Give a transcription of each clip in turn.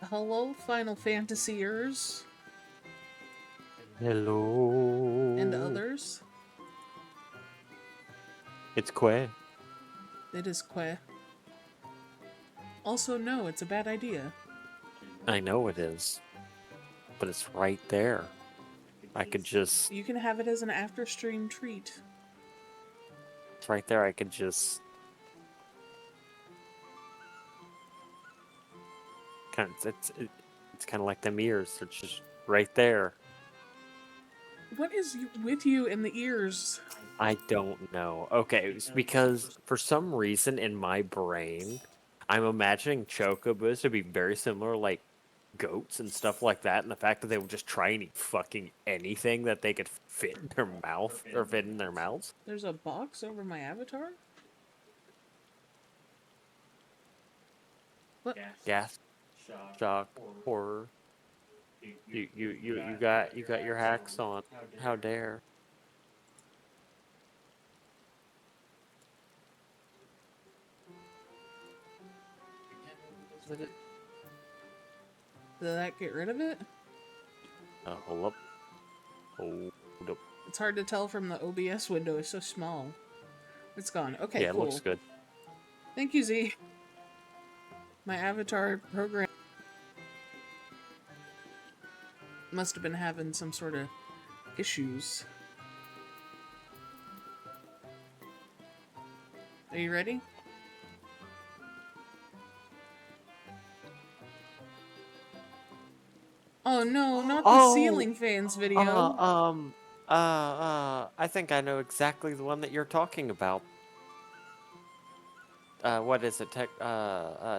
Hello, Final Fantasyers. Hello. And others. It's Quay. It is Que. Also, no, it's a bad idea. I know it is. But it's right there. I could just... You can have it as an after-stream treat. It's right there. I could just... It's kind of like them ears. They're just right there. What is with you in the ears? I don't know. Okay, it's because for some reason in my brain, I'm imagining chocobos to be very similar, like goats and stuff like that, and the fact that they would just try and eat fucking anything that they could fit in their mouth or fit in their mouths. There's a box over my avatar? What? Gas, shock, horror. You got your hacks on. How dare? Did that get rid of it? Hold up. Hold up. It's hard to tell from the OBS window. It's so small. It's gone. Okay, yeah, cool. It looks good. Thank you, Z. My avatar program must have been having some sort of issues. Are you ready? Oh no, not the ceiling fans video. I think I know exactly the one that you're talking about. What is it?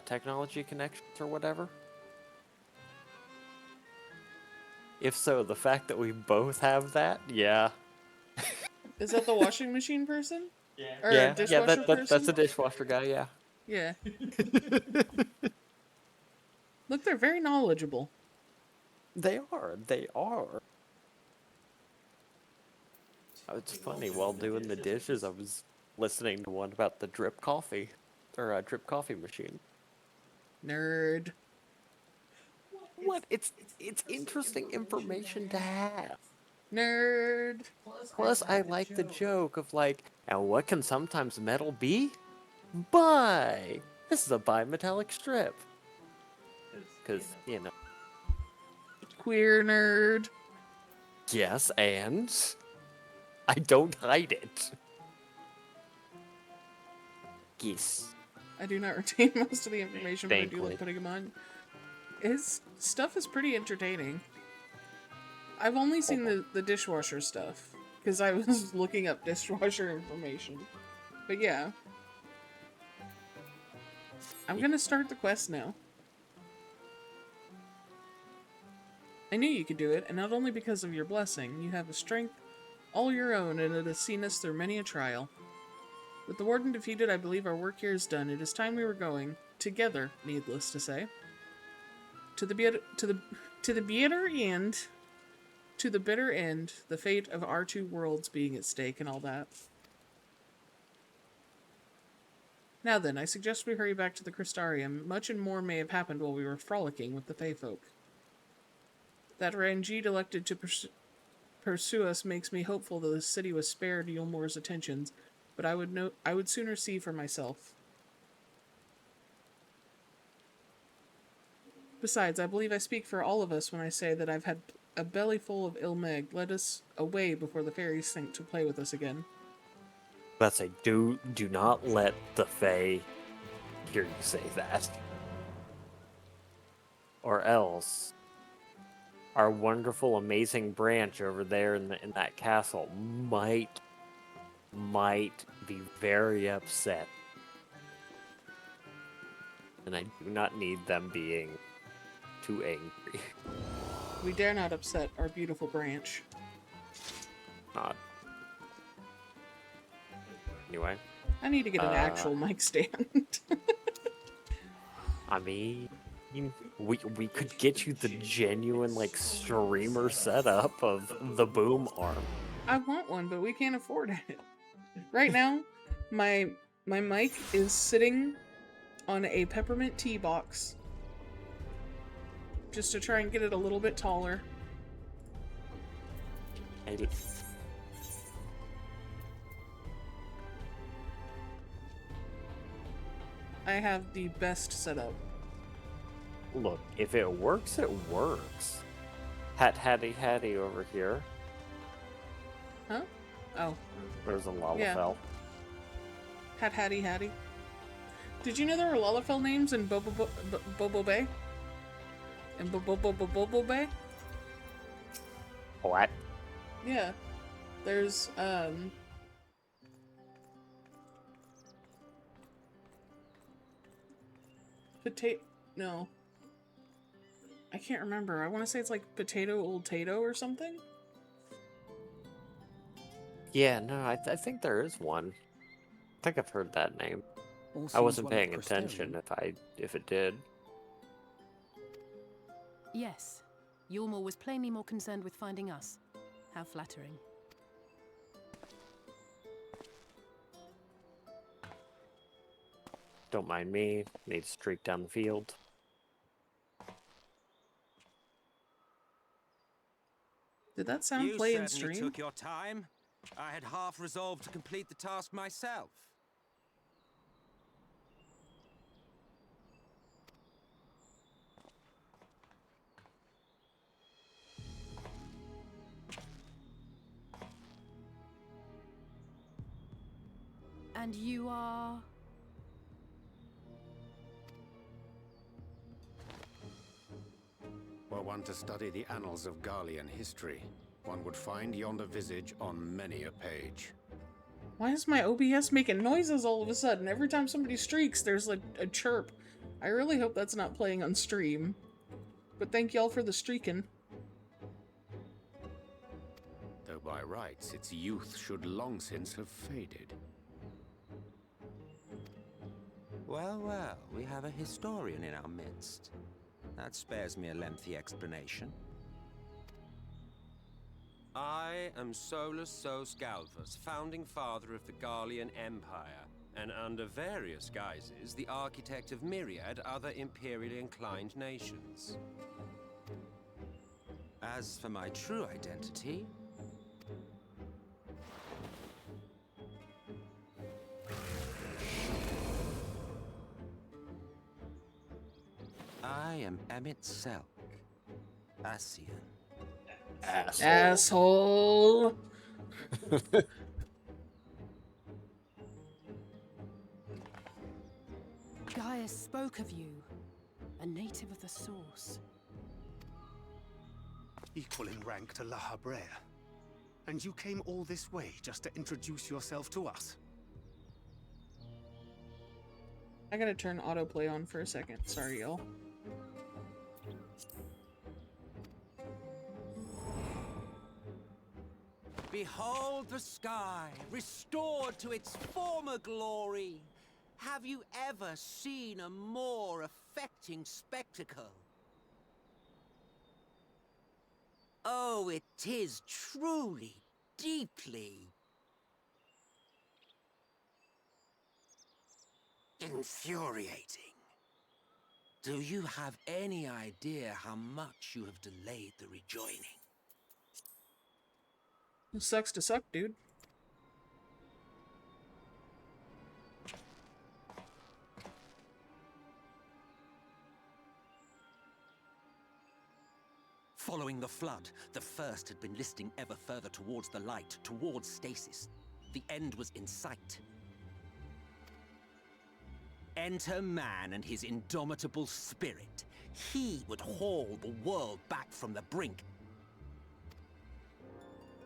Technology connections or whatever? If so, the fact that we both have that, yeah. Is that the washing machine person? Yeah. Or a dishwasher person? That's a dishwasher guy, yeah. Yeah. Look, they're very knowledgeable. They are. It's funny, while doing the dishes, I was listening to one about the drip coffee. Or a drip coffee machine. Nerd. What? It's interesting information to have. Nerd. Plus, I like the joke of like, and what can sometimes metal be? This is a bimetallic strip. Because, you know. Queer nerd. Yes, and I don't hide it. Yes. I do not retain most of the information, but I do like putting him on. His stuff is pretty entertaining. I've only seen the dishwasher stuff, because I was looking up dishwasher information. But yeah. I'm gonna start the quest now. I knew you could do it, and not only because of your blessing. You have a strength all your own, and it has seen us through many a trial. With the warden defeated, I believe our work here is done. It is time we were going together, needless to say, to the bitter end, to the bitter end, the fate of our two worlds being at stake and all that. Now then, I suggest we hurry back to the Crystarium. Much and more may have happened while we were frolicking with the Fey folk. That Ranjit elected to pursue us makes me hopeful that the city was spared Yulmore's attentions, but I would sooner see for myself. Besides, I believe I speak for all of us when I say that I've had a belly full of ill-meg. Let us away before the fairies think to play with us again. Let's say, do not let the Fae hear you say that. Or else, our wonderful, amazing branch over there in that castle might be very upset. And I do not need them being too angry. We dare not upset our beautiful branch. Not. Anyway. I need to get an actual mic stand. I mean, we could get you the genuine, like, streamer setup of the boom arm. I want one, but we can't afford it. Right now, my mic is sitting on a peppermint tea box. Just to try and get it a little bit taller. I have the best setup. Look, if it works, it works. Hattie over here. Huh? Oh. There's a Lalafell. Yeah. Hattie. Did you know there were Lalafell names in Bobo Bay? In Bobo Bay? What? Yeah. There's, No. I can't remember. I want to say it's like Potato Old Tato or something? Yeah, no, I think there is one. I think I've heard that name. I wasn't paying attention if it did. Yes. Yulmore was plainly more concerned with finding us. How flattering. Don't mind me. Need to streak down the field. Did that sound play in stream? You certainly took your time. I had half resolved to complete the task myself. And you are... Were one to study the annals of Garlean history, one would find yonder visage on many a page. Why is my OBS making noises all of a sudden? Every time somebody streaks, there's like a chirp. I really hope that's not playing on stream. But thank y'all for the streaking. Though by rights, its youth should long since have faded. Well, we have a historian in our midst. That spares me a lengthy explanation. I am Solus Sos Galvus, founding father of the Garlean Empire, and under various guises, the architect of myriad other imperially inclined nations. As for my true identity... I am Emmett Selk, Asian. Asshole. Gaius spoke of you, a native of the Source. Equal in rank to La Habrea. And you came all this way just to introduce yourself to us? I gotta turn autoplay on for a second. Sorry, y'all. Behold the sky, restored to its former glory. Have you ever seen a more affecting spectacle? Oh, it is truly, deeply infuriating. Do you have any idea how much you have delayed the rejoining? It sucks to suck, dude. Following the flood, the First had been listing ever further towards the light, towards stasis. The end was in sight. Enter man and his indomitable spirit. He would haul the world back from the brink.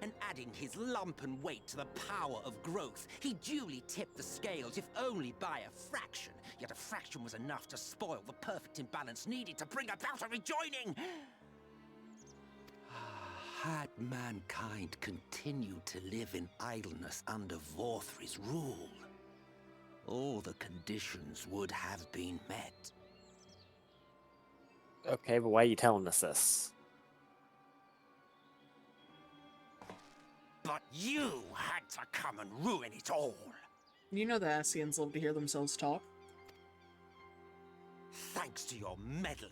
And adding his lumpen weight to the power of growth, he duly tipped the scales, if only by a fraction. Yet a fraction was enough to spoil the perfect imbalance needed to bring about a rejoining. Had mankind continued to live in idleness under Vorthri's rule, all the conditions would have been met. Okay, but why are you telling us this? But you had to come and ruin it all. You know the Ascians love to hear themselves talk. Thanks to your meddling,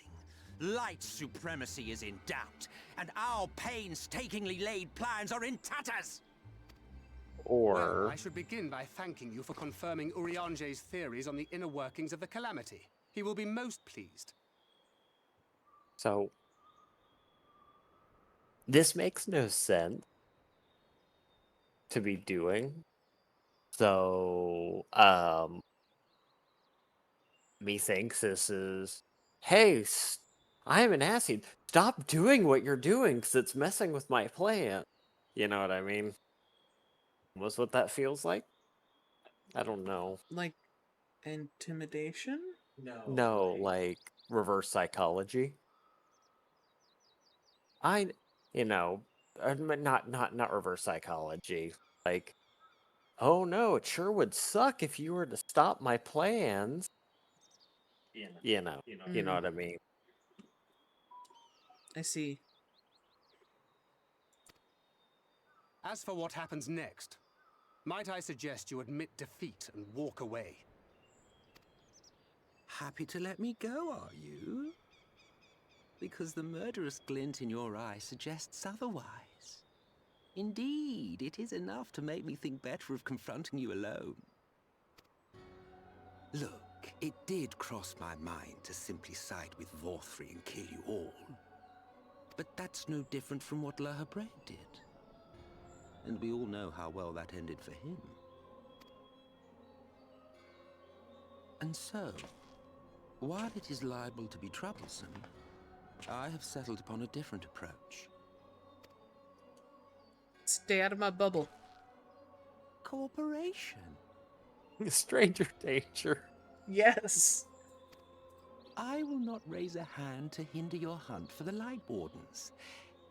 light supremacy is in doubt, and our painstakingly laid plans are in tatters. Or... Well, I should begin by thanking you for confirming Urianger's theories on the inner workings of the Calamity. He will be most pleased. So... this makes no sense to be doing. So, methinks this is, hey, I'm an Ascian. Stop doing what you're doing because it's messing with my plan. You know what I mean? Was what that feels like? I don't know. Like, intimidation? No, like reverse psychology. Not reverse psychology. Like, oh no, it sure would suck if you were to stop my plans. You know what I mean. I see. As for what happens next, might I suggest you admit defeat and walk away? Happy to let me go, are you? Because the murderous glint in your eye suggests otherwise. Indeed, it is enough to make me think better of confronting you alone. Look, it did cross my mind to simply side with Vorthri and kill you all. But that's no different from what Lahabrea did. And we all know how well that ended for him. And so, while it is liable to be troublesome, I have settled upon a different approach. Stay out of my bubble. Cooperation. Stranger danger. Yes. I will not raise a hand to hinder your hunt for the Light Wardens.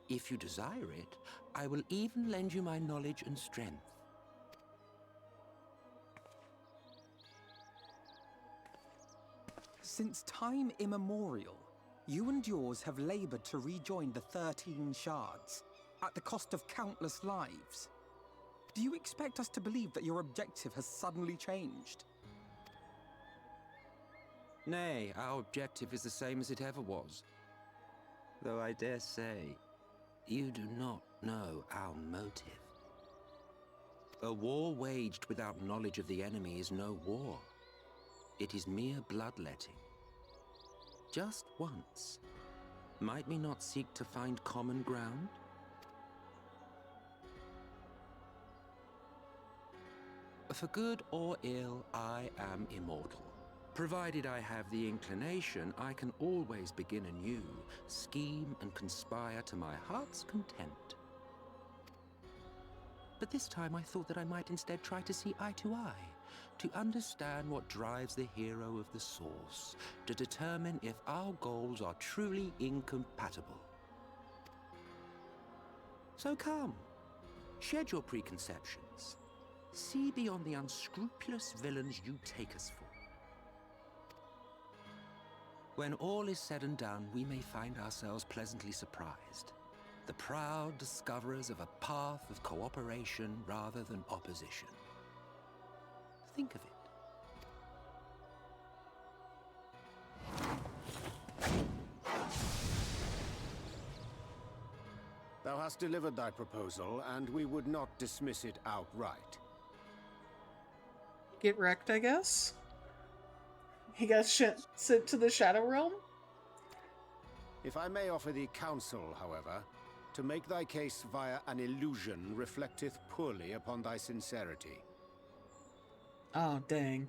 If you desire it, I will even lend you my knowledge and strength. Since time immemorial, you and yours have labored to rejoin the 13 shards, at the cost of countless lives. Do you expect us to believe that your objective has suddenly changed? Nay, our objective is the same as it ever was. Though I dare say, you do not know our motive. A war waged without knowledge of the enemy is no war. It is mere bloodletting. Just once, might we not seek to find common ground? For good or ill, I am immortal. Provided I have the inclination, I can always begin anew, scheme and conspire to my heart's content. But this time I thought that I might instead try to see eye to eye, to understand what drives the hero of the source, to determine if our goals are truly incompatible. So come, shed your preconceptions. See beyond the unscrupulous villains you take us for. When all is said and done, we may find ourselves pleasantly surprised. The proud discoverers of a path of cooperation rather than opposition. Think of it. Thou hast delivered thy proposal, and we would not dismiss it outright. Get wrecked, I guess? He got sent to the Shadow Realm? If I may offer thee counsel, however, to make thy case via an illusion reflecteth poorly upon thy sincerity. Oh, dang.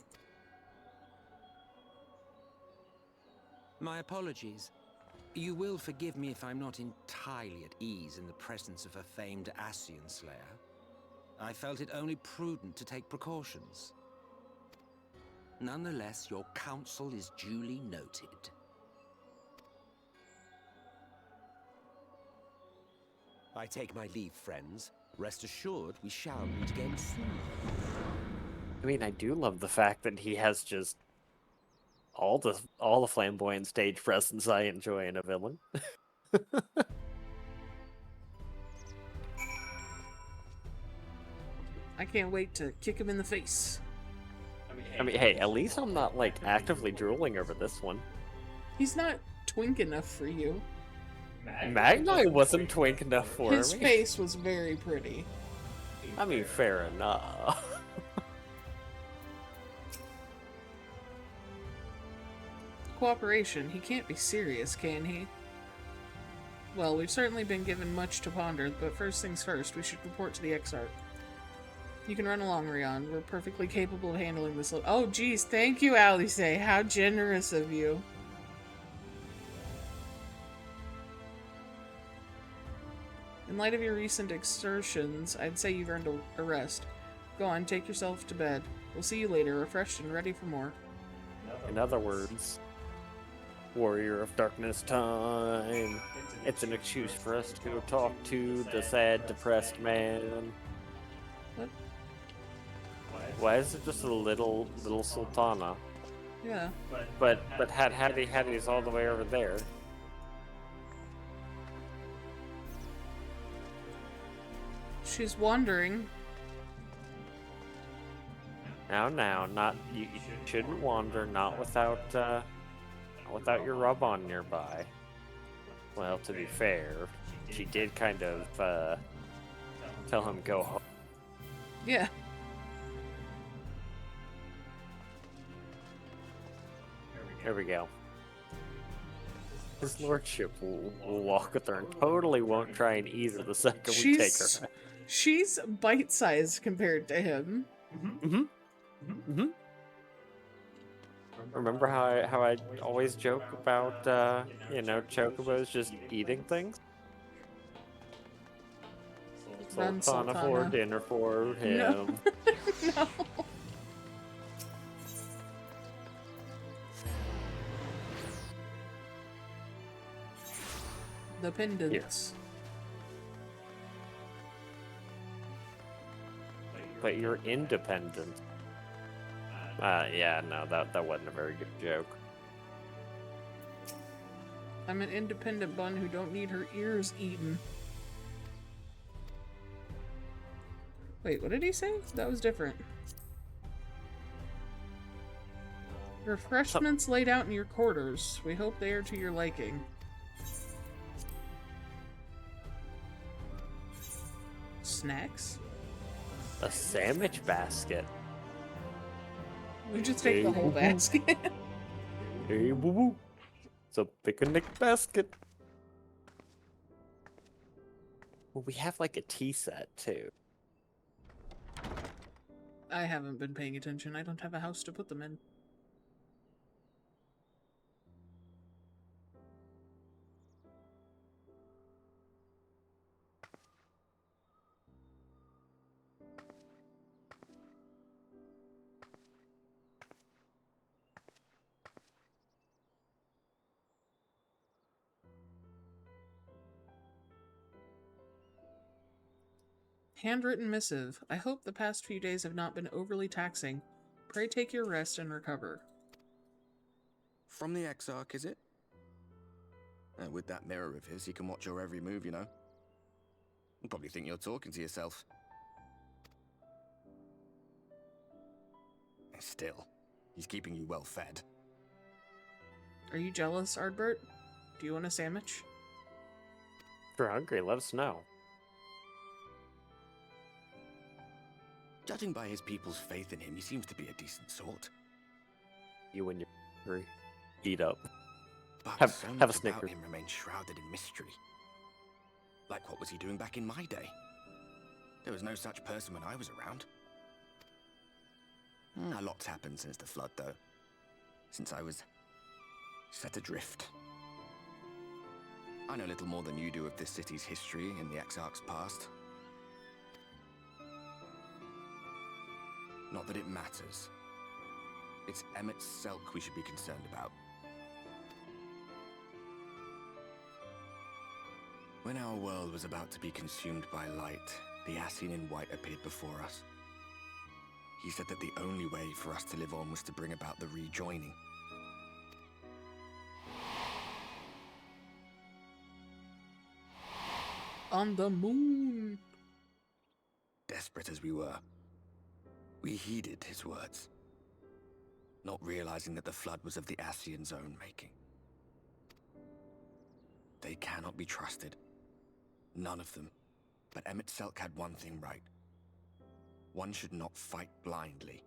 My apologies. You will forgive me if I'm not entirely at ease in the presence of a famed Ascian Slayer. I felt it only prudent to take precautions. Nonetheless, your counsel is duly noted. I take my leave, friends. Rest assured, we shall meet again soon. I mean, I do love the fact that he has just all the flamboyant stage presence I enjoy in a villain. I can't wait to kick him in the face. I mean, hey, at least I'm not, like, actively drooling over this one. He's not twink enough for you. Magni wasn't twink enough for me. His face was very pretty. I mean, fair enough. Cooperation. He can't be serious, can he? Well, we've certainly been given much to ponder, but first things first, we should report to the Exarch. You can run along, Rion. We're perfectly capable of handling this. Oh, geez, thank you, Alice. How generous of you. In light of your recent exertions, I'd say you've earned a rest. Go on, take yourself to bed. We'll see you later, refreshed and ready for more. In other words, Warrior of Darkness time. It's an excuse for us to go talk to the sad, depressed man. What? Why is it just a little sultana? Yeah. But Hattie's all the way over there. She's wandering. Now, not you shouldn't wander. Not without your rub-on nearby. Well, to be fair, she did kind of tell him go home. Yeah. There we go. His lordship will walk with her and totally won't try and ease her the second we take her. She's bite-sized compared to him. Remember how I always joke about chocobos just eating things? Run, Sultana for dinner for him. No. No. The pendants. But you're independent. Yeah, no, that wasn't a very good joke. I'm an independent bun who don't need her ears eaten. Wait, what did he say? That was different. Refreshments laid out in your quarters. We hope they are to your liking. Snacks? A sandwich basket. We just take the whole basket. Hey, boo boo. It's a picnic basket. Well, we have like a tea set too. I haven't been paying attention. I don't have a house to put them in. Handwritten missive. I hope the past few days have not been overly taxing. Pray take your rest and recover. From the Exarch, is it? With that mirror of his, he can watch your every move, you know. You'll probably think you're talking to yourself. Still, he's keeping you well fed. Are you jealous, Ardbert? Do you want a sandwich? If you're hungry, let us know. Judging by his people's faith in him, he seems to be a decent sort. You and your hungry. Eat up. But Have so a much about Snickers. him remains shrouded in mystery. Like, what was he doing back in my day? There was no such person when I was around. A lot's happened since the flood, though. Since I was set adrift. I know little more than you do of this city's history and the Exarch's past. Not that it matters. It's Emmett Selk we should be concerned about. When our world was about to be consumed by light, the Ascian in white appeared before us. He said that the only way for us to live on was to bring about the rejoining. On the moon! Desperate as we were, we heeded his words, not realizing that the flood was of the Ascian's own making. They cannot be trusted. None of them. But Emmett Selk had one thing right. One should not fight blindly.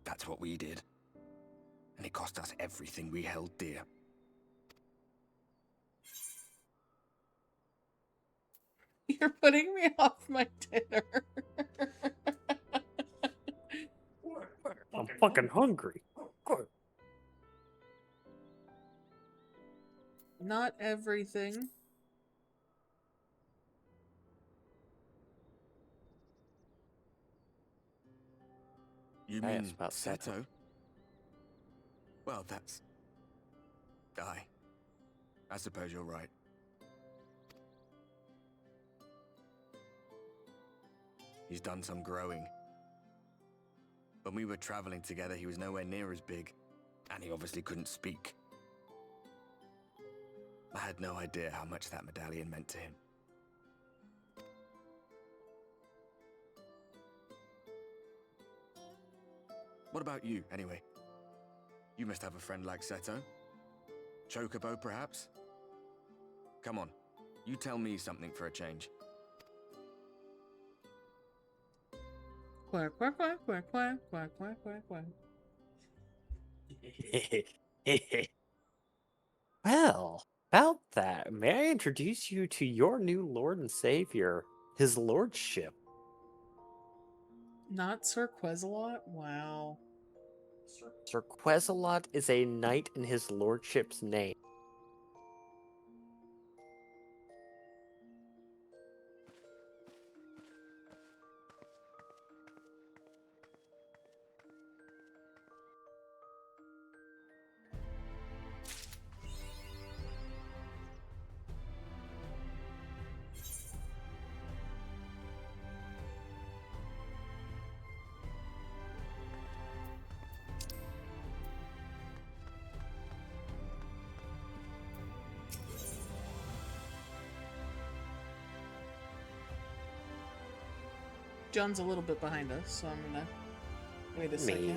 That's what we did. And it cost us everything we held dear. You're putting me off my dinner. I'm fucking hungry. Not everything. You I mean asked about Seto? Well, that's... I suppose you're right. He's done some growing. When we were traveling together, he was nowhere near as big, and he obviously couldn't speak. I had no idea how much that medallion meant to him. What about you, anyway? You must have a friend like Seto. Chocobo, perhaps? Come on, you tell me something for a change. Quack, quack, quack, quack, quack, quack, quack, quack, quack. Well, about that, may I introduce you to your new Lord and Savior, his lordship? Not Sir Quesalot? Wow. Sir Quesalot is a knight in his lordship's name. John's a little bit behind us, so I'm gonna wait a second.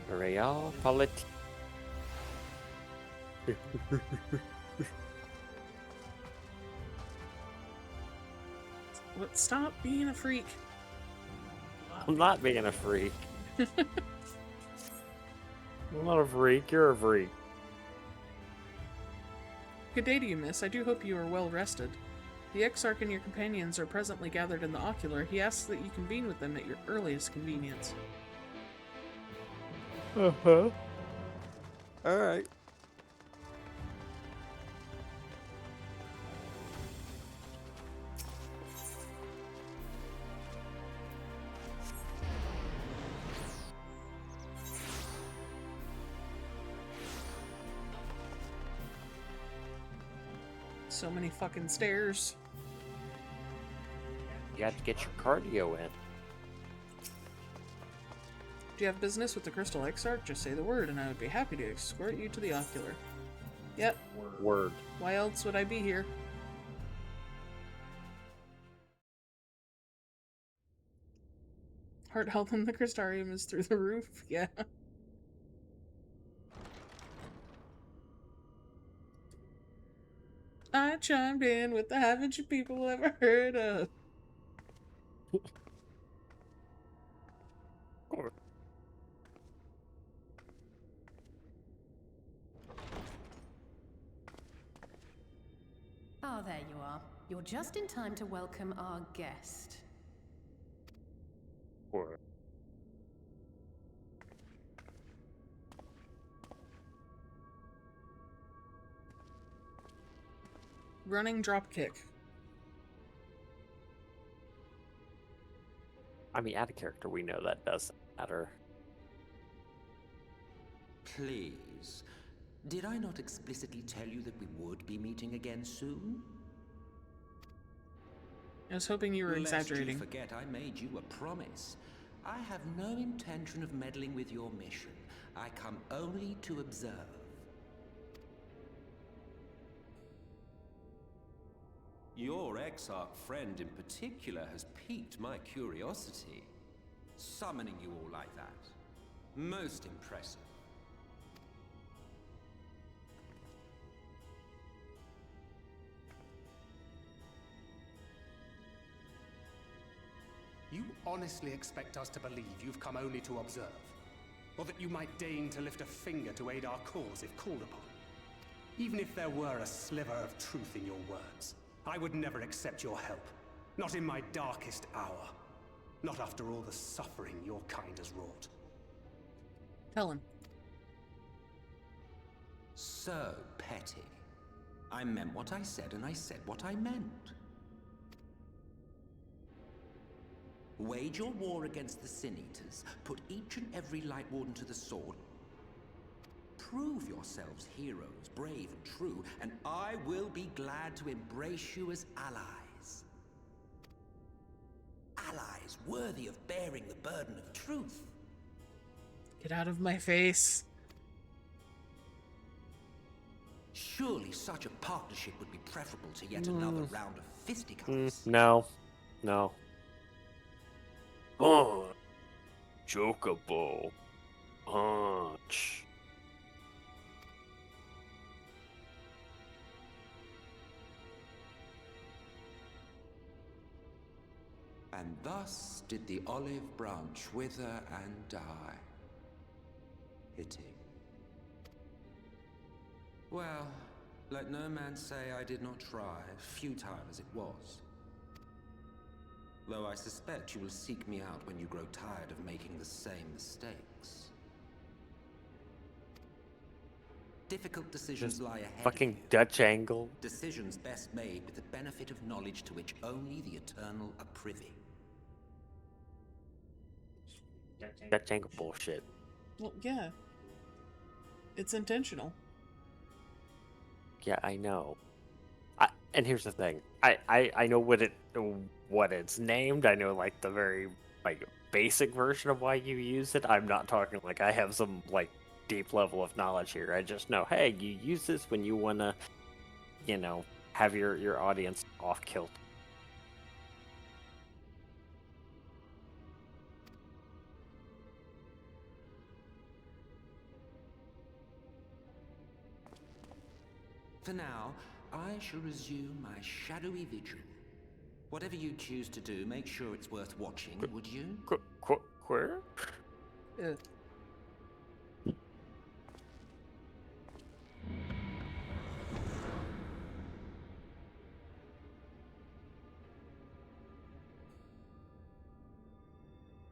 Real politique. What? Stop being a freak. I'm not being a freak. I'm not a freak, you're a freak. Good day to you, miss. I do hope you are well rested. The Exarch and your companions are presently gathered in the ocular. He asks that you convene with them at your earliest convenience. Uh-huh. Alright. So many fucking stairs. You have to get your cardio in. Do you have business with the Crystal Exarch? Just say the word, and I would be happy to escort you to the ocular. Yep. Word. Why else would I be here? Heart health in the Crystarium is through the roof. Yeah. I chimed in with the haven't you people ever heard of? Ah, there you are. You're just in time to welcome our guest. Running dropkick. I mean, out of character, we know that doesn't matter. Please. Did I not explicitly tell you that we would be meeting again soon? I was hoping you were exaggerating. Lest you forget, I made you a promise. I have no intention of meddling with your mission. I come only to observe. Your Exarch friend in particular has piqued my curiosity. Summoning you all like that. Most impressive. You honestly expect us to believe you've come only to observe? Or that you might deign to lift a finger to aid our cause if called upon? Even if there were a sliver of truth in your words, I would never accept your help. Not in my darkest hour. Not after all the suffering your kind has wrought. Tell him. So petty. I meant what I said, and I said what I meant. Wage your war against the Sin Eaters, put each and every Light Warden to the sword, prove yourselves heroes, brave and true, and I will be glad to embrace you as allies. Allies worthy of bearing the burden of truth. Get out of my face. Surely such a partnership would be preferable to yet another round of fisticuffs. No. No. Oh, Chocobo. Punch. And thus did the olive branch wither and die. Hitting. Well, let no man say I did not try, futile as it was. Though I suspect you will seek me out when you grow tired of making the same mistakes. Difficult decisions lie ahead Fucking of you. Dutch angle. Decisions best made with the benefit of knowledge to which only the eternal are privy. Dutch angle bullshit. Well, yeah. It's intentional. Yeah, I know. And here's the thing. I know what it's named. I know like the very like basic version of why you use it. I'm not talking like I have some like deep level of knowledge here. I just know, hey, you use this when you wanna, you know, have your audience off kilt. For now, I shall resume my shadowy vigil. Whatever you choose to do, make sure it's worth watching, would you? Where?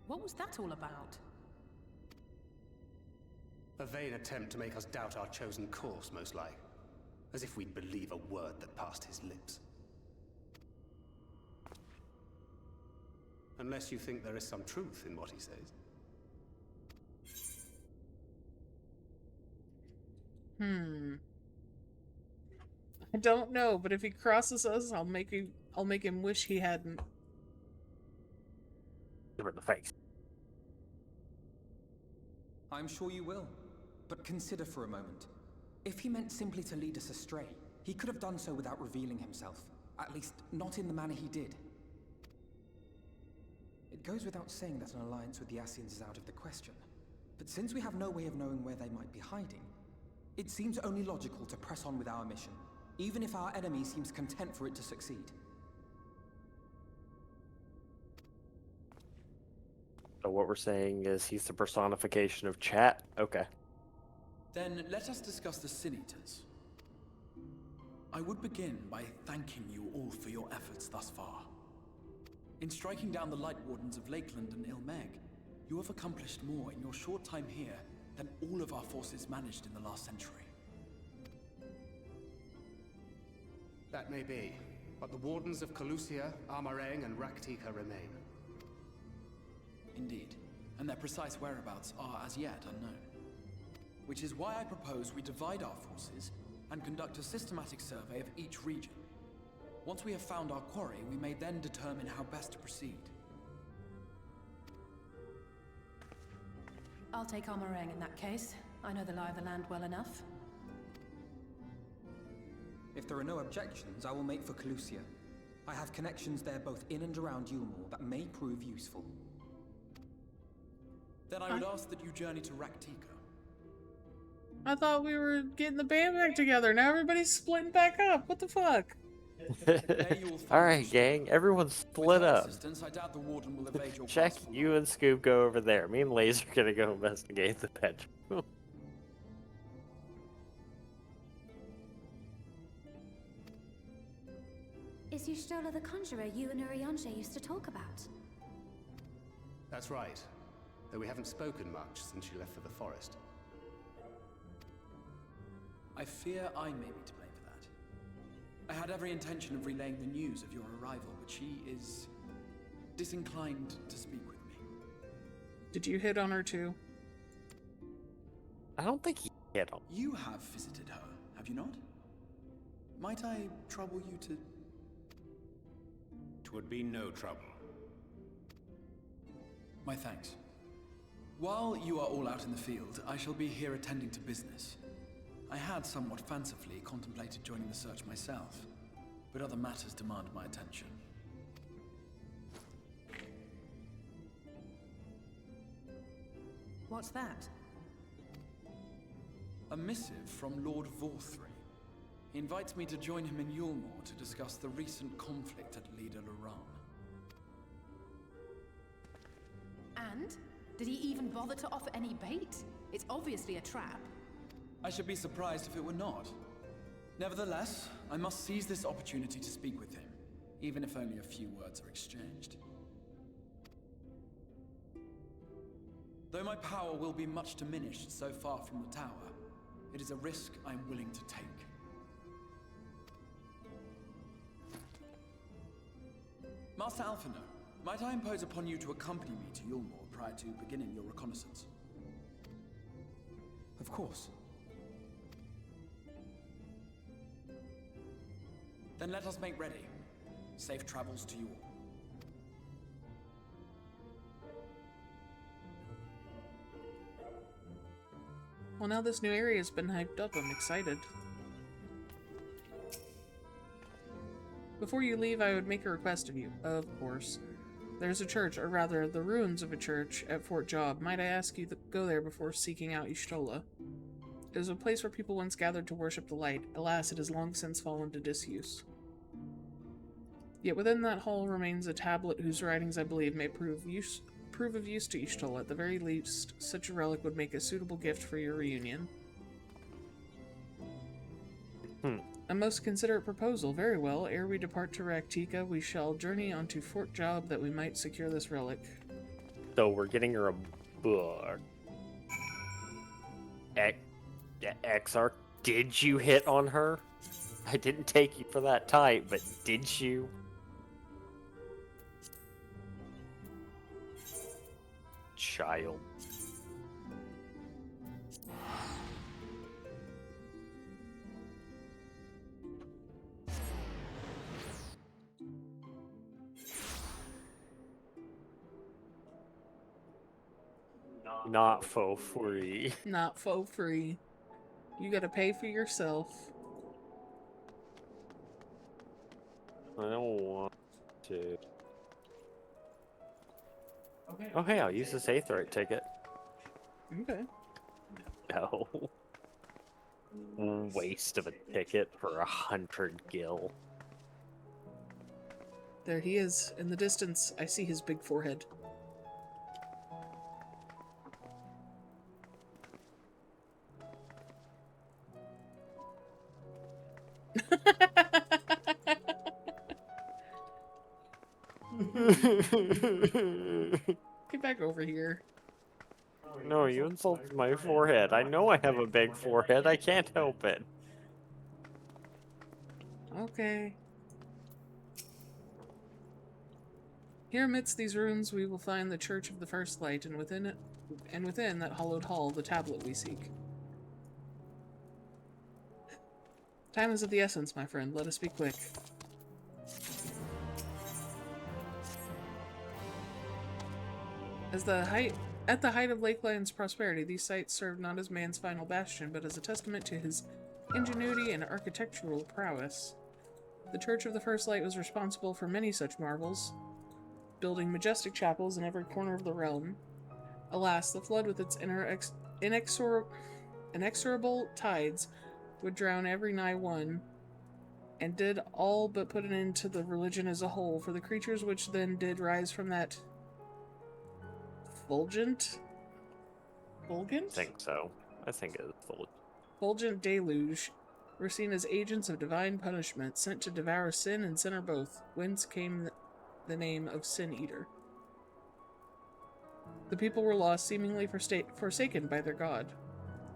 What was that all about? A vain attempt to make us doubt our chosen course, most like. As if we'd believe a word that passed his lips. Unless you think there is some truth in what he says. I don't know, but if he crosses us, I'll make him wish he hadn't. Give her in the face. I'm sure you will. But consider for a moment. If he meant simply to lead us astray, he could have done so without revealing himself. At least, not in the manner he did. It goes without saying that an alliance with the Ascians is out of the question. But since we have no way of knowing where they might be hiding, it seems only logical to press on with our mission, even if our enemy seems content for it to succeed. So what we're saying is he's the personification of chat? Okay. Then let us discuss the Sin Eaters. I would begin by thanking you all for your efforts thus far. In striking down the Light Wardens of Lakeland and Ilmeg, you have accomplished more in your short time here than all of our forces managed in the last century. That may be, but the Wardens of Calusia, Armarang, and Raktika remain. Indeed, and their precise whereabouts are as yet unknown. Which is why I propose we divide our forces and conduct a systematic survey of each region. Once we have found our quarry, we may then determine how best to proceed. I'll take Armarang in that case. I know the lie of the land well enough. If there are no objections, I will make for Calusia. I have connections there both in and around Yulmore that may prove useful. Then I would ask that you journey to Raktika. I thought we were getting the band back together. Now everybody's splitting back up. What the fuck? Alright, gang. Everyone split up. I doubt the Warden will evade your Check, you and Scoop go over there. Me and Laser are gonna go investigate the bedroom. Is Y'shtola the conjurer you and Urianger used to talk about? That's right. Though we haven't spoken much since she left for the forest. I fear I may be to blame for that. I had every intention of relaying the news of your arrival, but she is disinclined to speak with me. Did you hit on her too? I don't think he hit on. You have visited her, have you not? Might I trouble you to... 'Twould be no trouble. My thanks. While you are all out in the field, I shall be here attending to business. I had somewhat fancifully contemplated joining the search myself, but other matters demand my attention. What's that? A missive from Lord Vorthry. He invites me to join him in Yulmore to discuss the recent conflict at Lida Luran. And? Did he even bother to offer any bait? It's obviously a trap. I should be surprised if it were not. Nevertheless, I must seize this opportunity to speak with him, even if only a few words are exchanged. Though my power will be much diminished so far from the tower, it is a risk I am willing to take. Master Alphino, might I impose upon you to accompany me to Yulmore prior to beginning your reconnaissance? Of course. Then let us make ready. Safe travels to you all. Well, now this new area's been hyped up, I'm excited. Before you leave, I would make a request of you, of course. There's a church, or rather, the ruins of a church at Fort Job. Might I ask you to go there before seeking out Y'shtola? It is a place where people once gathered to worship the light. Alas, it has long since fallen to disuse. Yet within that hall remains a tablet whose writings, I believe, may prove of use to Y'shtola. At the very least, such a relic would make a suitable gift for your reunion. A most considerate proposal. Very well. Ere we depart to Raktika, we shall journey onto Fort Job that we might secure this relic. So we're getting her a book. Exarch, did you hit on her? I didn't take you for that type, but did you? Child. Not for free. Not for free. You gotta pay for yourself. I don't want to. Oh, hey, I'll use this Aetheryte ticket. Okay. No. Waste of a ticket for 100 gil. There he is. In the distance, I see his big forehead. Get back over here. No, you insulted my forehead. I know I have a big forehead. I can't help it. Okay. Here amidst these ruins we will find the Church of the First Light, and within that hallowed hall, the tablet we seek. Time is of the essence, my friend. Let us be quick. At the height of Lakeland's prosperity, these sites served not as man's final bastion, but as a testament to his ingenuity and architectural prowess. The Church of the First Light was responsible for many such marvels, building majestic chapels in every corner of the realm. Alas, the flood with its inexorable tides would drown every nigh one, and did all but put an end to the religion as a whole, for the creatures which then did rise from that fulgent I think so. I think it's fulgent deluge were seen as agents of divine punishment, sent to devour sin and sinner both, whence came the name of Sin Eater. The people were lost, seemingly forsaken by their god.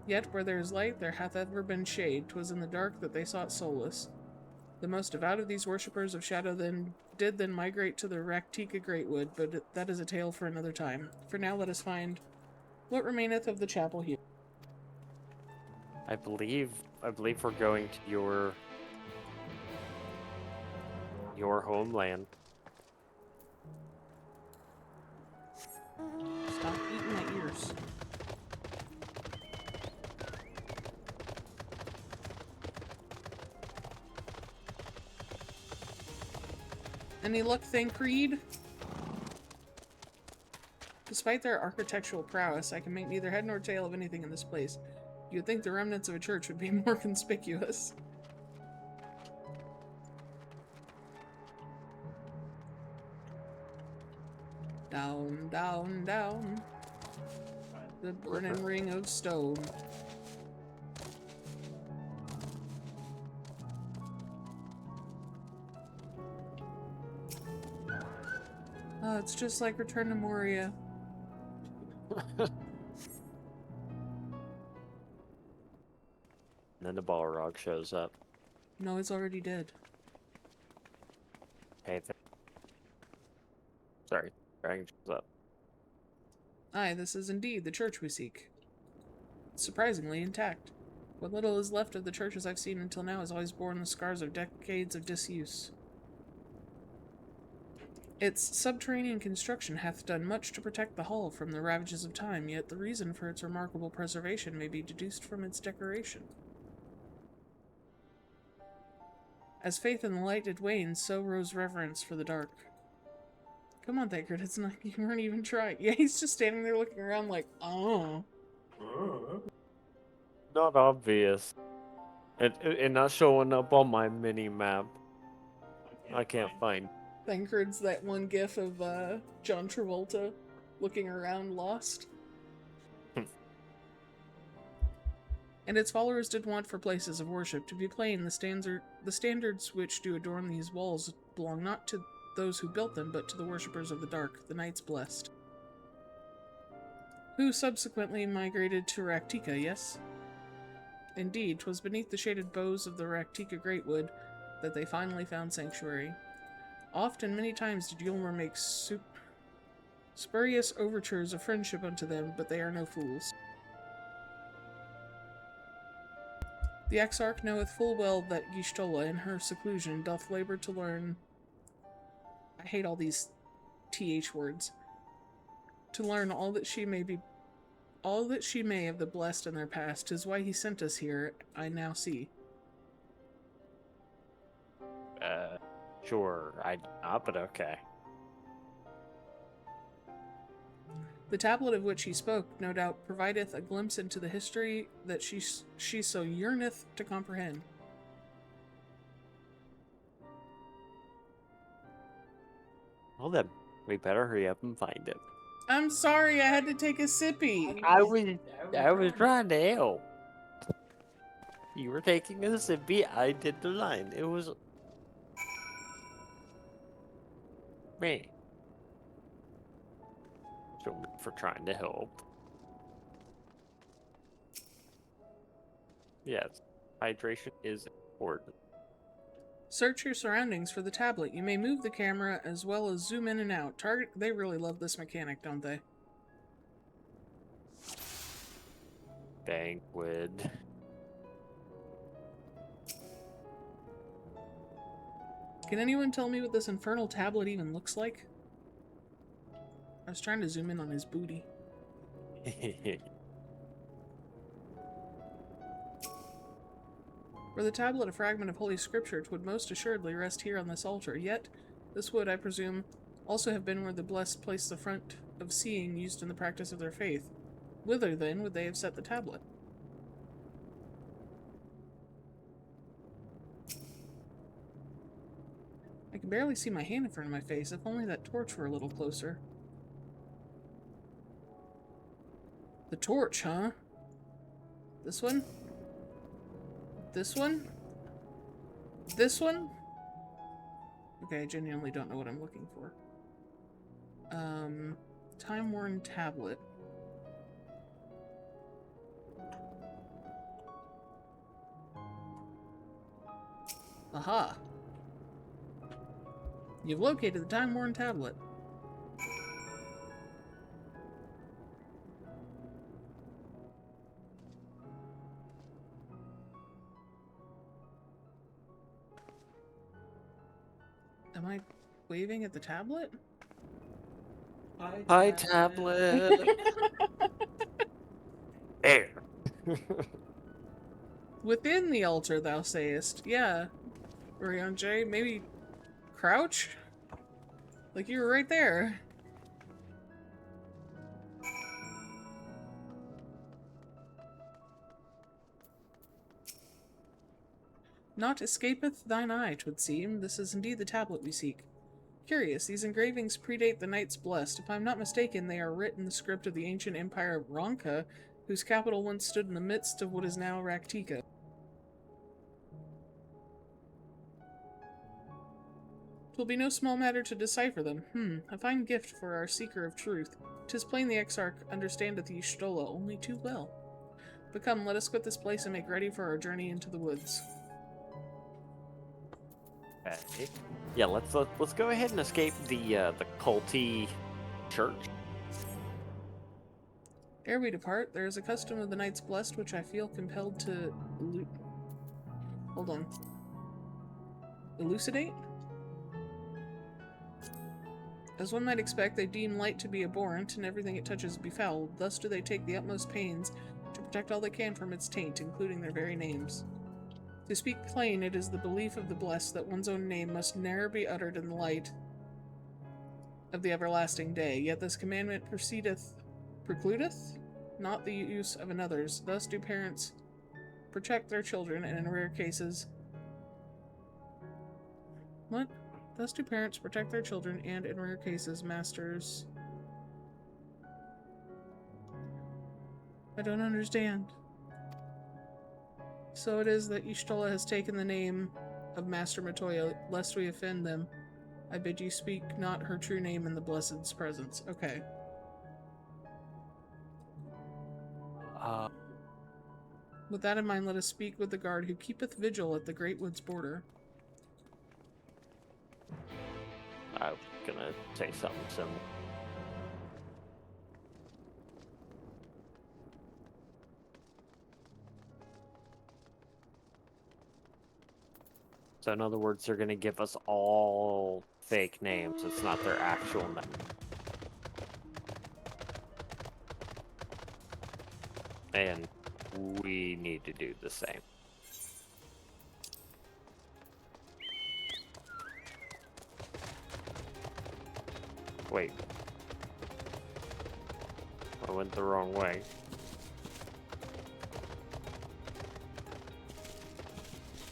Yet where there is light, there hath ever been shade. 'Twas in the dark that they sought solace. The most devout of these worshippers of shadow did then migrate to the Raktika Greatwood, but that is a tale for another time. For now, let us find what remaineth of the chapel here. I believe we're going to your homeland. Stop eating my ears. Any luck, Thancred? Despite their architectural prowess, I can make neither head nor tail of anything in this place. You'd think the remnants of a church would be more conspicuous. Down, down, down. The burning ring of stone. Oh, it's just like Return to Moria. And then the Balrog shows up. No, it's already dead. Hey, sorry, dragon shows up. Aye, this is indeed the church we seek. It's surprisingly intact. What little is left of the churches I've seen until now has always borne the scars of decades of disuse. Its subterranean construction hath done much to protect the hall from the ravages of time, yet the reason for its remarkable preservation may be deduced from its decoration. As faith in the light did wane, so rose reverence for the dark. Come on, Thancred, it's not, you weren't even trying. Yeah, he's just standing there looking around like, oh. Not obvious. It not showing up on my mini-map. I can't find. Thancred's that one gif of John Travolta looking around lost. And its followers did want for places of worship. To be plain, the standards which do adorn these walls belong not to those who built them, but to the worshippers of the dark, the Knights Blessed, who subsequently migrated to Raktika, yes? Indeed, 'twas beneath the shaded boughs of the Raktika Greatwood that they finally found sanctuary. Oft and many times did Yulmer make spurious overtures of friendship unto them, but they are no fools. The Exarch knoweth full well that Y'shtola in her seclusion doth labor to learn... I hate all these TH words. To learn all all that she may of the blessed in their past, 'tis why he sent us here, I now see. Sure, I not, but okay. The tablet of which he spoke, no doubt, provideth a glimpse into the history that she so yearneth to comprehend. Well then, we better hurry up and find it. I'm sorry, I had to take a sippy. I was trying to help. You were taking a sippy, I did the line. It was me. So for trying to help. Yes, hydration is important. Search your surroundings for the tablet. You may move the camera as well as zoom in and out. Target. They really love this mechanic, don't they? Banquet. Can anyone tell me what this infernal tablet even looks like? I was trying to zoom in on his booty. Were the tablet a fragment of Holy Scripture, 'twould most assuredly rest here on this altar. Yet, this would, I presume, also have been where the blessed placed the front of seeing used in the practice of their faith. Whither, then, would they have set the tablet? I can barely see my hand in front of my face, if only that torch were a little closer. The torch, huh? This one? This one? This one? Okay, I genuinely don't know what I'm looking for. Time-worn tablet. Aha! You've located the time-worn tablet. Am I waving at the tablet? Hi, tablet. There. Within the altar, thou sayest. Yeah. Orion maybe crouch? Like you were right there. Naught escapeth thine eye, 'twould seem. This is indeed the tablet we seek. Curious, these engravings predate the Knights Blessed. If I'm not mistaken, they are writ in the script of the ancient empire of Ronka, whose capital once stood in the midst of what is now Raktika. 'Twill be no small matter to decipher them. A fine gift for our seeker of truth. 'Tis plain the Exarch understandeth Y'shtola only too well. But come, let us quit this place and make ready for our journey into the woods. Okay. Yeah, let's go ahead and escape the culty church. Ere we depart, there is a custom of the Knights Blessed which I feel compelled to elucidate? As one might expect, they deem light to be abhorrent, and everything it touches befouled. Thus do they take the utmost pains to protect all they can from its taint, including their very names. To speak plain, it is the belief of the blessed that one's own name must ne'er be uttered in the light of the everlasting day. Yet this commandment precludeth not the use of another's. Thus do parents protect their children, and in rare cases... What? Thus do parents protect their children, and in rare cases, masters... I don't understand. So it is that Y'shtola has taken the name of Master Matoya, lest we offend them. I bid you speak not her true name in the Blessed's presence. Okay. With that in mind, let us speak with the guard who keepeth vigil at the Great Wood's border. I was gonna say something similar. So in other words, they're gonna give us all fake names. It's not their actual name. And we need to do the same. Wait. I went the wrong way.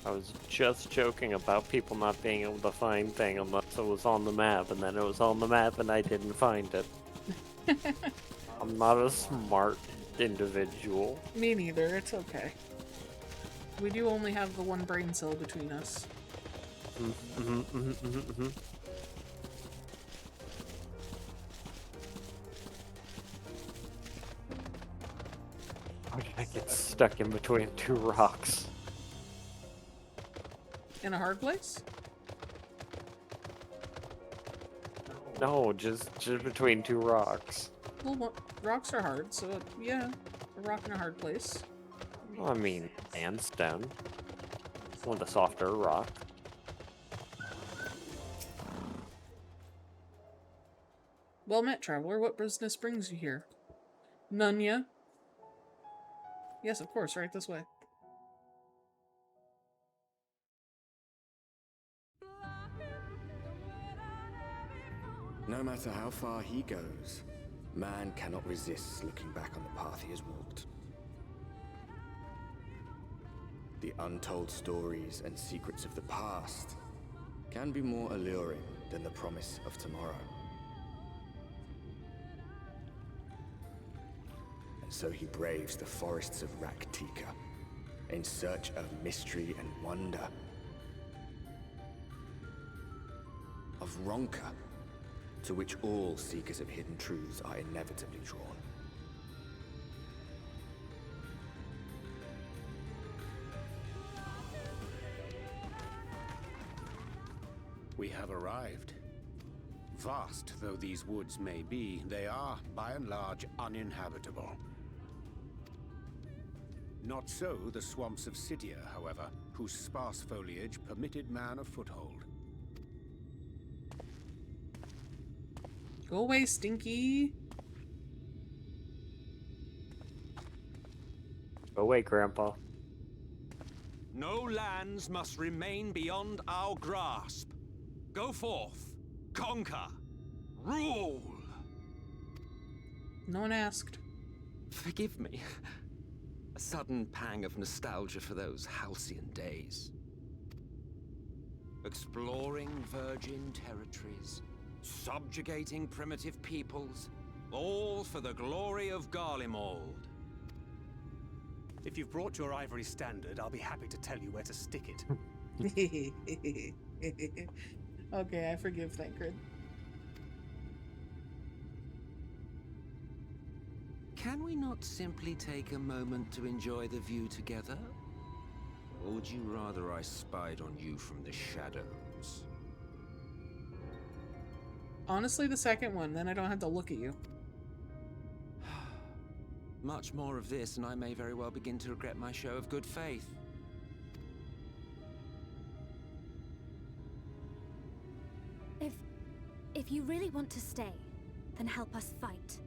I was just joking about people not being able to find things unless it was on the map, and then it was on the map and I didn't find it. I'm not a smart individual. Me neither, it's okay. We do only have the one brain cell between us. How did I get stuck in between two rocks? In a hard place? No, just between two rocks. Well, rocks are hard, so yeah, a rock in a hard place. Well, I mean, sandstone. One of the softer rock. Well met, traveler. What business brings you here? None, ya? Yes, of course, right this way. No matter how far he goes, man cannot resist looking back on the path he has walked. The untold stories and secrets of the past can be more alluring than the promise of tomorrow. And so he braves the forests of Raktika in search of mystery and wonder. Of Ronka, to which all seekers of hidden truths are inevitably drawn. We have arrived. Vast though these woods may be, they are, by and large, uninhabitable. Not so the swamps of Cydia, however, whose sparse foliage permitted man a foothold. Go away, Stinky! Go away, Grandpa. No lands must remain beyond our grasp. Go forth, conquer, rule! No one asked. Forgive me. A sudden pang of nostalgia for those halcyon days. Exploring virgin territories, subjugating primitive peoples, all for the glory of Garlemald. If you've brought your ivory standard, I'll be happy to tell you where to stick it. Okay, I forgive Thancred. Can we not simply take a moment to enjoy the view together? Or would you rather I spied on you from the shadows? Honestly, the second one, then I don't have to look at you. Much more of this, and I may very well begin to regret my show of good faith. If you really want to stay, then help us fight.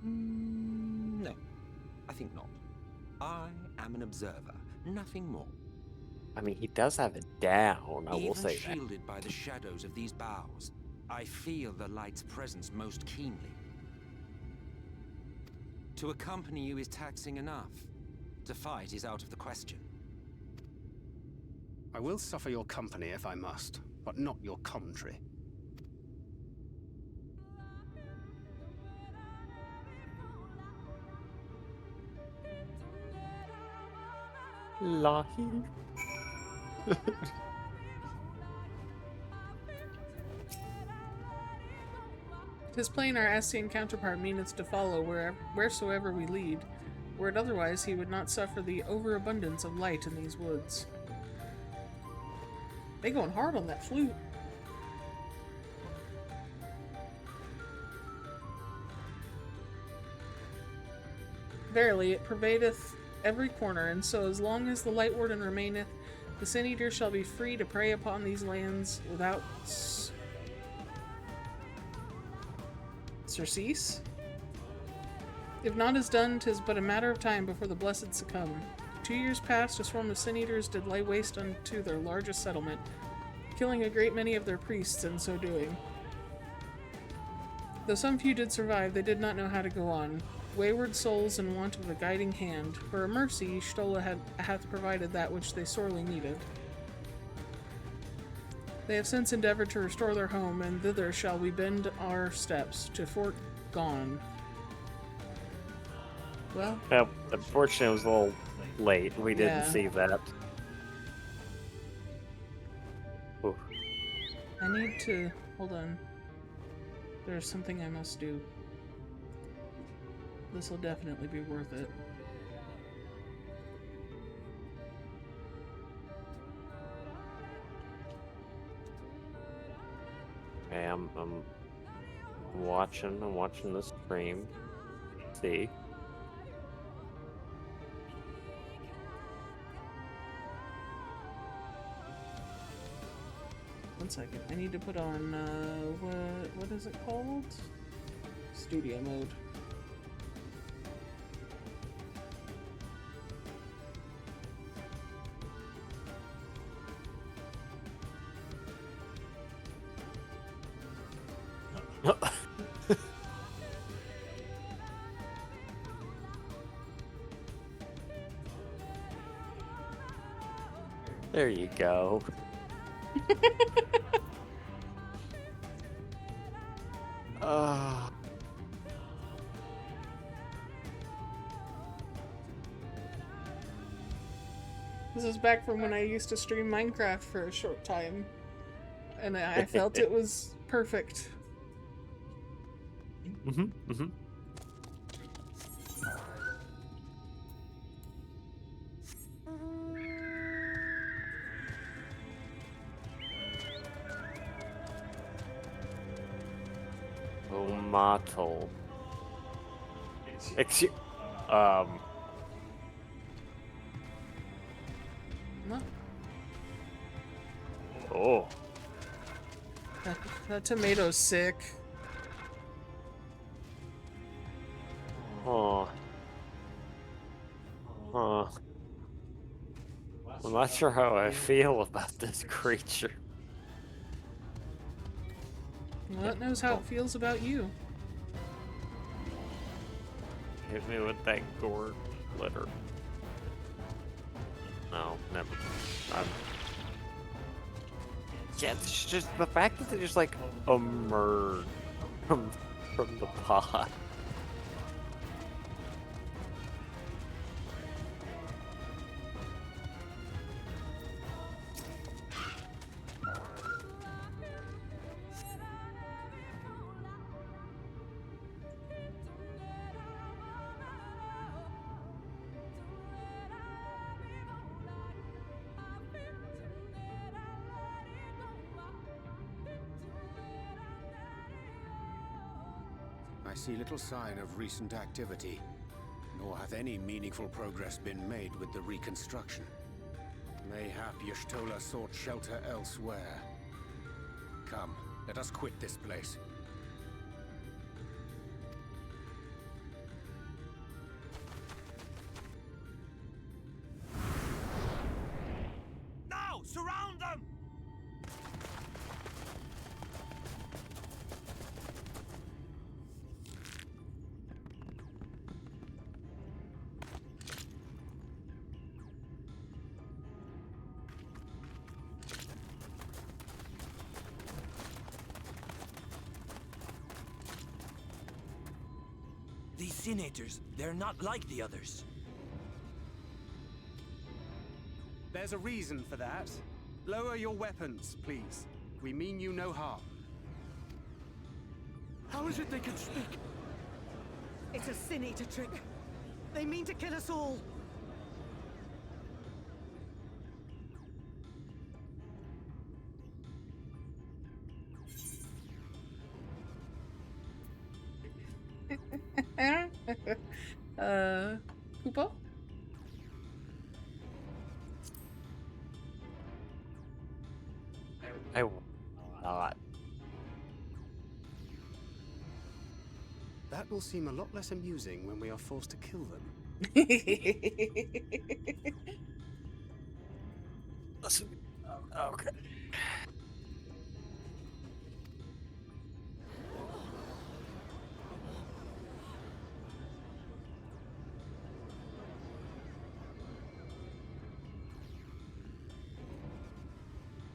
No, I think not. I am an observer, nothing more. I mean, he does have it down, I will say that. Even shielded by the shadows of these boughs, I feel the light's presence most keenly. To accompany you is taxing enough. To fight is out of the question. I will suffer your company if I must, but not your commentary. Lahi. Tis plain our Ascian counterpart meaneth to follow wheresoever we lead, were it otherwise he would not suffer the overabundance of light in these woods. They going hard on that flute. Verily, it pervadeth every corner, and so as long as the Light Warden remaineth, the Sin Eater shall be free to prey upon these lands without surcease? If naught is done, 'tis but a matter of time before the blessed succumb. 2 years past, a swarm of sin-eaters did lay waste unto their largest settlement, killing a great many of their priests in so doing. Though some few did survive, they did not know how to go on. Wayward souls in want of a guiding hand. For a mercy, Stola hath provided that which they sorely needed. They have since endeavored to restore their home, and thither shall we bend our steps, to Fort Gone. Well... unfortunately, it was a little late. We didn't see that. Ooh. I need to... hold on. There's something I must do. This will definitely be worth it. Okay, I'm watching the stream. See. One second. I need to put on, what is it called? Studio mode. There you go. This is back from when I used to stream Minecraft for a short time, and I felt it was perfect. Tomato. Excuse. No. Oh. That tomato's sick. Oh. Oh. I'm not sure how I feel about this creature. Well, it knows how it feels about you. Hit me with that gourd litter. No, never. Yeah, it's just the fact that they just like emerge from the pot. I see little sign of recent activity, nor hath any meaningful progress been made with the reconstruction. Mayhap Y'shtola sought shelter elsewhere. Come, let us quit this place. Now, surround them! These Sin-Eaters, they're not like the others. There's a reason for that. Lower your weapons, please. We mean you no harm. How is it they can speak? It's a Sin-Eater trick. They mean to kill us all. Kupo? I will not. That will seem a lot less amusing when we are forced to kill them. Listen. Okay.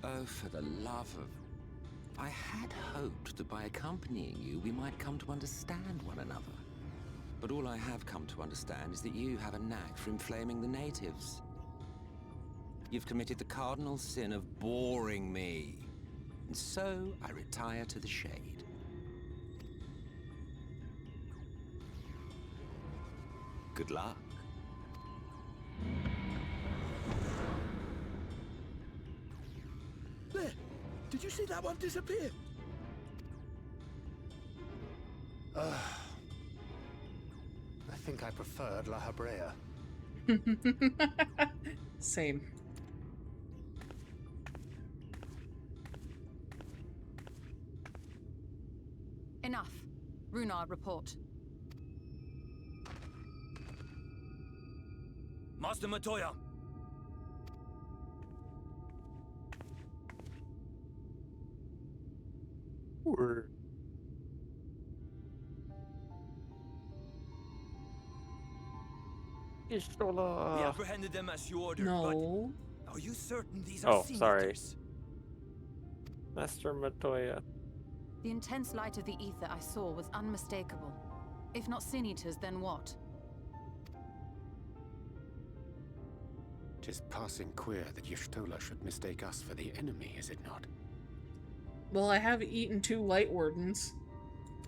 Oh, for the love of... I had hoped that by accompanying you, we might come to understand one another. But all I have come to understand is that you have a knack for inflaming the natives. You've committed the cardinal sin of boring me. And so I retire to the shade. Good luck. There! Did you see that one disappear? I think I preferred La Habrea. Same. Enough. Runard, report. Master Matoya! We're... We apprehended them as you ordered, No. but are you certain these are sea sorry. netters? Master Matoya. The intense light of the ether I saw was unmistakable. If not sin eaters, then what? 'Tis passing queer that Y'shtola should mistake us for the enemy, is it not? Well, I have eaten 2 light wardens.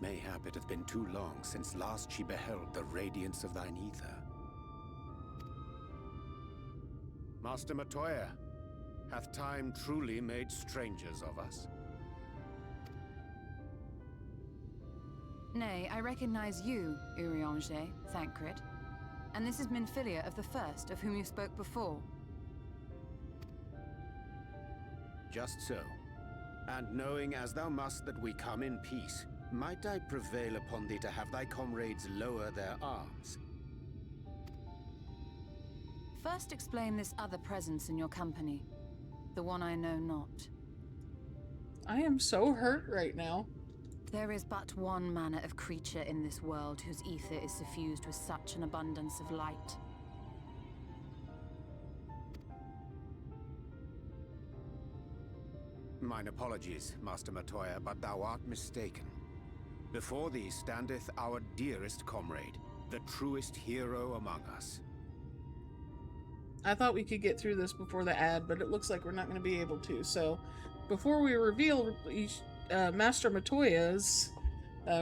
Mayhap it hath been too long since last she beheld the radiance of thine ether. Master Matoya, hath time truly made strangers of us? Nay, I recognize you, Urianger, Thancred. And this is Minfilia of the First, of whom you spoke before. Just so. And knowing as thou must that we come in peace, might I prevail upon thee to have thy comrades lower their arms? First explain this other presence in your company. The one I know not. I am so hurt right now. There is but one manner of creature in this world whose ether is suffused with such an abundance of light. Mine apologies, Master Matoya, but thou art mistaken. Before thee standeth our dearest comrade, the truest hero among us. I thought we could get through this before the ad, but it looks like we're not going to be able to. So, before we reveal Master Matoya's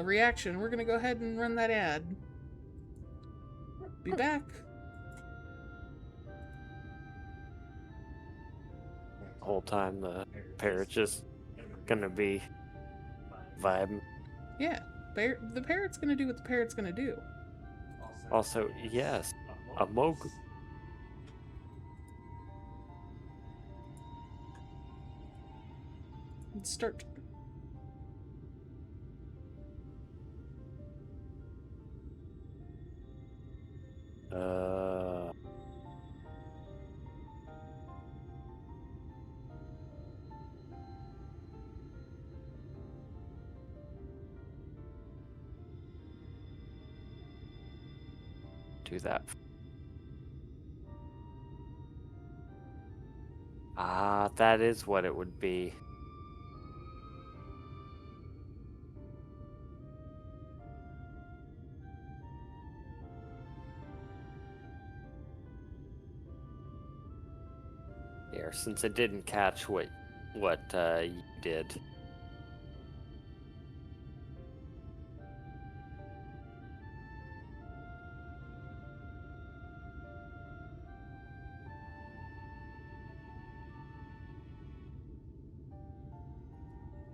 reaction, we're going to go ahead and run that ad. Be back. The whole time the parrot's just gonna be vibing. Yeah, the parrot's going to do what the parrot's going to do. Also, yes, a Mogu. Let's start. Do that. Ah, that is what it would be. Here, since it didn't catch what you did.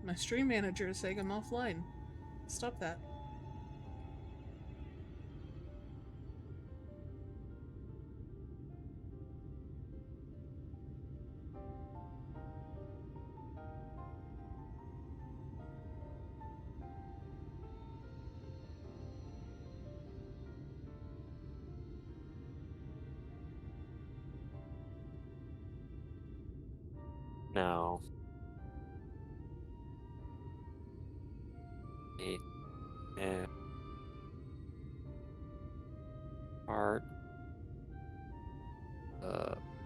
My stream manager is saying I'm offline. Stop that. No. Yeah. Art.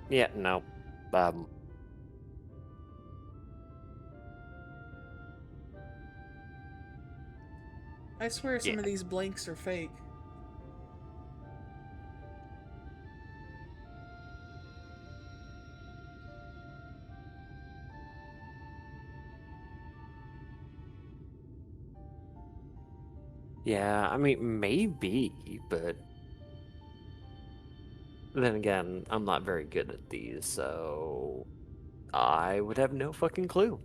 Yeah, no. I swear some of these blanks are fake. Yeah, I mean, maybe, but then again, I'm not very good at these, so I would have no fucking clue.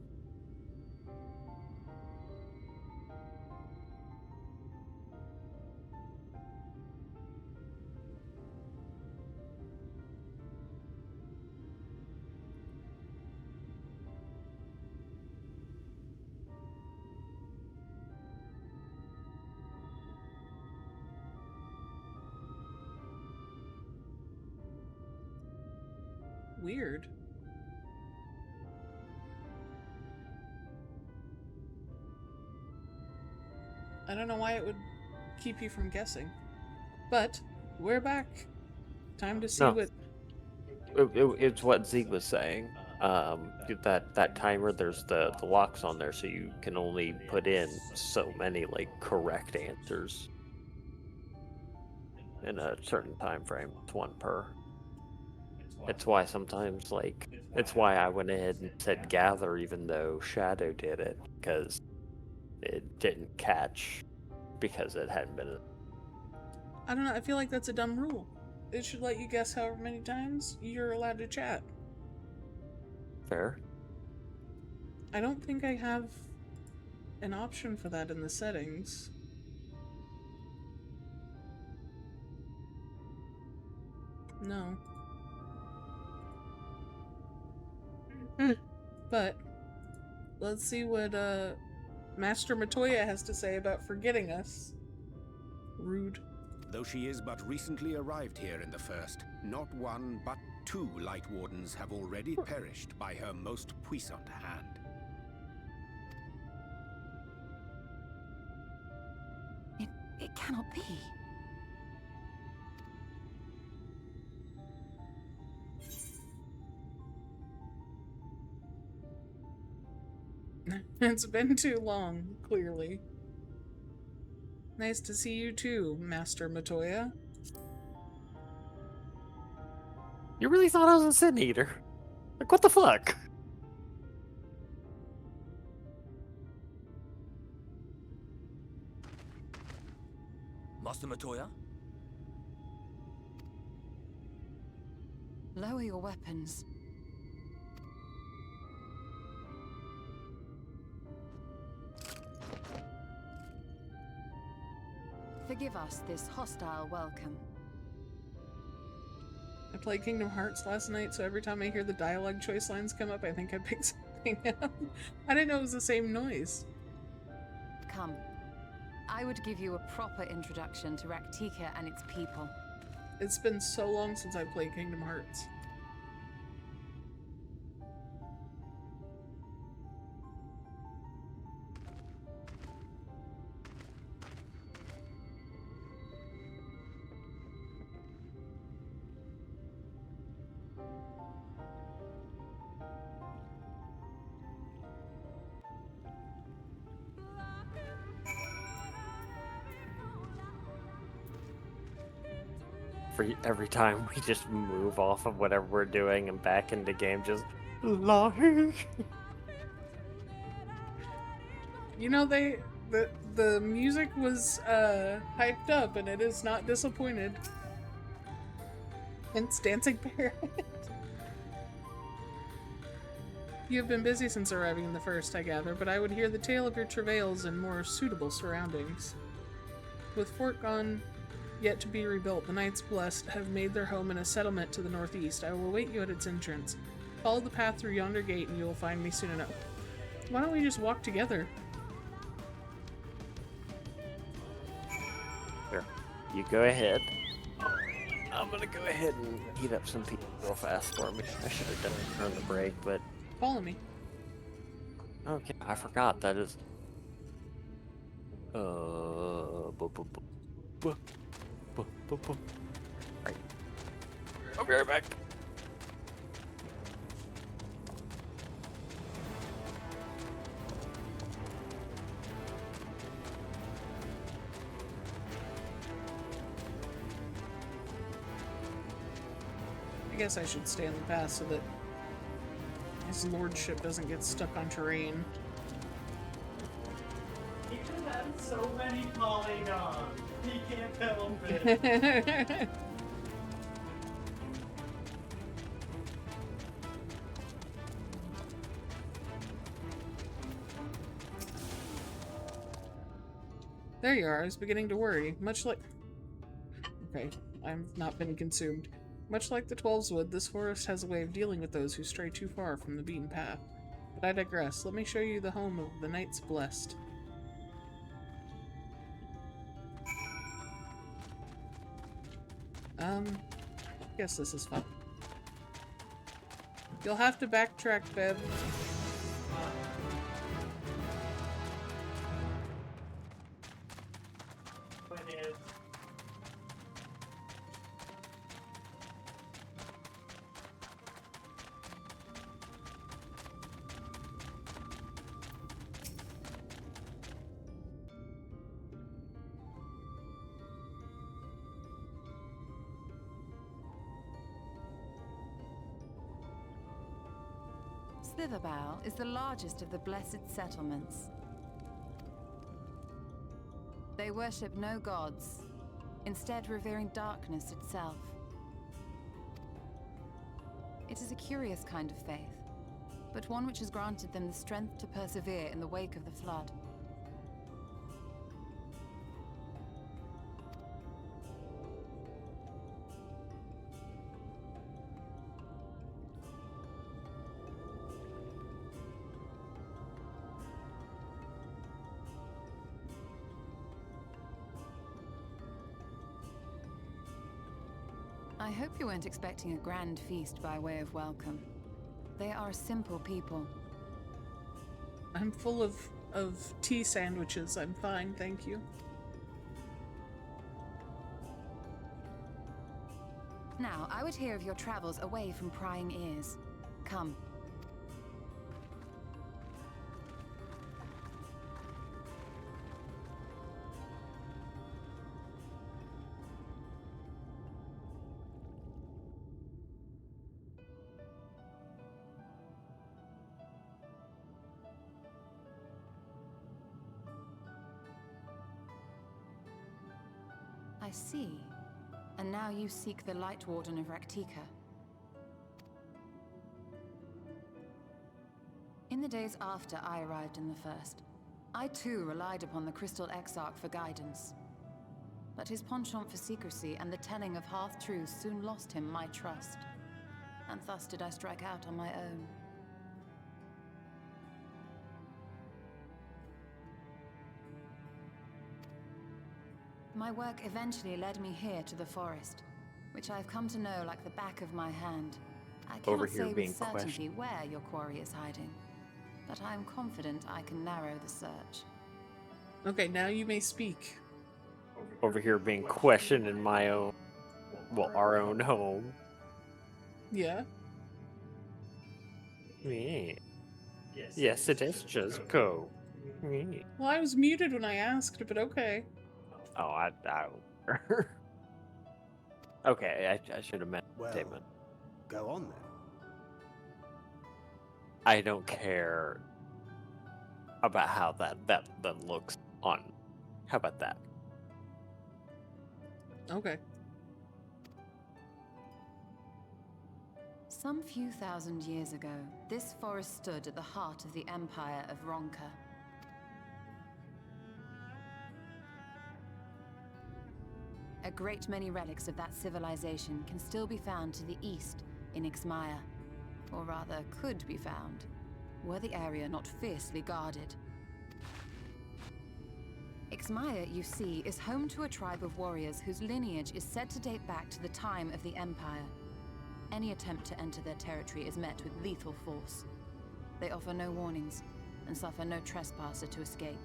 Weird. I don't know why it would keep you from guessing. But we're back. Time to see what... It's what Zeke was saying. That timer, there's the locks on there, so you can only put in so many like correct answers in a certain time frame. It's one per. It's why sometimes it's why I went ahead and said gather even though Shadow did it, because it didn't catch because it hadn't been. I don't know, I feel like that's a dumb rule. It should let you guess however many times you're allowed to chat. Fair. I don't think I have an option for that in the settings. No. But let's see what Master Matoya has to say about forgetting us. Rude. Though she is but recently arrived here in the First, not one but 2 Light Wardens have already perished by her most puissant hand. It cannot be. It's been too long, clearly. Nice to see you too, Master Matoya. You really thought I was a Sin Eater? Like, what the fuck? Master Matoya? Lower your weapons. Forgive us this hostile welcome. I played Kingdom Hearts last night, so every time I hear the dialogue choice lines come up, I think I picked something up. I didn't know it was the same noise. Come. I would give you a proper introduction to Raktika and its people. It's been so long since I played Kingdom Hearts. Every time we just move off of whatever we're doing and back into game, just lie. You know, the music was hyped up, and it is not disappointed. Hence Dancing Parrot. You have been busy since arriving in the First, I gather, but I would hear the tale of your travails in more suitable surroundings. With Fort gone yet to be rebuilt, the Knights Blessed have made their home in a settlement to the northeast. I will await you at its entrance. Follow the path through yonder gate and you will find me soon enough. Why don't we just walk together? Here, you go ahead. I'm gonna go ahead and heat up some people real fast for me. I should have done it on the break, but Follow me. Okay, I forgot that is. Right. I'll be right back. I guess I should stay on the path so that his lordship doesn't get stuck on terrain. He just has so many polygons. He can't help it. There you are. I was beginning to worry. Much like... Okay, I've not been consumed. Much like the Twelves would, this forest has a way of dealing with those who stray too far from the beaten path. But I digress. Let me show you the home of the Knights Blessed. Guess this is fun. You'll have to backtrack, Bev. Slitherbough is the largest of the blessed settlements. They worship no gods, instead revering darkness itself. It is a curious kind of faith, but one which has granted them the strength to persevere in the wake of the flood. I hope you weren't expecting a grand feast by way of welcome. They are a simple people. I'm full of tea sandwiches. I'm fine, thank you. Now, I would hear of your travels away from prying ears. Come. I see. And now you seek the Light Warden of Raktika. In the days after I arrived in the First, I too relied upon the Crystal Exarch for guidance. But his penchant for secrecy and the telling of half-truths soon lost him my trust. And thus did I strike out on my own. My work eventually led me here to the forest, which I've come to know like the back of my hand. I cannot say with certainty where your quarry is hiding, but I am confident I can narrow the search. Okay, now you may speak. Over here being questioned in my own, well, our own home. Yeah? Me. Yes, it is just go. Me. Well, I was muted when I asked, but okay. Oh, I okay, I should have meant statement. Go on then. I don't care about how that looks on. How about that? Okay. Some few thousand years ago, this forest stood at the heart of the Empire of Ronka. A great many relics of that civilization can still be found to the east in Ixmaya, or rather could be found, were the area not fiercely guarded. Ixmaya, you see, is home to a tribe of warriors whose lineage is said to date back to the time of the Empire. Any attempt to enter their territory is met with lethal force. They offer no warnings and suffer no trespasser to escape.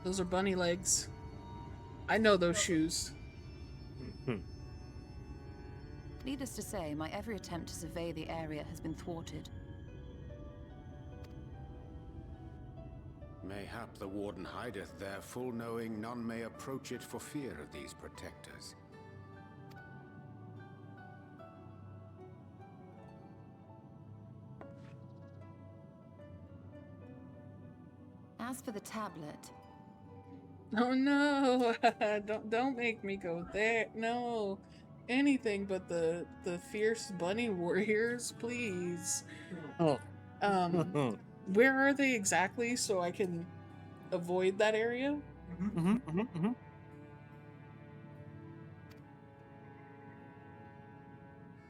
Those are bunny legs. I know those shoes. Needless to say, my every attempt to survey the area has been thwarted. Mayhap the Warden hideth there, full knowing none may approach it for fear of these protectors. As for the tablet... Oh no! don't make me go there. No. Anything but the fierce bunny warriors, please. Where are they exactly so I can avoid that area?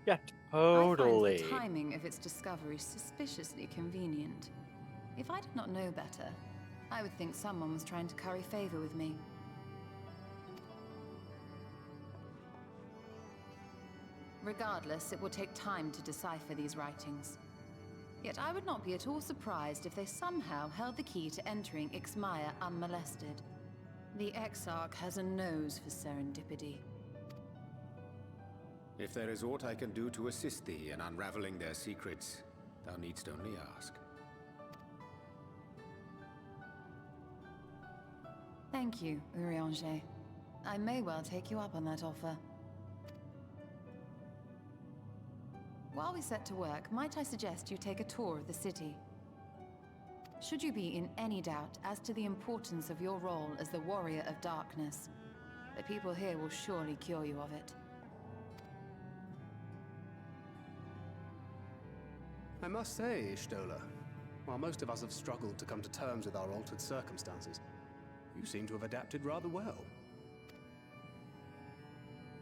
Yeah, totally. I find the timing of its discovery suspiciously convenient. If I did not know better, I would think someone was trying to curry favor with me. Regardless, it will take time to decipher these writings. Yet I would not be at all surprised if they somehow held the key to entering Ixmaya unmolested. The Exarch has a nose for serendipity. If there is aught I can do to assist thee in unraveling their secrets, thou needst only ask. Thank you, Urianger. I may well take you up on that offer. While we set to work, might I suggest you take a tour of the city? Should you be in any doubt as to the importance of your role as the Warrior of Darkness, the people here will surely cure you of it. I must say, Ishtola, while most of us have struggled to come to terms with our altered circumstances, you seem to have adapted rather well.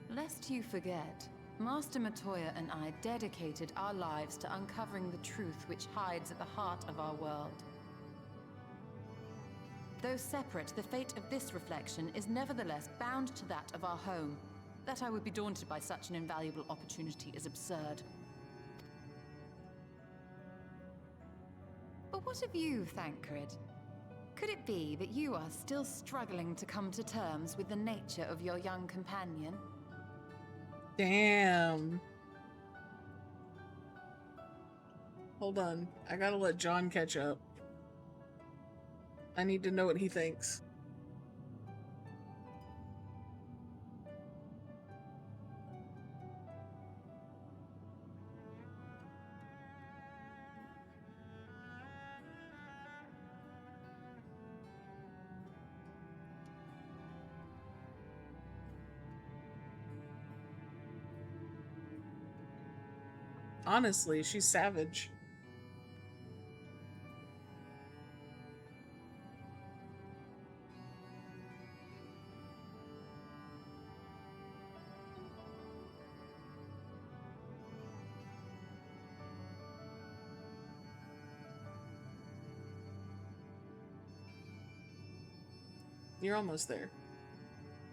Lest you forget, Master Matoya and I dedicated our lives to uncovering the truth which hides at the heart of our world. Though separate, the fate of this reflection is nevertheless bound to that of our home. That I would be daunted by such an invaluable opportunity is absurd. But what of you, Thancred? Could it be that you are still struggling to come to terms with the nature of your young companion? Damn. Hold on. I gotta let John catch up. I need to know what he thinks. Honestly, she's savage. You're almost there.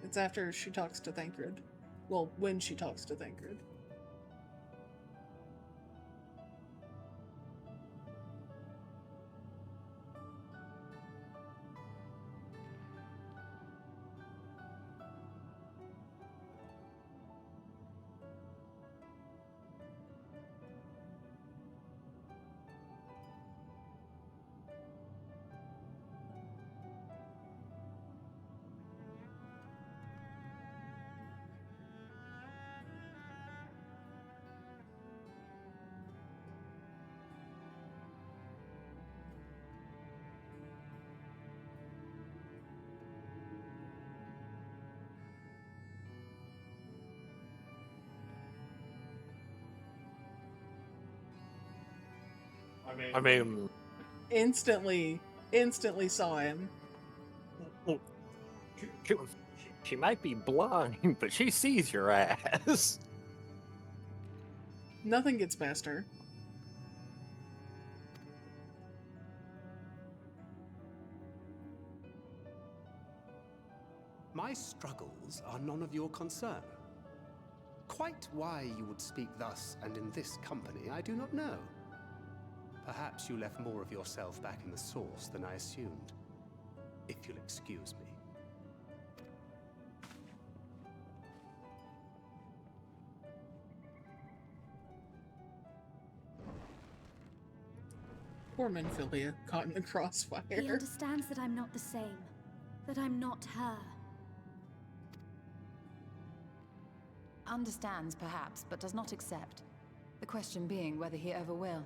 It's after she talks to Thancred. Well, when she talks to Thancred. I mean, Instantly saw him. She might be blind, but she sees your ass. Nothing gets past her. My struggles are none of your concern. Quite why you would speak thus and in this company, I do not know. Perhaps you left more of yourself back in the source than I assumed. If you'll excuse me. Poor Minfilia, caught in the crossfire. He understands that I'm not the same. That I'm not her. Understands, perhaps, but does not accept. The question being whether he ever will.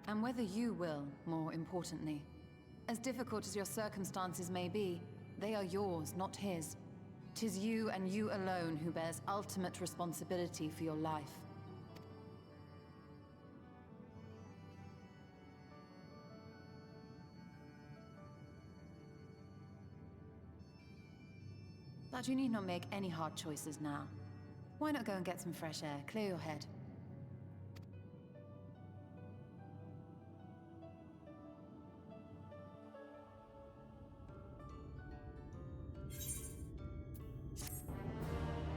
And whether you will, more importantly. As difficult as your circumstances may be, they are yours, not his. 'Tis you and you alone who bears ultimate responsibility for your life. But you need not make any hard choices now. Why not go and get some fresh air, clear your head?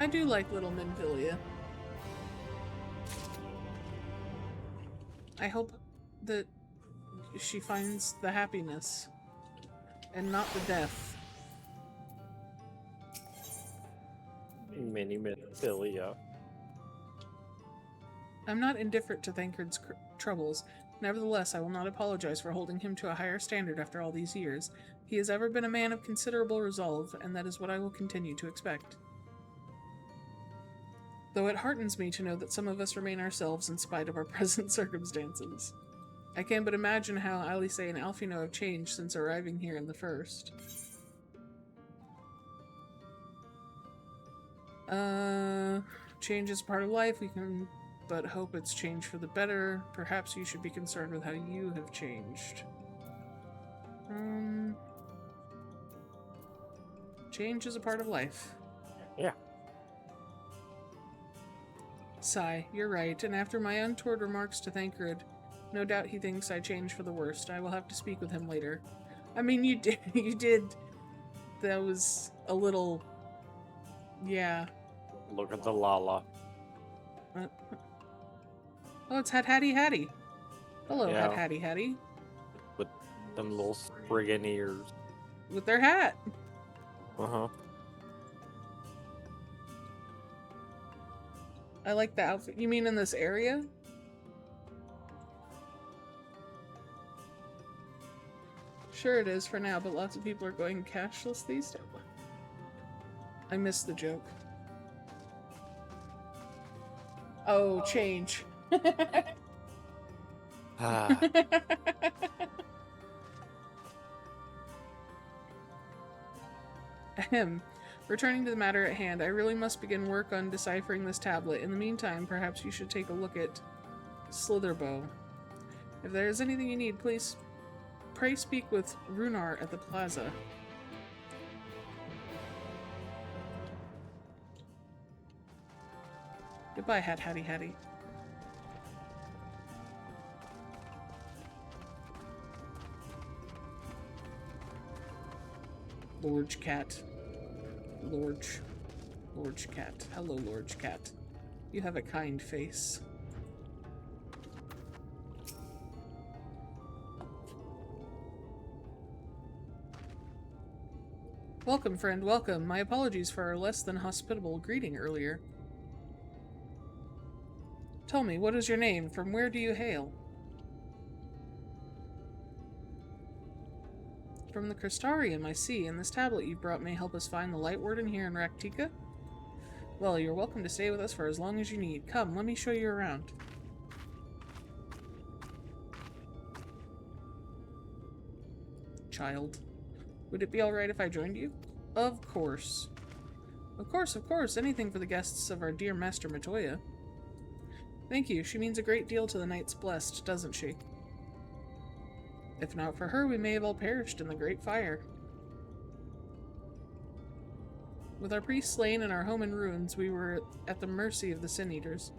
I do like little Minfilia. I hope that she finds the happiness and not the death. Mini Minfilia. I'm not indifferent to Thancred's troubles. Nevertheless, I will not apologize for holding him to a higher standard after all these years. He has ever been a man of considerable resolve, and that is what I will continue to expect. Though it heartens me to know that some of us remain ourselves in spite of our present circumstances. I can but imagine how Alice and Alfino have changed since arriving here in the first. Change is part of life. We can but hope it's changed for the better. Perhaps you should be concerned with how you have changed. Change is a part of life. Yeah. Sigh, you're right, and after my untoward remarks to Thancred, no doubt he thinks I changed for the worst. I will have to speak with him later. I mean, you did. That was a little... Yeah. Look at the Lala. Oh, it's Hattie Hattie. Hello, Yeah. Hattie Hattie. With them little friggin' ears. With their hat. Uh-huh. I like the outfit. You mean in this area? Sure it is for now, but lots of people are going cashless these days. I missed the joke. Oh, change. Ah. Ahem. Returning to the matter at hand, I really must begin work on deciphering this tablet. In the meantime, perhaps you should take a look at Slitherbow. If there is anything you need, pray speak with Runar at the plaza. Goodbye, Hattie Hattie. Lorge Cat. Lorge Cat. Hello, Lorge Cat. You have a kind face. Welcome, friend, welcome. My apologies for our less than hospitable greeting earlier. Tell me, what is your name? From where do you hail? From the Crystarium, I see, and this tablet you brought may help us find the Light Warden here in Raktika? Well, you're welcome to stay with us for as long as you need. Come, let me show you around. Child. Would it be alright if I joined you? Of course. Of course, anything for the guests of our dear Master Matoya. Thank you, she means a great deal to the Knights Blessed, doesn't she? If not for her, we may have all perished in the Great Fire. With our priests slain and our home in ruins, we were at the mercy of the Sin Eaters.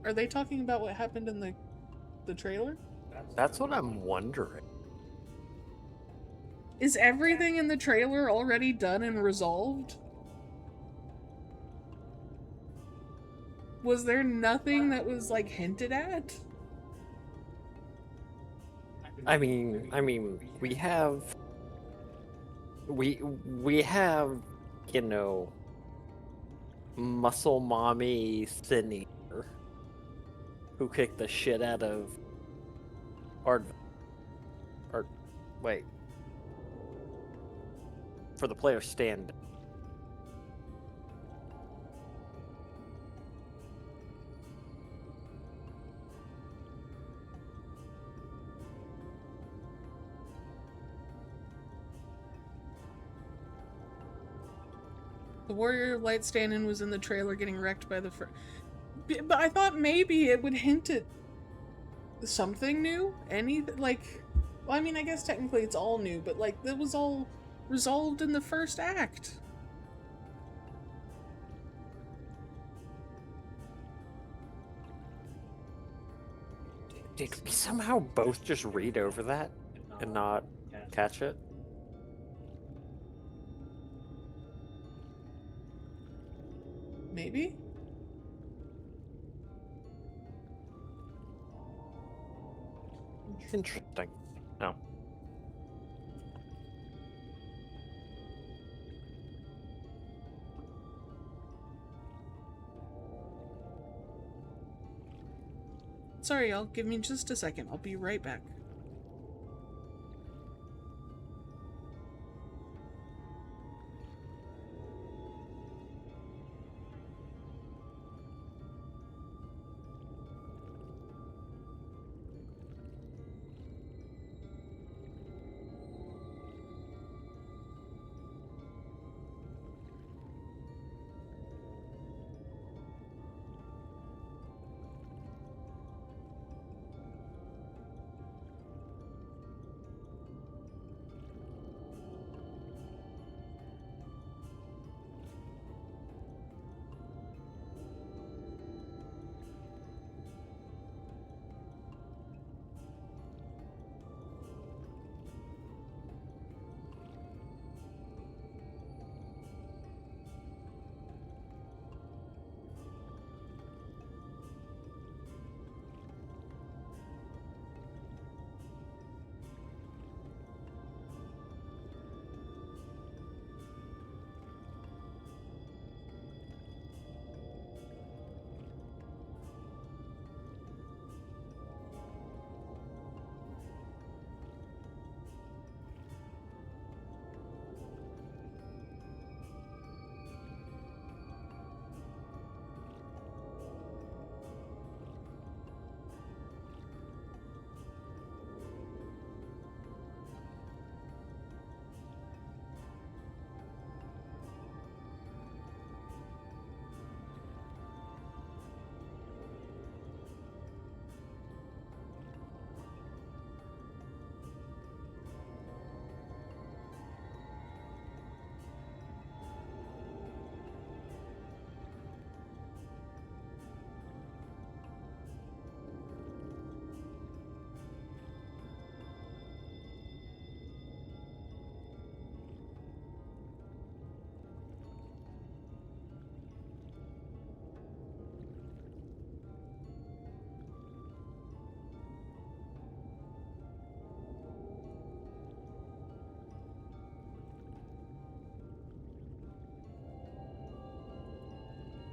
Are they talking about what happened in the trailer? That's what I'm wondering. Is everything in the trailer already done and resolved? Was there nothing that was like hinted at? I mean, we have, you know, muscle mommy Sydney, who kicked the shit out of wait, for the player stand. The Warrior of Light stand-in was in the trailer getting wrecked by the but I thought maybe it would hint at something new? Like... Well, I mean, I guess technically it's all new, but like, that was all resolved in the first act. Did we somehow both just read over that and not catch it? Maybe? Interesting. No. Sorry, y'all. Give me just a second. I'll be right back.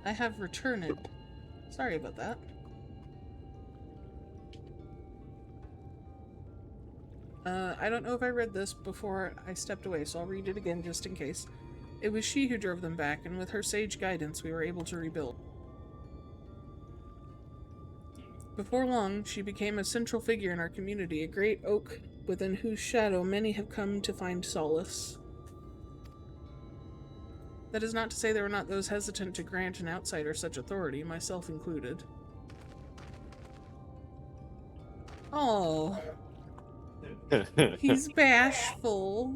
I have returned. Sorry about that. I don't know if I read this before I stepped away, so I'll read it again just in case. It was she who drove them back, and with her sage guidance, we were able to rebuild. Before long, she became a central figure in our community, a great oak within whose shadow many have come to find solace. That is not to say there were not those hesitant to grant an outsider such authority, myself included. Oh. He's bashful.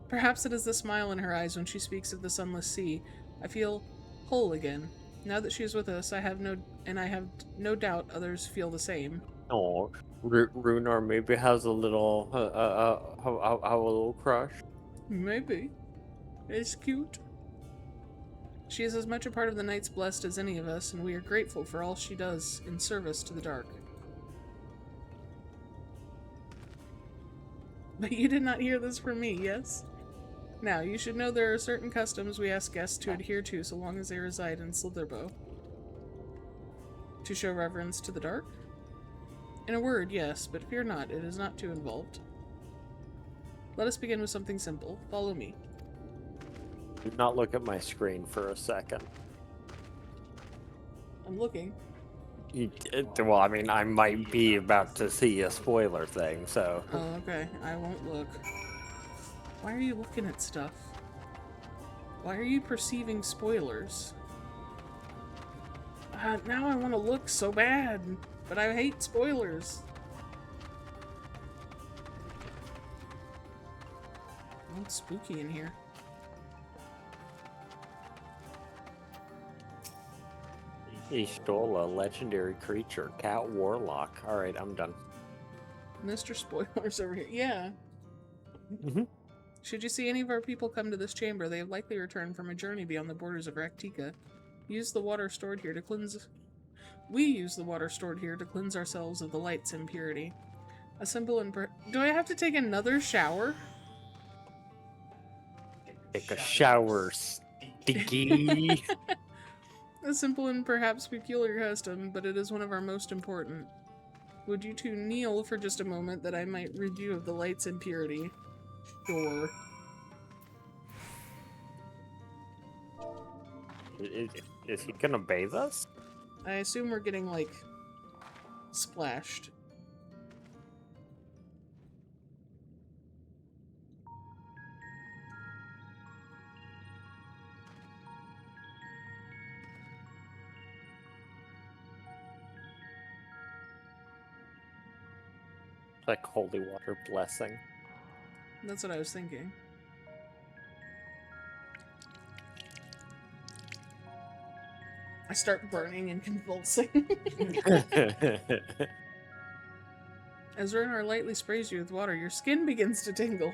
Perhaps it is the smile in her eyes when she speaks of the sunless sea. I feel whole again. Now that she is with us, I have no doubt others feel the same. Oh, Runar maybe has a little, a little crush. Maybe. It's cute. She is as much a part of the Knights Blessed as any of us, and we are grateful for all she does in service to the dark. But you did not hear this from me, yes? Now, you should know there are certain customs we ask guests to adhere to so long as they reside in Slitherbow. To show reverence to the dark? In a word, yes, but fear not, it is not too involved. Let us begin with something simple. Follow me. Do not look at my screen for a second. I'm looking. Well, I mean, I might be about to see a spoiler thing, so... Oh, okay. I won't look. Why are you looking at stuff? Why are you perceiving spoilers? Now I want to look so bad, but I hate spoilers. Oh, it's spooky in here. He stole a legendary creature, Cat Warlock. Alright, I'm done. Mr. Spoilers over here. Yeah. Mm-hmm. Should you see any of our people come to this chamber, they have likely returned from a journey beyond the borders of Raktika. Use the water stored here to cleanse... We use the water stored here to cleanse ourselves of the light's impurity. A simple and... Do I have to take another shower? Take a shower, stinky. A simple and perhaps peculiar custom, but it is one of our most important. Would you two kneel for just a moment that I might rid you of the light's impurity? Sure. Is he gonna bathe us? I assume we're getting, like, splashed. Like holy water blessing. That's what I was thinking. I start burning and convulsing. As Runar lightly sprays you with water, your skin begins to tingle.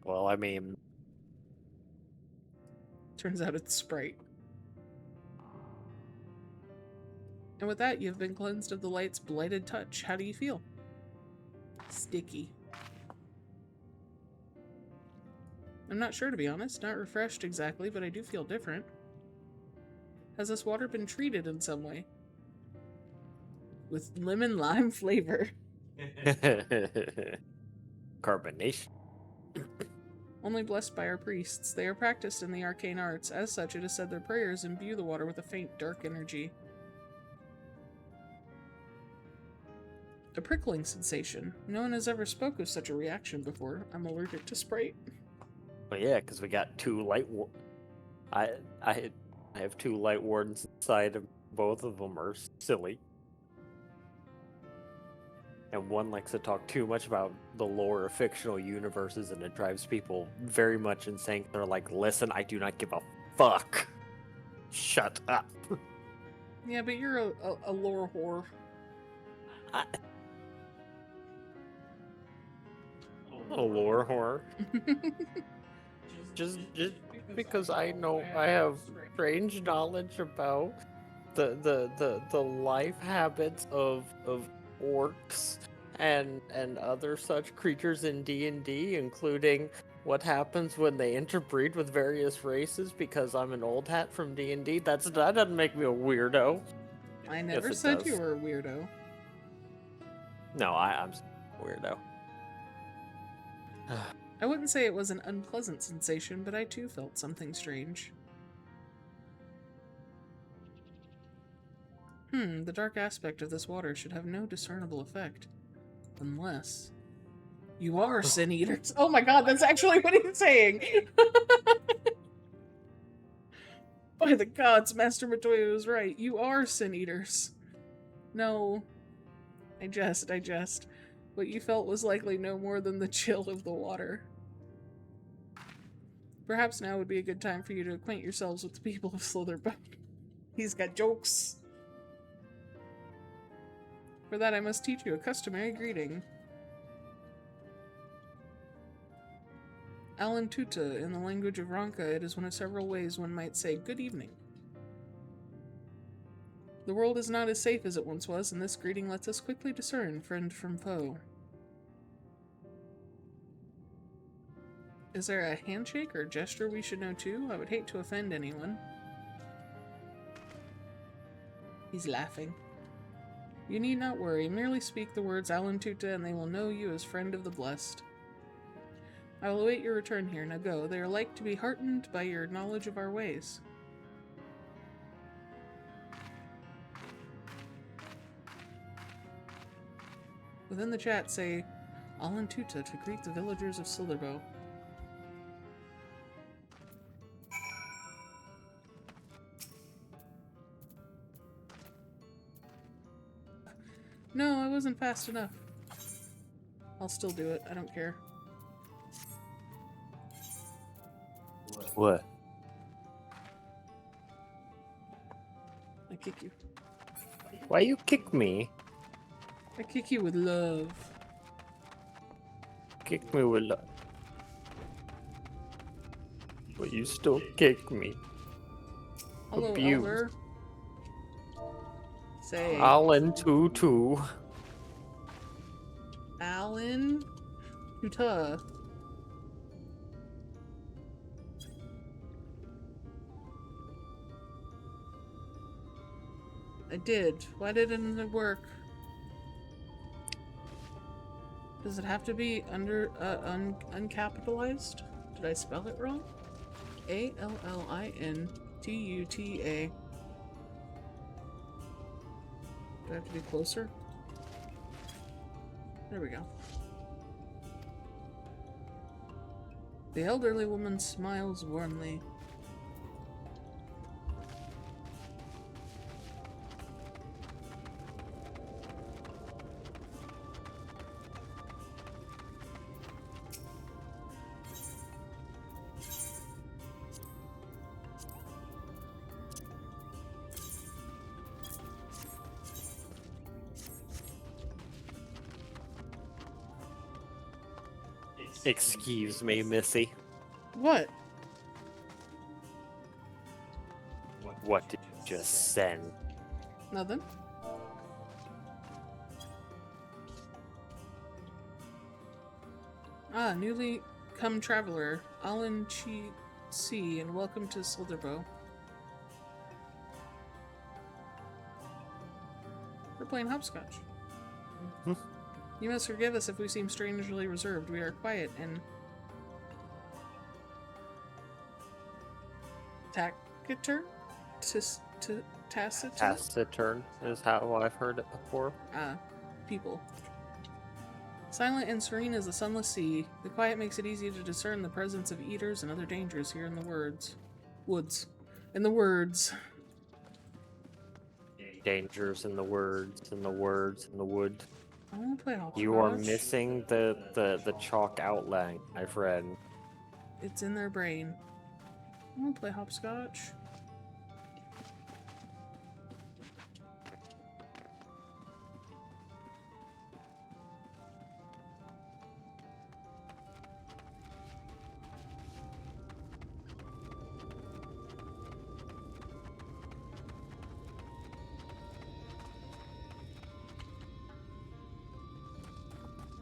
Well, I mean... Turns out it's Sprite. And with that, you've been cleansed of the light's blighted touch. How do you feel? Sticky. I'm not sure, to be honest. Not refreshed exactly, but I do feel different. Has this water been treated in some way? With lemon lime flavor. Carbonation. Only blessed by our priests. They are practiced in the arcane arts. As such, it is said their prayers imbue the water with a faint, dark energy. A prickling sensation. No one has ever spoke of such a reaction before. I'm allergic to Sprite. Well, yeah, because we got two light... I have two light wardens inside, and both of them are silly. And one likes to talk too much about the lore of fictional universes, and it drives people very much insane. They're like, listen, I do not give a fuck. Shut up. Yeah, but you're a lore whore. A lore whore? just because I know I have strange knowledge about the life habits of orcs and other such creatures in D&D, including what happens when they interbreed with various races, because I'm an old hat from D&D. That doesn't make me a weirdo. I never said you were a weirdo. No, I'm a weirdo. I wouldn't say it was an unpleasant sensation, but I too felt something strange. The dark aspect of this water should have no discernible effect. Unless... You are sin eaters! Oh my god, that's actually what he's saying! By the gods, Master Matoya was right. You are sin eaters. No. I jest. What you felt was likely no more than the chill of the water. Perhaps now would be a good time for you to acquaint yourselves with the people of Slitherbow. He's got jokes. For that, I must teach you a customary greeting. Alan Tuta, in the language of Ranka, it is one of several ways one might say good evening. The world is not as safe as it once was, and this greeting lets us quickly discern friend from foe. Is there a handshake or gesture we should know too? I would hate to offend anyone. He's laughing. You need not worry. Merely speak the words Alan Tuta and they will know you as friend of the blessed. I will await your return here. Now go. They are like to be heartened by your knowledge of our ways. Within the chat say Alan Tuta to greet the villagers of Silderbow. No, I wasn't fast enough. I'll still do it. I don't care. What? I kick you. Why you kick me? I kick you with love. Kick me with love. But you still kick me. Hello, Abuse. Elder. Say. Alan Tutu. Alan Tuta. I did. Why didn't it work? Does it have to be uncapitalized? Did I spell it wrong? A-L-L-I-N-T-U-T-A. Do I have to be closer? There we go. The elderly woman smiles warmly. Excuse me, Missy. What? What did you just send? Nothing. Ah, newly come traveler, Alan Chi Si, and welcome to Silderbow. We're playing hopscotch. You must forgive us if we seem strangely reserved. We are quiet and taciturn? Taciturn? Taciturn is how I've heard it before. People. Silent and serene as the sunless sea, the quiet makes it easy to discern the presence of eaters and other dangers here in the woods. In the words. Dangers in the words, in the wood. I want to play hopscotch. You are missing the chalk outline I've read. It's in their brain. I want to play hopscotch.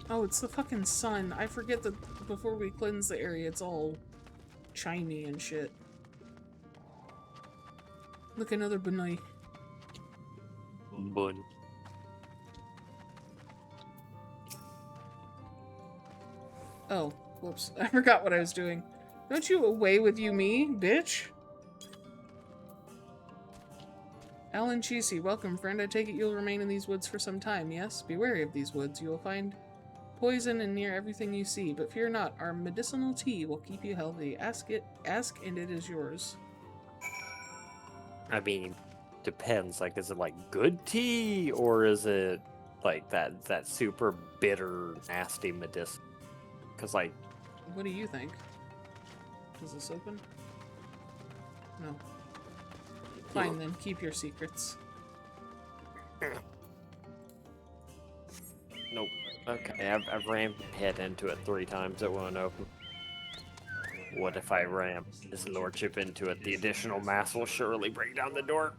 Oh, it's the fucking sun. I forget that before we cleanse the area, it's all shiny and shit. Look, another Bunai. Bun. Oh, whoops. I forgot what I was doing. Don't you away with you me, bitch? Alan Cheesy, welcome, friend. I take it you'll remain in these woods for some time, yes? Be wary of these woods. You will find poison in near everything you see, but fear not. Our medicinal tea will keep you healthy. Ask and it is yours. I mean, depends. Like, is it like good tea, or is it like that super bitter, nasty medicine? Because like, what do you think? Is this open? No. Fine then, keep your secrets. Nope. Okay, I've rammed my head into it 3 times. It won't open. What if I ram his lordship into it? The additional mass will surely break down the door.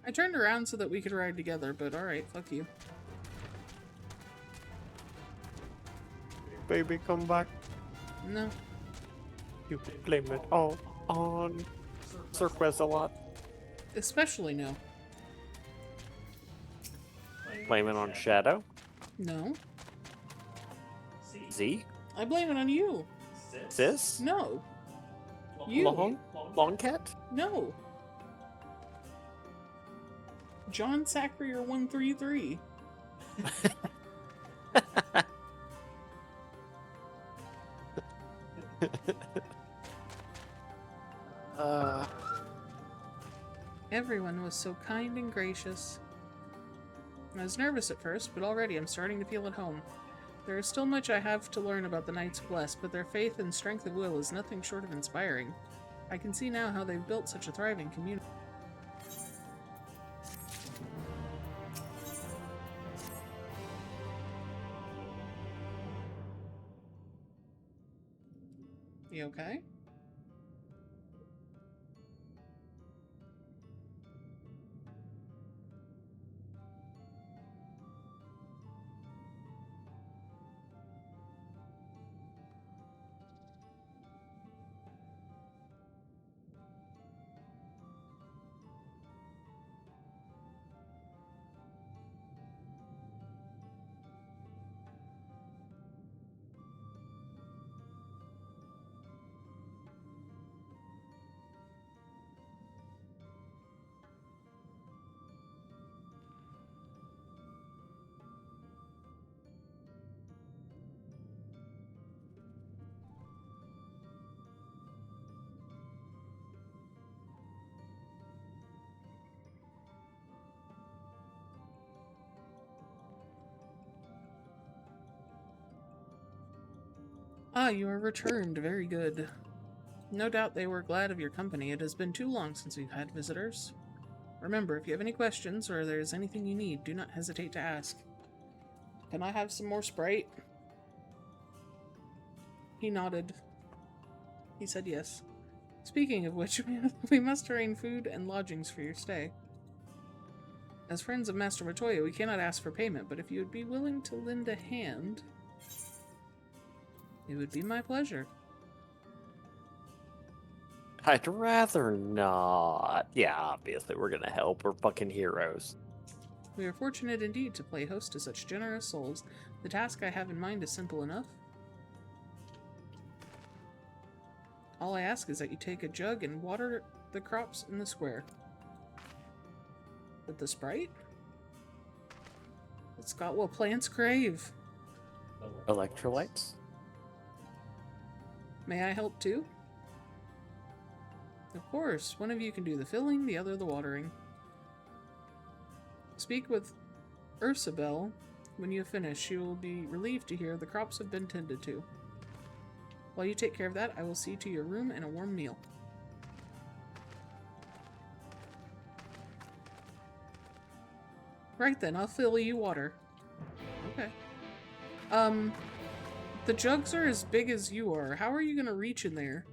I turned around so that we could ride together, but alright, fuck you. Baby, come back. No. You can blame it all on Sir Quesalot. Especially no. Blame it on Shadow? No. Z? I blame it on you. Sis? No. You. Long Cat? No. John Sacrier 133. Everyone was so kind and gracious. I was nervous at first, but already I'm starting to feel at home. There is still much I have to learn about the Knights Blessed, but their faith and strength of will is nothing short of inspiring. I can see now how they've built such a thriving community. You okay? Ah, you are returned. Very good. No doubt they were glad of your company. It has been too long since we've had visitors. Remember, if you have any questions or there's anything you need, do not hesitate to ask. Can I have some more Sprite? He nodded. He said yes. Speaking of which, we must arrange food and lodgings for your stay. As friends of Master Matoya, we cannot ask for payment, but if you would be willing to lend a hand, it would be my pleasure. I'd rather not. Yeah, obviously we're gonna help. We're fucking heroes. We are fortunate indeed to play host to such generous souls. The task I have in mind is simple enough. All I ask is that you take a jug and water the crops in the square. With the Sprite? It's got what plants crave. Electrolytes? May I help too? Of course, one of you can do the filling, the other the watering. Speak with Ursabel when you have finished. She will be relieved to hear the crops have been tended to. While you take care of that, I will see to your room and a warm meal. Right then, I'll fill you water. Okay. The jugs are as big as you are. How are you gonna reach in there?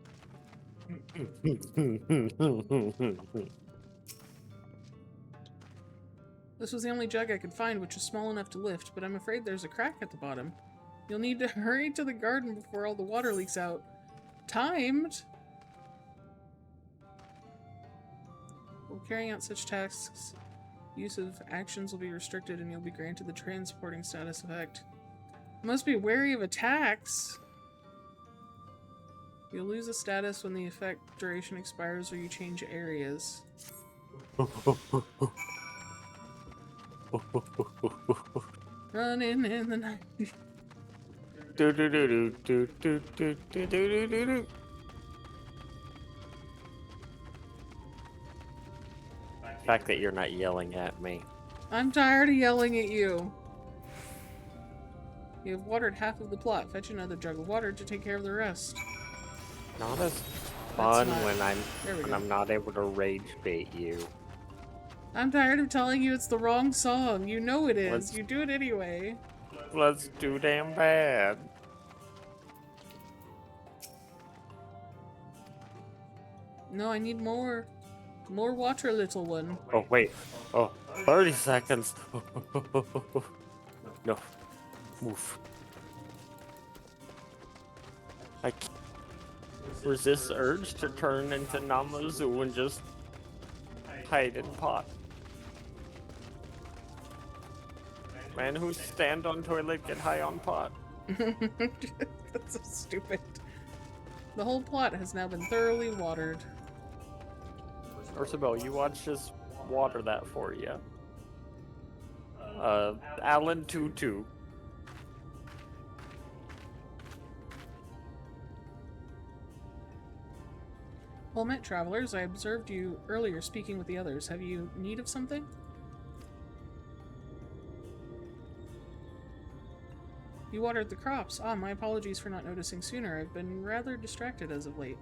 This was the only jug I could find which is small enough to lift, but I'm afraid there's a crack at the bottom. You'll need to hurry to the garden before all the water leaks out. Timed? While carrying out such tasks, use of actions will be restricted and you'll be granted the transporting status effect. You must be wary of attacks. You'll lose a status when the effect duration expires or you change areas. Running in the night. Do do do do do do do do do do do. The fact that you're not yelling at me. I'm tired of yelling at you. You have watered half of the plot. Fetch another jug of water to take care of the rest. Not as fun when I'm not able to rage bait you. I'm tired of telling you it's the wrong song. You know it is. You do it anyway. Blood's too damn bad. No, I need more. More water, little one. Oh, wait. Oh, 30 seconds. No. Move. I can't resist the urge to turn into Namazu and just hide in pot. Man who stand on toilet get high on pot. That's so stupid. The whole plot has now been thoroughly watered. Ursabel, you watch just water that for you. Alan Tutu. Well met, travelers. I observed you earlier speaking with the others. Have you need of something? You watered the crops. Ah, my apologies for not noticing sooner. I've been rather distracted as of late.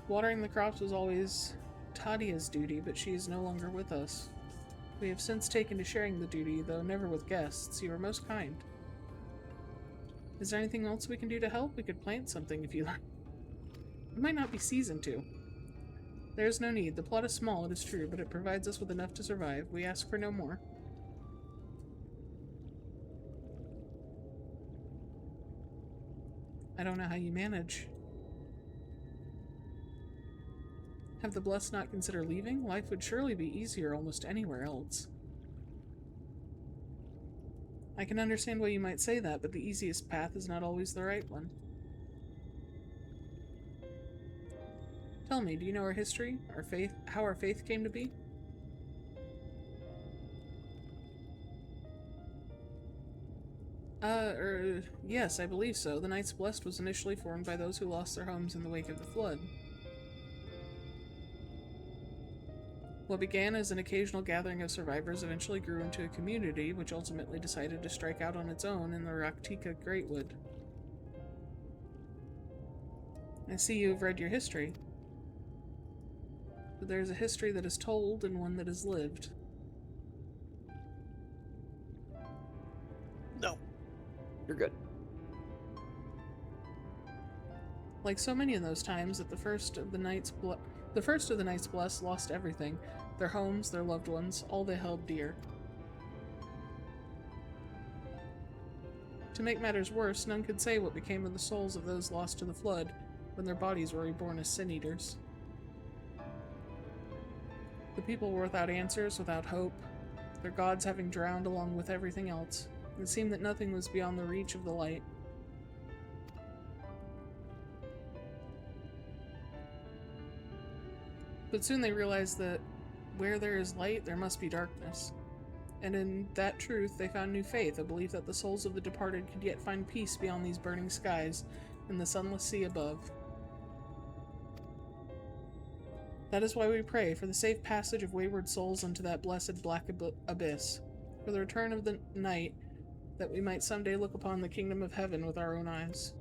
Watering the crops was always Tadia's duty, but she is no longer with us. We have since taken to sharing the duty, though never with guests. You are most kind. Is there anything else we can do to help? We could plant something if you like. It might not be season to. There is no need. The plot is small, it is true, but it provides us with enough to survive. We ask for no more. I don't know how you manage. Have the blessed not consider leaving? Life would surely be easier almost anywhere else. I can understand why you might say that, but the easiest path is not always the right one. Tell me, do you know our history, our faith, how our faith came to be? Yes, I believe so. The Knights Blessed was initially formed by those who lost their homes in the wake of the flood. What began as an occasional gathering of survivors eventually grew into a community, which ultimately decided to strike out on its own in the Raktika Greatwood. I see you have read your history. But there is a history that is told and one that is lived. No. You're good. Like so many in those times, that the first of the Knights Blessed lost everything. Their homes, their loved ones, all they held dear. To make matters worse, none could say what became of the souls of those lost to the flood, when their bodies were reborn as sin-eaters. The people were without answers, without hope, their gods having drowned along with everything else. It seemed that nothing was beyond the reach of the light. But soon they realized that where there is light, there must be darkness. And in that truth, they found new faith, a belief that the souls of the departed could yet find peace beyond these burning skies and the sunless sea above. That is why we pray for the safe passage of wayward souls into that blessed black abyss, for the return of the night, that we might someday look upon the kingdom of heaven with our own eyes.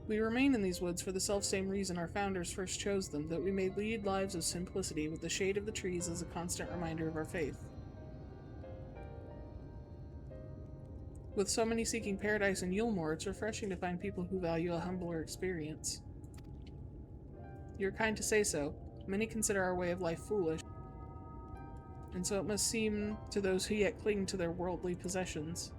We remain in these woods for the selfsame reason our founders first chose them, that we may lead lives of simplicity with the shade of the trees as a constant reminder of our faith. With so many seeking paradise in Yulmore, it's refreshing to find people who value a humbler experience. You're kind to say so. Many consider our way of life foolish, and so it must seem to those who yet cling to their worldly possessions.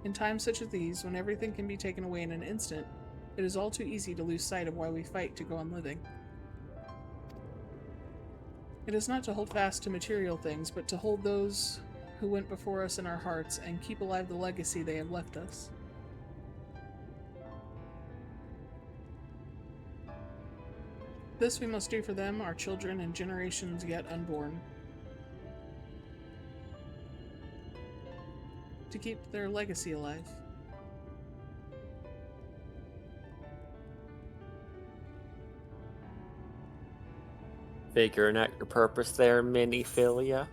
In times such as these, when everything can be taken away in an instant, it is all too easy to lose sight of why we fight to go on living. It is not to hold fast to material things, but to hold those who went before us in our hearts and keep alive the legacy they have left us. This we must do for them, our children, and generations yet unborn. To keep their legacy alive. Figuring out your purpose there, Miniphilia.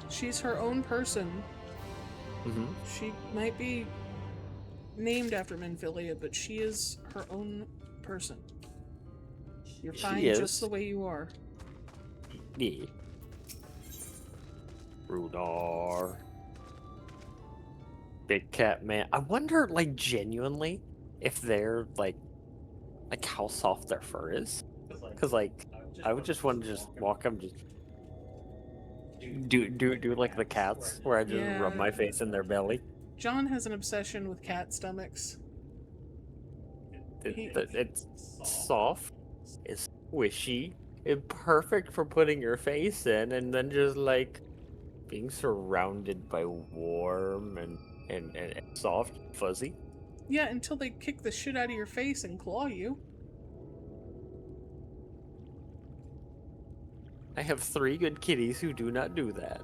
She's her own person. Mm-hmm. She might be named after Minphilia, but she is her own person. You're fine just the way you are. Yeah. Rudar. Big cat man. I wonder, like, genuinely, if they're, like how soft their fur is. Because, like, I would just want to just walk up, just do like the cats, where I just rub my face in their belly. John has an obsession with cat stomachs. It's soft, it's squishy, it's perfect for putting your face in, and then just, like, being surrounded by warm and soft, fuzzy. Yeah, until they kick the shit out of your face and claw you. I have 3 good kitties who do not do that.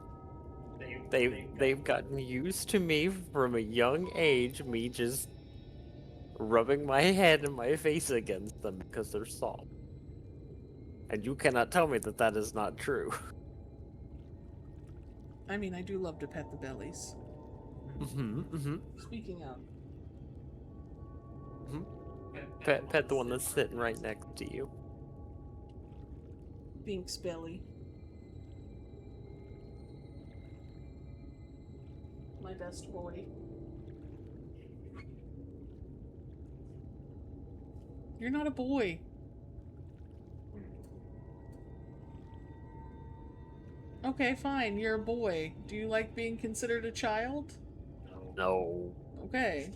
They've gotten used to me from a young age, me just rubbing my head and my face against them because they're soft. And you cannot tell me that that is not true. I mean, I do love to pet the bellies. Speaking of. Pet the one that's sitting right next to you. Binks belly. My best boy. You're not a boy. Okay, fine, you're a boy. Do you like being considered a child? No. Okay.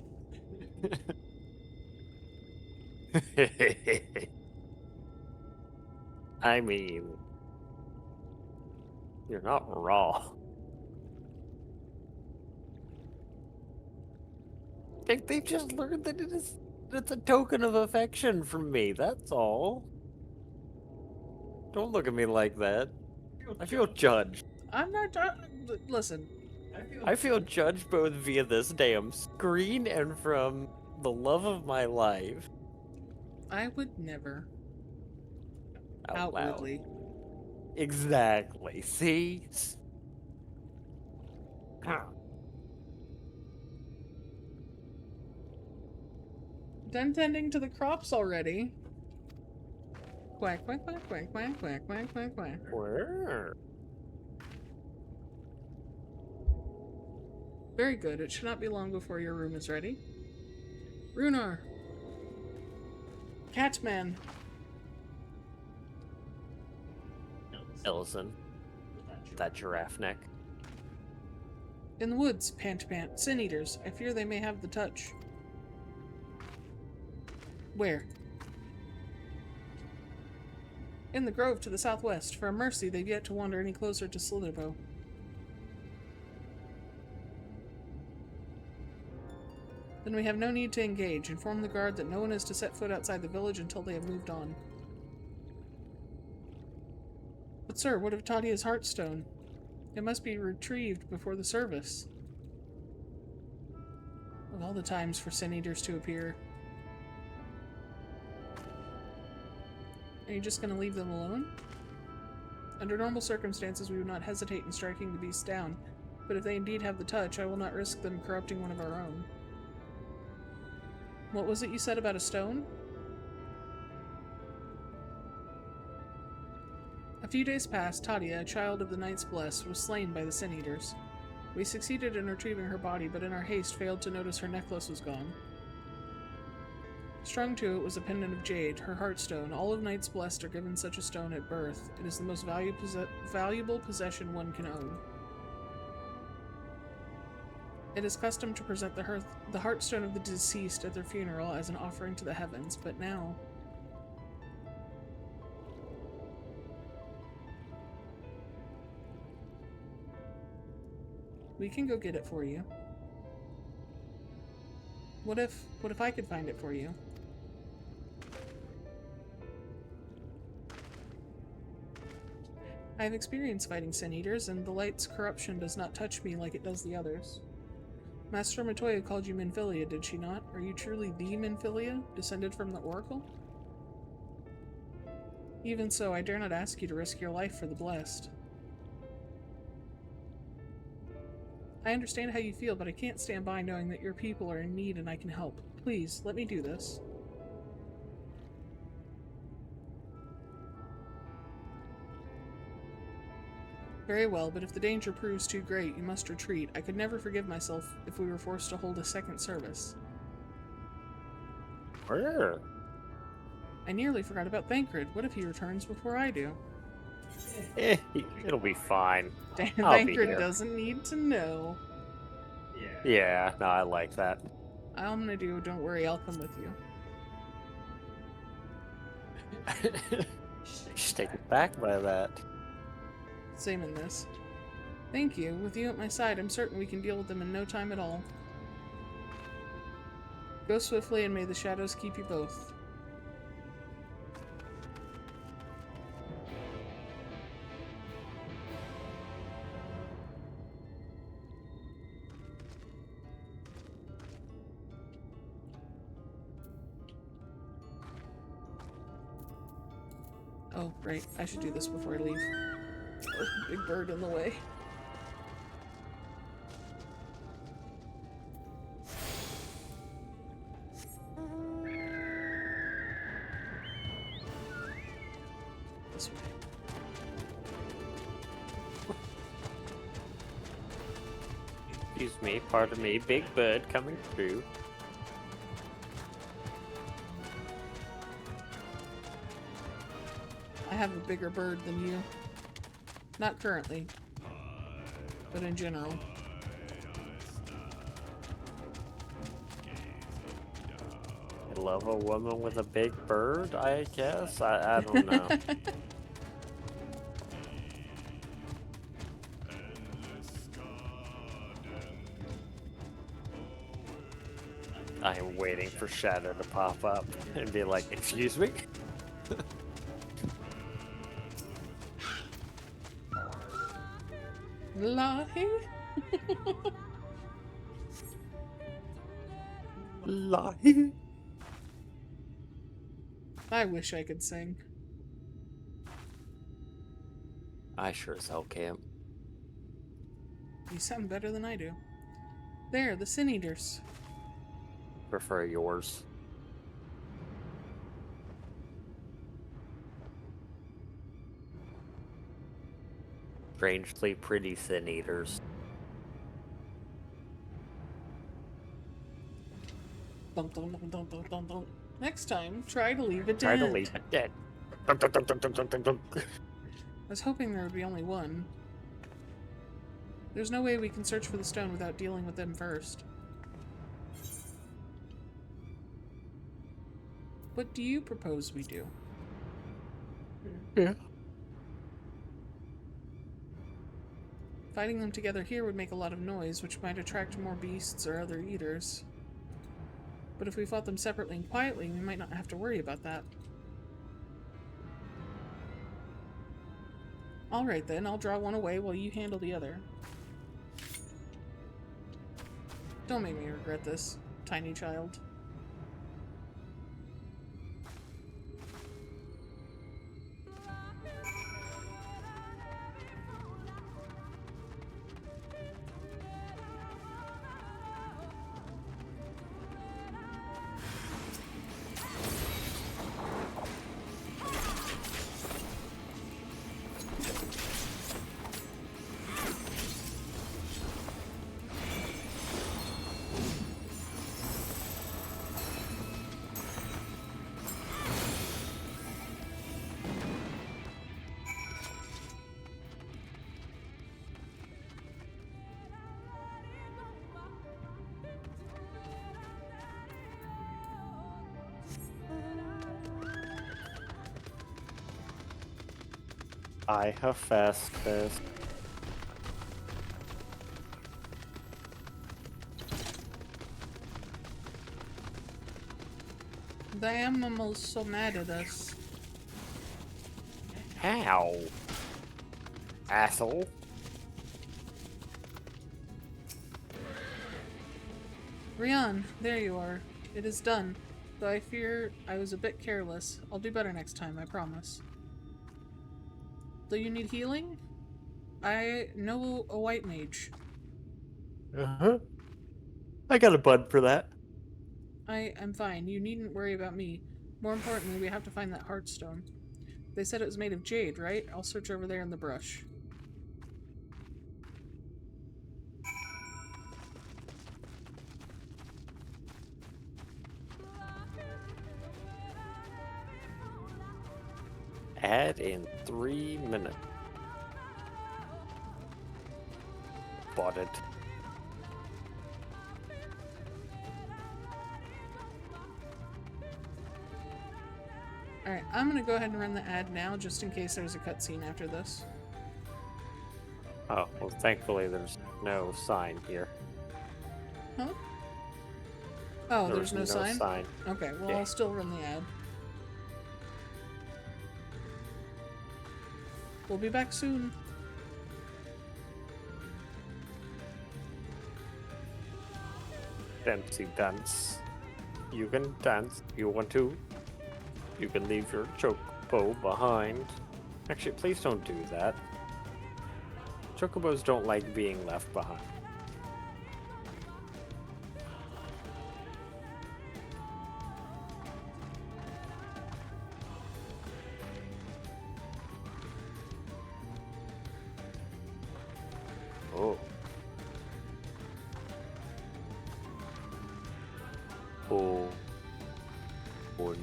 I mean, you're not raw. They've just learned that it's a token of affection from me, that's all. Don't look at me like that. I feel judged. I'm not... listen. I feel judged both via this damn screen and from the love of my life. I would never. Outwardly. Exactly. See? Done tending to the crops already. Quack, quack, quack, quack, quack, quack, quack, quack, quack. Where? Very good. It should not be long before your room is ready. Runar. Catman. Ellison. That giraffe neck. In the woods, pant pant. Sin eaters. I fear they may have the touch. Where? In the grove to the southwest. For a mercy, they've yet to wander any closer to Slitherbow. Then we have no need to engage. Inform the guard that no one is to set foot outside the village until they have moved on. But sir, what of Tadia's Heartstone? It must be retrieved before the service. Of all the times for Sin Eaters to appear. Are you just going to leave them alone? Under normal circumstances, we would not hesitate in striking the beasts down, but if they indeed have the touch, I will not risk them corrupting one of our own. What was it you said about a stone? A few days past, Tadia, a child of the Knights Blessed, was slain by the Sin Eaters. We succeeded in retrieving her body, but in our haste failed to notice her necklace was gone. Strung to it was a pendant of jade, her heartstone. All of Knights Blessed are given such a stone at birth. It is the most valuable possession one can own. It is custom to present the heartstone of the deceased at their funeral as an offering to the heavens, but now... we can go get it for you. What if I could find it for you? I have experience fighting Sin Eaters, and the Light's corruption does not touch me like it does the others. Master Matoya called you Minfilia, did she not? Are you truly the Minfilia, descended from the Oracle? Even so, I dare not ask you to risk your life for the Blessed. I understand how you feel, but I can't stand by knowing that your people are in need and I can help. Please, let me do this. Very well, but if the danger proves too great, you must retreat. I could never forgive myself if we were forced to hold a second service. Where? I nearly forgot about Thancred. What if he returns before I do? It'll be fine. Thancred doesn't need to know. Yeah, no, I like that. All I'm gonna do, don't worry, I'll come with you. She's taken back by that. Same in this. Thank you. With you at my side, I'm certain we can deal with them in no time at all. Go swiftly, and may the shadows keep you both. Oh, right. I should do this before I leave. Oh, big bird in the way. This way. Excuse me, pardon me, big bird coming through. I have a bigger bird than you. Not currently, but in general. I love a woman with a big bird, I guess? I don't know. I am waiting for Shadow to pop up and be like, excuse me? Lying? Lying? I wish I could sing. I sure as hell can't. You sound better than I do. There, the Sin Eaters. Prefer yours. Strangely pretty Sin Eaters. Dun, dun, dun, dun, dun, dun, dun. Next time, try to leave it dead. Try to leave it dead. Dun, dun, dun, dun, dun, dun, dun, dun. I was hoping there would be only one. There's no way we can search for the stone without dealing with them first. What do you propose we do? Yeah. Fighting them together here would make a lot of noise, which might attract more beasts or other eaters. But if we fought them separately and quietly, we might not have to worry about that. Alright then, I'll draw one away while you handle the other. Don't make me regret this, tiny child. I have fast this. The animal's so mad at us. How? Asshole. Rian, there you are. It is done. Though I fear I was a bit careless. I'll do better next time, I promise. Do you need healing? I know a white mage. Uh-huh. I got a bud for that. I am fine. You needn't worry about me. More importantly, we have to find that heartstone. They said it was made of jade, right? I'll search over there in the brush. Ad in 3 minutes. Bought it. Alright, I'm gonna go ahead and run the ad now, just in case there's a cutscene after this. Oh, well, thankfully there's no sign here. Huh? Oh, there's no sign? Okay, well, Yeah. I'll still run the ad. We'll be back soon. Dancey dance. You can dance if you want to. You can leave your chocobo behind. Actually, please don't do that. Chocobos don't like being left behind. Oh. Oh. One.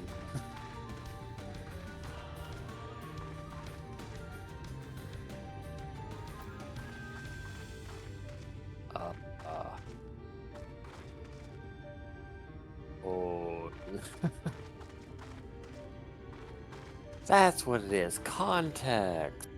Oh. That's what it is. Context.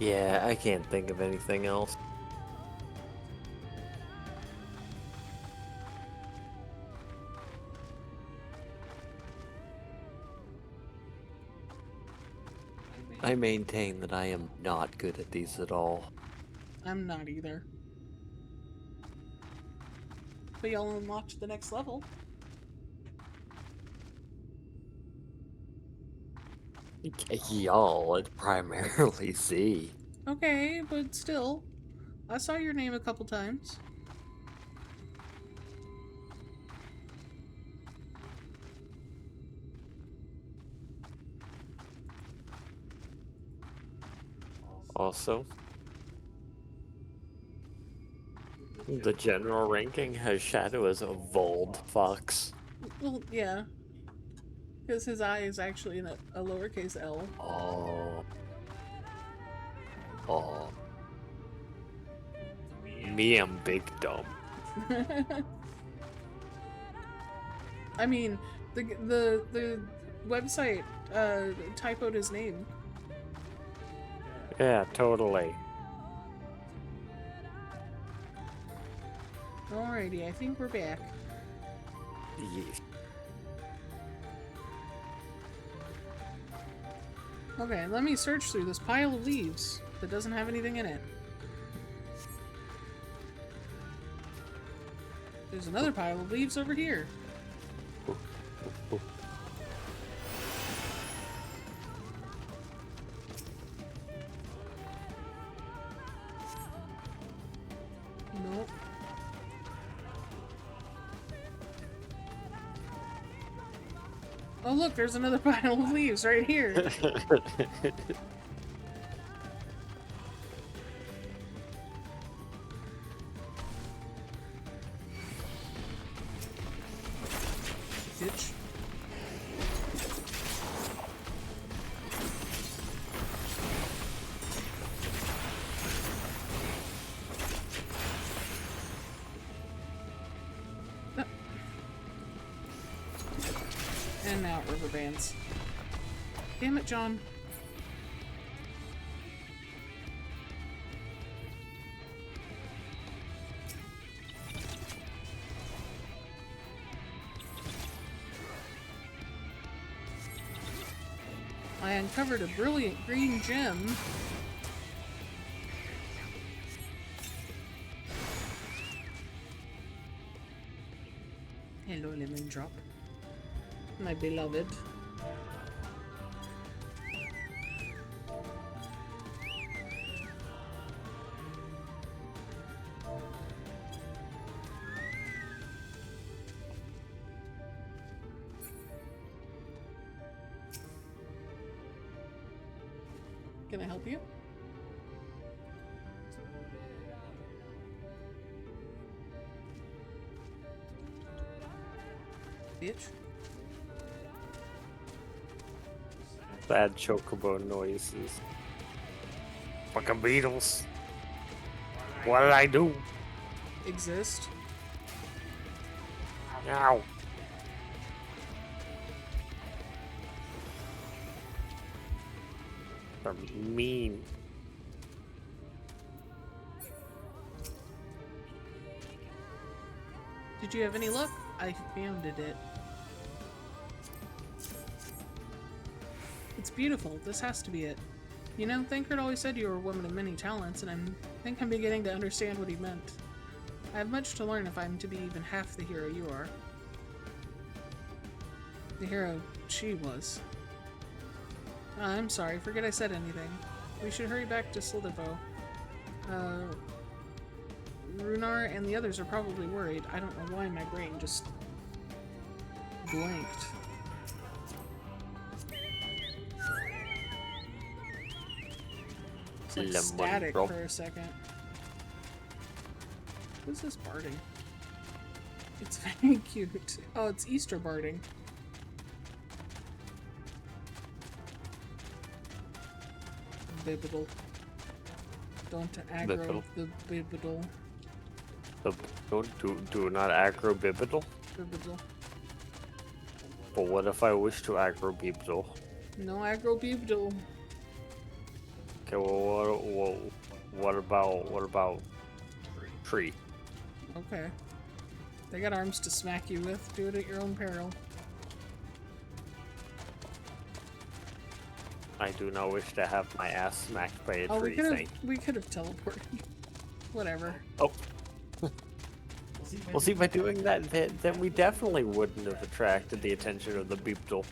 Yeah, I can't think of anything else. I maintain that I am not good at these at all. I'm not either. But y'all unlocked the next level. Y'all, it's primarily Z. Okay, but still. I saw your name a couple times. Also, the general ranking has Shadow as a Vold Fox. Well, yeah. Because his I is actually in a lowercase l. Oh. Oh. Me, I'm big dumb. I mean, the website typoed his name. Yeah, totally. Alrighty, I think we're back. Yes. Okay, let me search through this pile of leaves that doesn't have anything in it. There's another pile of leaves over here. Nope. Oh look, there's another pile of leaves right here. Bitch. And now it rubber bands. Damn it, John. I uncovered a brilliant green gem. Hello, lemon drop. My beloved. Can I help you? Bitch. Bad chocobo noises. Fucking beetles. What did I do? Exist. Ow. They're mean. Did you have any luck? I found it. It's beautiful. This has to be it. You know, Thancred always said you were a woman of many talents, and I think I'm beginning to understand what he meant. I have much to learn if I'm to be even half the hero you are. The hero she was. I'm sorry, forget I said anything. We should hurry back to Slitherbow. Runar and the others are probably worried. I don't know why my brain just blanked. It's like static for a second. Who's this barding? It's very cute. Oh, it's Easter barding. Bibiddle. Don't aggro the Bibiddle. Do not aggro Bibiddle? Bibiddle. But what if I wish to aggro Bibiddle? No aggro Bibiddle. Okay, well, what about tree? Okay. They got arms to smack you with. Do it at your own peril. I do not wish to have my ass smacked by a tree. We could have teleported. Whatever. Oh. Well, see, by doing that, then we definitely wouldn't have attracted the attention of the Beeptle.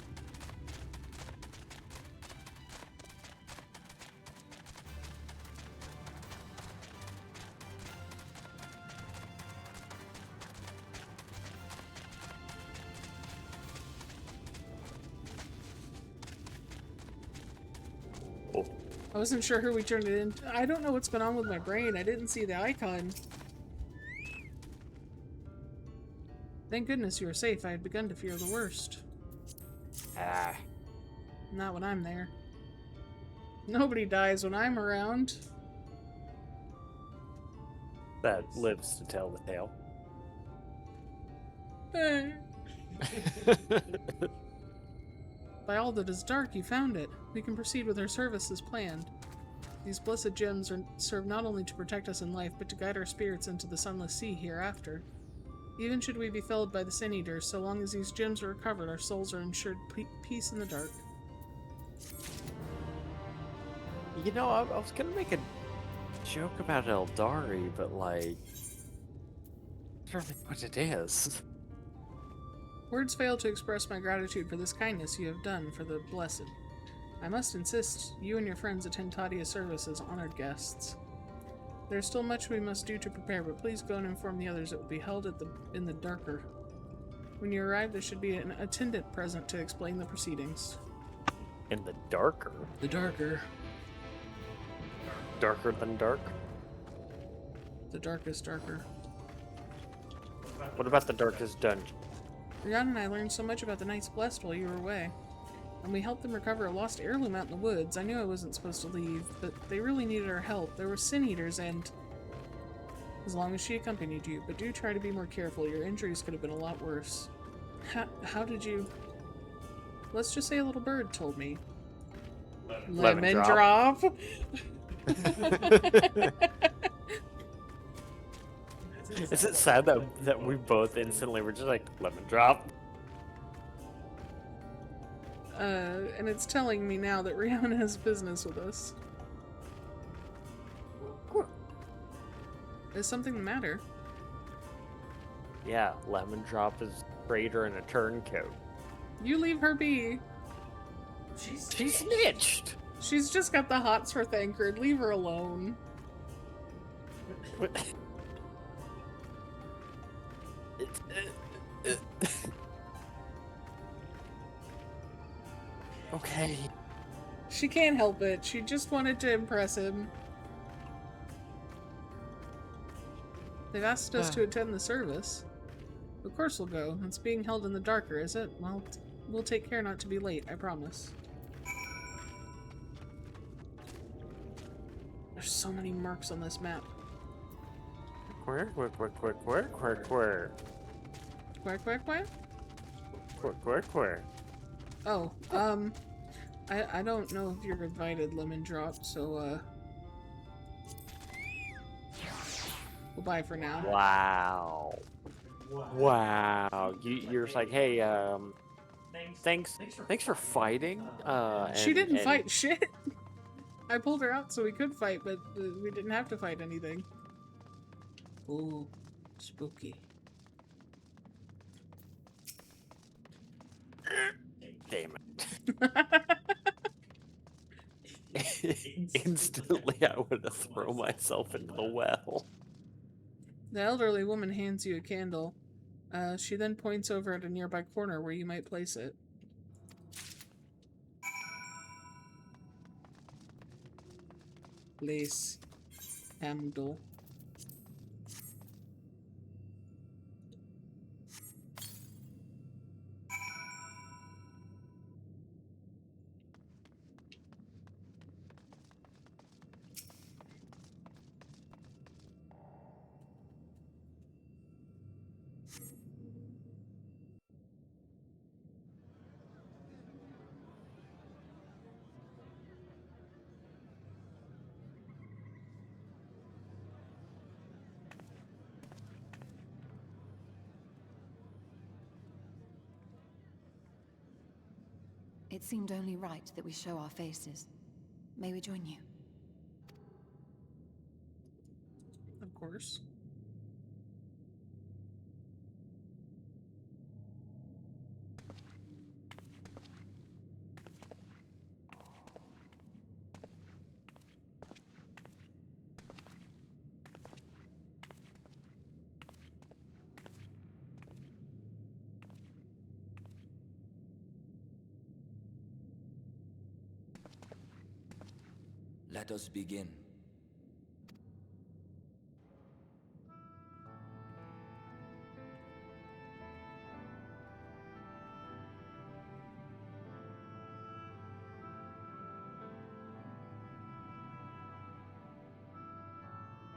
I wasn't sure who we turned it into. I don't know what's going on with my brain. I didn't see the icon. Thank goodness you were safe. I had begun to fear the worst. Ah. Not when I'm there. Nobody dies when I'm around. That lives to tell the tale. By all that is dark, you found it. We can proceed with our service as planned. These blessed gems serve not only to protect us in life, but to guide our spirits into the sunless sea hereafter. Even should we be felled by the Sin Eaters, so long as these gems are recovered, our souls are ensured peace in the dark. You know, I was gonna make a joke about Eldari, but like, I don't know what it is. Words fail to express my gratitude for this kindness you have done for the blessed. I must insist you and your friends attend Tadia's service as honored guests. There's still much we must do to prepare, but please go and inform the others it will be held in the darker. When you arrive, there should be an attendant present to explain the proceedings. In the darker? The darker. Darker than dark? The darkest darker. What about the darkest dungeon? Rihanna and I learned so much about the Knights Blessed while you were away. And we helped them recover a lost heirloom out in the woods. I knew I wasn't supposed to leave, but they really needed our help. There were Sin Eaters and... As long as she accompanied you, but do try to be more careful. Your injuries could have been a lot worse. How did you... Let's just say a little bird told me. Lemon drop? Is it sad that we both instantly were just like, lemon drop? And it's telling me now that Rihanna has business with us. Is something the matter? Yeah, Lemon Drop is traitor and a turncoat. You leave her be. She snitched! She's just got the hots for Thancred. Leave her alone. Okay. She can't help it. She just wanted to impress him. They've asked us to attend the service. Of course we'll go. It's being held in the darker, is it? Well, we'll take care not to be late, I promise. There's so many marks on this map. Quack. Oh, I don't know if you're invited, Lemon Drop, so, goodbye for now. Wow. You're just like, hey, thanks for fighting. She didn't fight shit. I pulled her out so we could fight, but we didn't have to fight anything. Ooh, spooky. Damn it. Instantly, I would have thrown myself into the well. The elderly woman hands you a candle. She then points over at a nearby corner where you might place it. Place candle. It seemed only right that we show our faces. May we join you? Of course. Let us begin.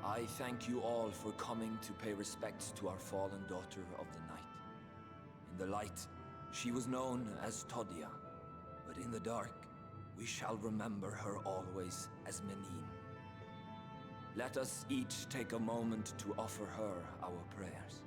I thank you all for coming to pay respects to our fallen daughter of the night. In the light, she was known as Todia, but in the dark, we shall remember her always as Menine. Let us each take a moment to offer her our prayers.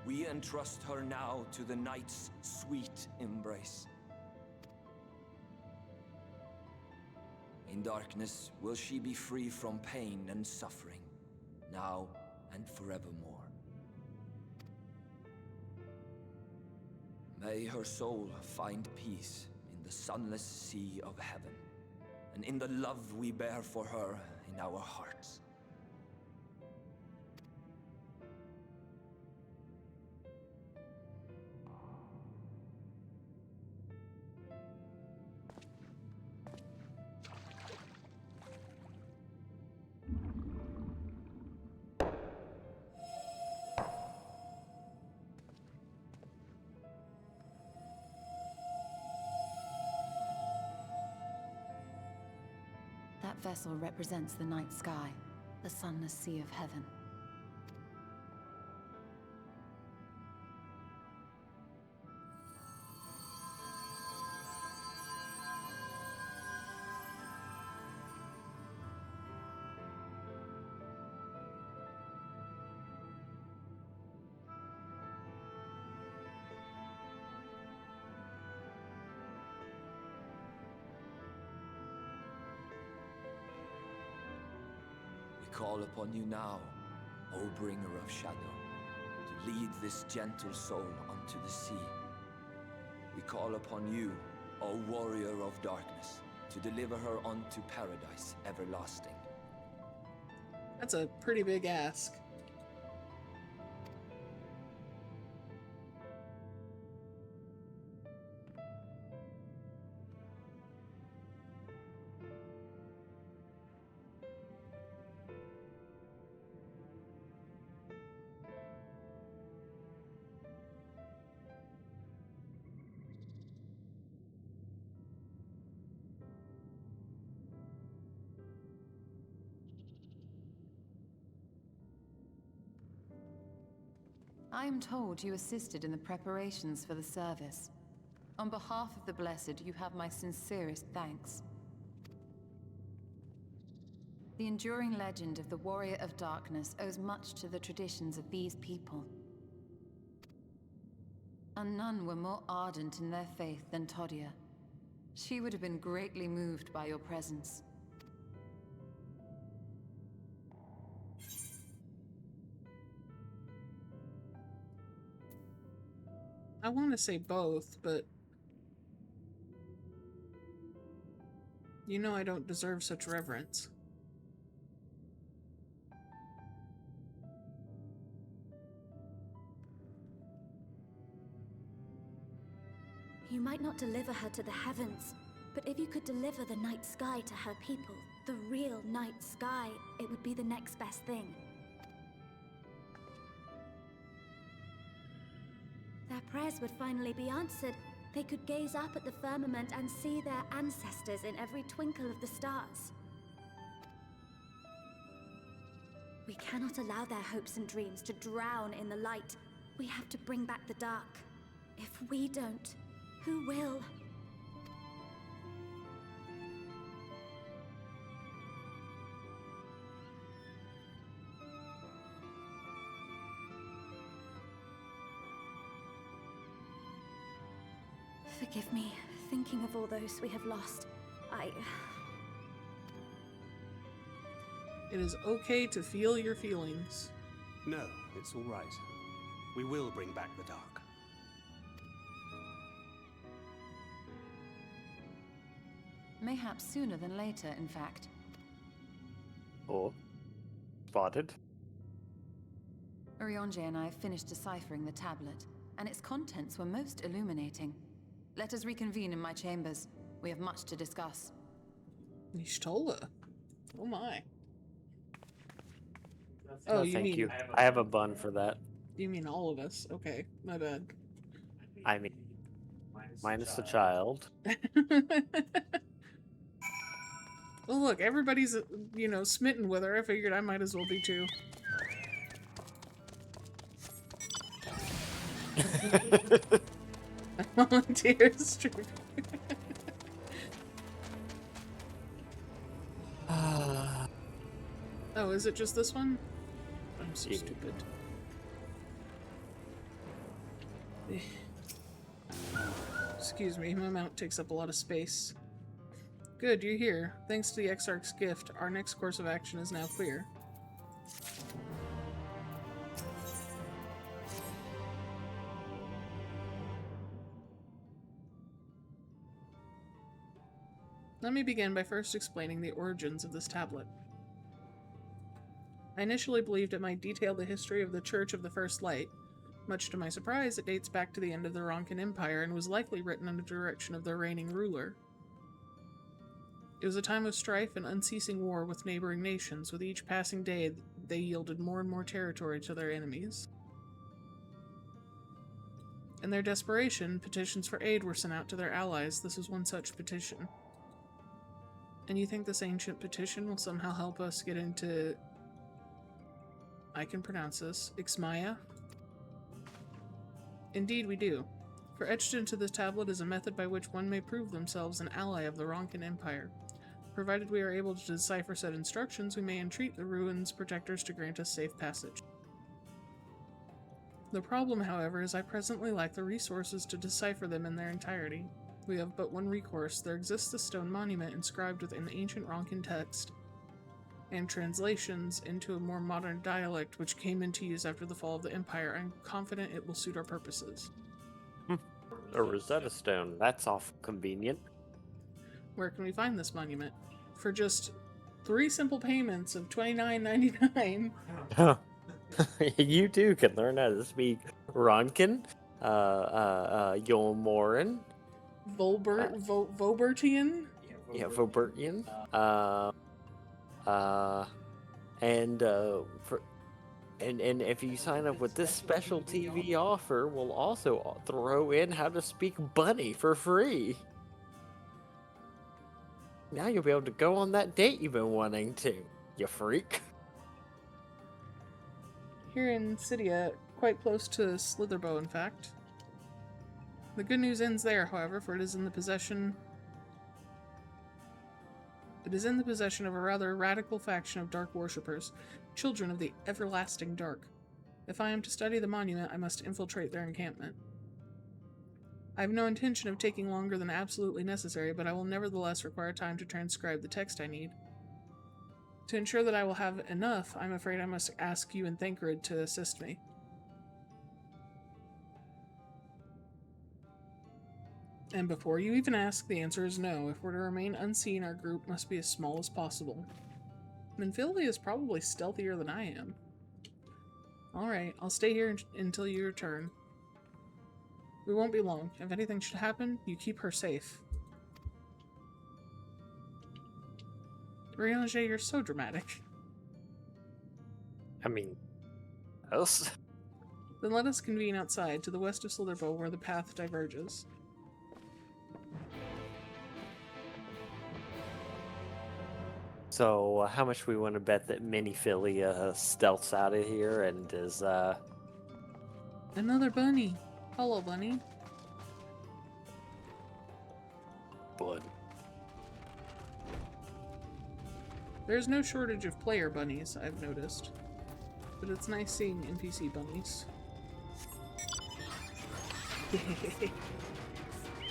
We entrust her now to the night's sweet embrace. In darkness will she be free from pain and suffering, now and forevermore. May her soul find peace in the sunless sea of heaven, and in the love we bear for her in our hearts. That vessel represents the night sky, the sunless sea of heaven. call upon you now, O bringer of shadow, to lead this gentle soul unto the sea. We call upon you, O warrior of darkness, to deliver her unto paradise everlasting. That's a pretty big ask. I am told you assisted in the preparations for the service. On behalf of the Blessed, you have my sincerest thanks. The enduring legend of the Warrior of Darkness owes much to the traditions of these people. And none were more ardent in their faith than Todia. She would have been greatly moved by your presence. I want to say both, but you know I don't deserve such reverence. You might not deliver her to the heavens, but if you could deliver the night sky to her people, the real night sky, it would be the next best thing. Their prayers would finally be answered. They could gaze up at the firmament and see their ancestors in every twinkle of the stars. We cannot allow their hopes and dreams to drown in the light. We have to bring back the dark. If we don't, who will? Forgive me, thinking of all those we have lost. It is okay to feel your feelings. No, it's all right. We will bring back the dark. Mayhaps sooner than later, in fact. Oh. Spotted. Urianger and I have finished deciphering the tablet, and its contents were most illuminating. Let us reconvene in my chambers. We have much to discuss. Y'shtola. Oh my. Oh, Oh, you thank mean... you. I have a bun for that. You mean all of us? Okay, my bad. I mean, minus the child. Well, look, everybody's, you know, smitten with her. I figured I might as well be too. Volunteers. Oh, is it just this one? I'm so stupid. Excuse me, my mount takes up a lot of space. Good, you're here. Thanks to the Exarch's gift, our next course of action is now clear. Let me begin by first explaining the origins of this tablet. I initially believed it might detail the history of the Church of the First Light. Much to my surprise, it dates back to the end of the Ronkan Empire and was likely written under the direction of their reigning ruler. It was a time of strife and unceasing war with neighboring nations. With each passing day, they yielded more and more territory to their enemies. In their desperation, petitions for aid were sent out to their allies. This was one such petition. And you think this ancient petition will somehow help us get into... I can pronounce this. Ixmaya? Indeed we do. For etched into this tablet is a method by which one may prove themselves an ally of the Ronkan Empire. Provided we are able to decipher said instructions, we may entreat the ruins' protectors to grant us safe passage. The problem, however, is I presently lack the resources to decipher them in their entirety. We have but one recourse. There exists a stone monument inscribed with an ancient Ronkan text. and translations into a more modern dialect which came into use after the fall of the Empire. I'm confident it will suit our purposes. A Rosetta Stone. That's awful convenient. Where can we find this monument? For just 3 simple payments of $29.99. You too can learn how to speak Ronkin, Yolmoran, Vobertian? Yeah, Vobertian. And if you sign up with this special TV offer, we'll also throw in how to speak bunny for free. Now you'll be able to go on that date you've been wanting to, you freak. Here in Cydia, quite close to Slitherbow, in fact. The good news ends there, however, for it is in the possession of a rather radical faction of dark worshippers, children of the everlasting dark. If I am to study the monument, I must infiltrate their encampment. I have no intention of taking longer than absolutely necessary, but I will nevertheless require time to transcribe the text I need. To ensure that I will have enough, I'm afraid I must ask you and Thancred to assist me. And before you even ask, the answer is no. If we're to remain unseen, our group must be as small as possible. Minfilia is probably stealthier than I am. Alright, I'll stay here until you return. We won't be long. If anything should happen, you keep her safe. Riange, you're so dramatic. I mean, else? Then let us convene outside, to the west of Slitherbow, where the path diverges. So, how much we want to bet that Miniphilia stealths out of here and is, Another bunny. Hello, bunny. Blood. There's no shortage of player bunnies, I've noticed. But it's nice seeing NPC bunnies.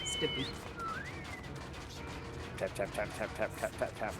Stippy. Tap, tap, tap, tap, tap, tap, tap, tap.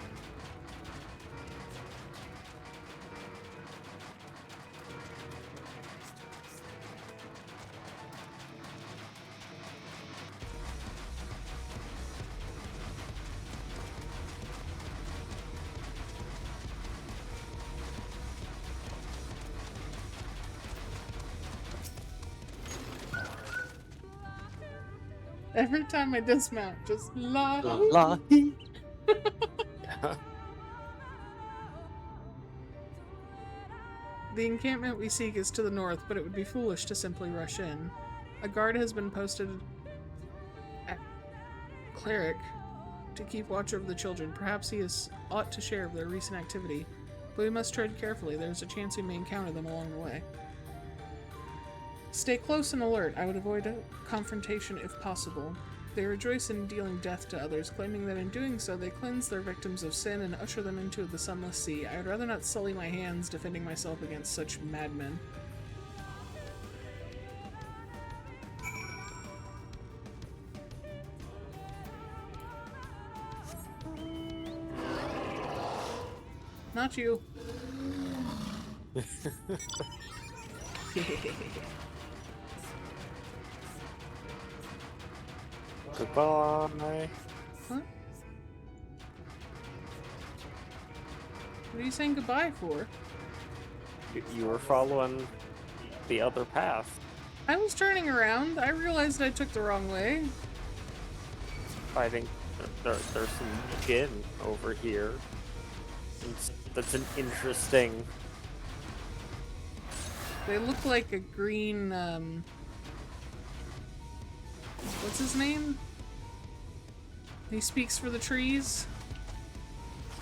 Every time I dismount, just la. The encampment we seek is to the north, but it would be foolish to simply rush in. A guard has been posted at Cleric to keep watch over the children. Perhaps he ought to share of their recent activity, but we must tread carefully. There's a chance we may encounter them along the way. Stay close and alert. I would avoid a confrontation if possible. They rejoice in dealing death to others, claiming that in doing so they cleanse their victims of sin and usher them into the sunless sea. I would rather not sully my hands defending myself against such madmen. Not you. Goodbye. What? What are you saying goodbye for? You were following the other path. I was turning around. I realized I took the wrong way. I think there's some skin over here. That's an interesting... They look like a green, what's his name? He speaks for the trees.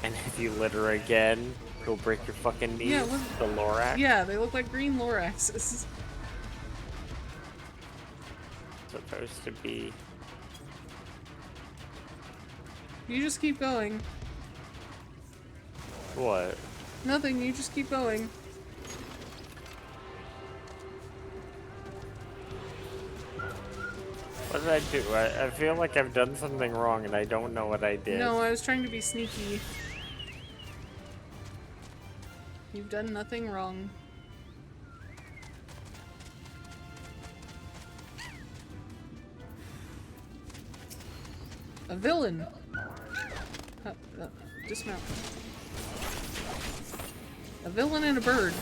And if you litter again, he'll break your fucking knees. Yeah, the Lorax. Yeah, they look like green Loraxes. Supposed to be. You just keep going. What? Nothing, you just keep going. What did I do? I feel like I've done something wrong and I don't know what I did. No, I was trying to be sneaky. You've done nothing wrong. A villain! Dismount. A villain and a bird.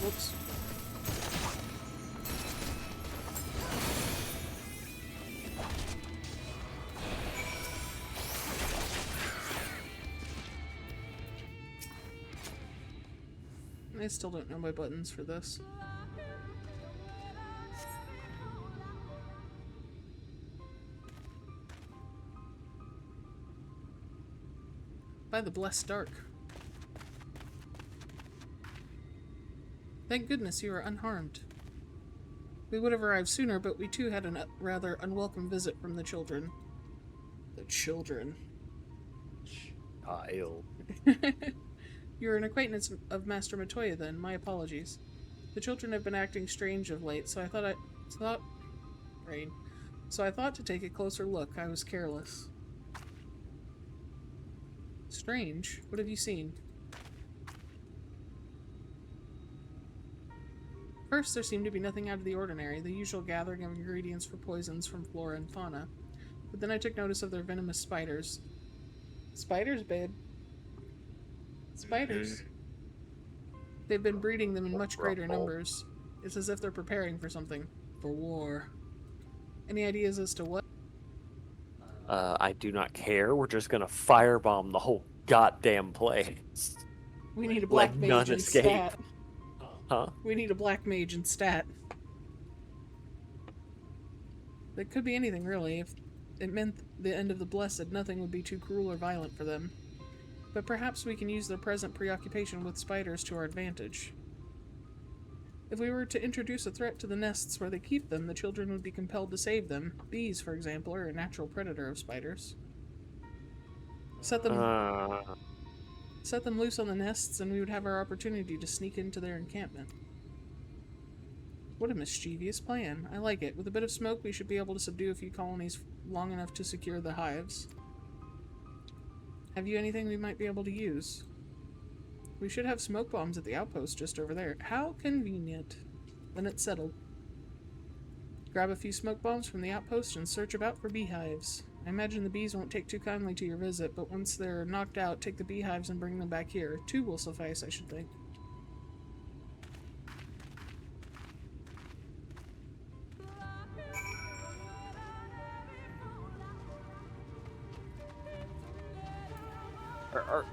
Whoops. I still don't know my buttons for this. By the blessed dark. Thank goodness you are unharmed. We would have arrived sooner, but we too had a rather unwelcome visit from the children. The children. Child. You're an acquaintance of Master Matoya, then. My apologies. The children have been acting strange of late, so I thought to take a closer look. I was careless. Strange? What have you seen? First, there seemed to be nothing out of the ordinary, the usual gathering of ingredients for poisons from flora and fauna. But then I took notice of their venomous spiders. Spiders, babe. Spiders. They've been breeding them in much greater numbers. It's as if they're preparing for something. For war. Any ideas as to what? I do not care. We're just gonna firebomb the whole goddamn place. We need a black Like mage none and escape. stat. Huh? We need a black mage and stat. That could be anything, really. If it meant the end of the Blessed, nothing would be too cruel or violent for them. But perhaps we can use their present preoccupation with spiders to our advantage. If we were to introduce a threat to the nests where they keep them, the children would be compelled to save them. Bees, for example, are a natural predator of spiders. Set them loose on the nests, and we would have our opportunity to sneak into their encampment. What a mischievous plan. I like it. With a bit of smoke, we should be able to subdue a few colonies long enough to secure the hives. Have you anything we might be able to use? We should have smoke bombs at the outpost just over there. How convenient. Then it's settled. Grab a few smoke bombs from the outpost and search about for beehives. I imagine the bees won't take too kindly to your visit, but once they're knocked out, take the beehives and bring them back here. 2 will suffice, I should think.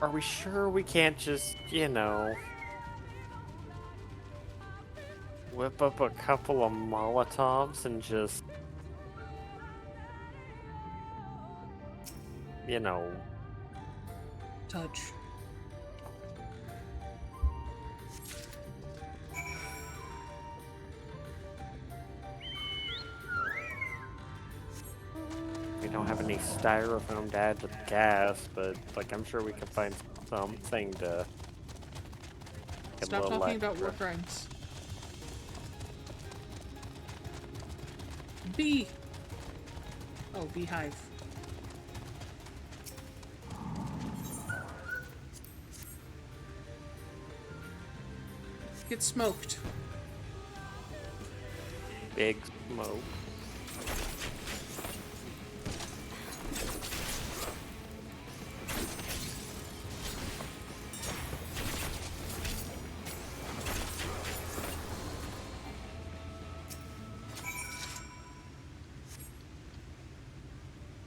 Are we sure we can't just, you know, whip up a couple of Molotovs and just, you know, touch? We don't have any styrofoam dads with gas, but like I'm sure we can find something to get Stop a little talking about war extra. crimes. Bee! Oh, beehive. Get smoked. Big smoke.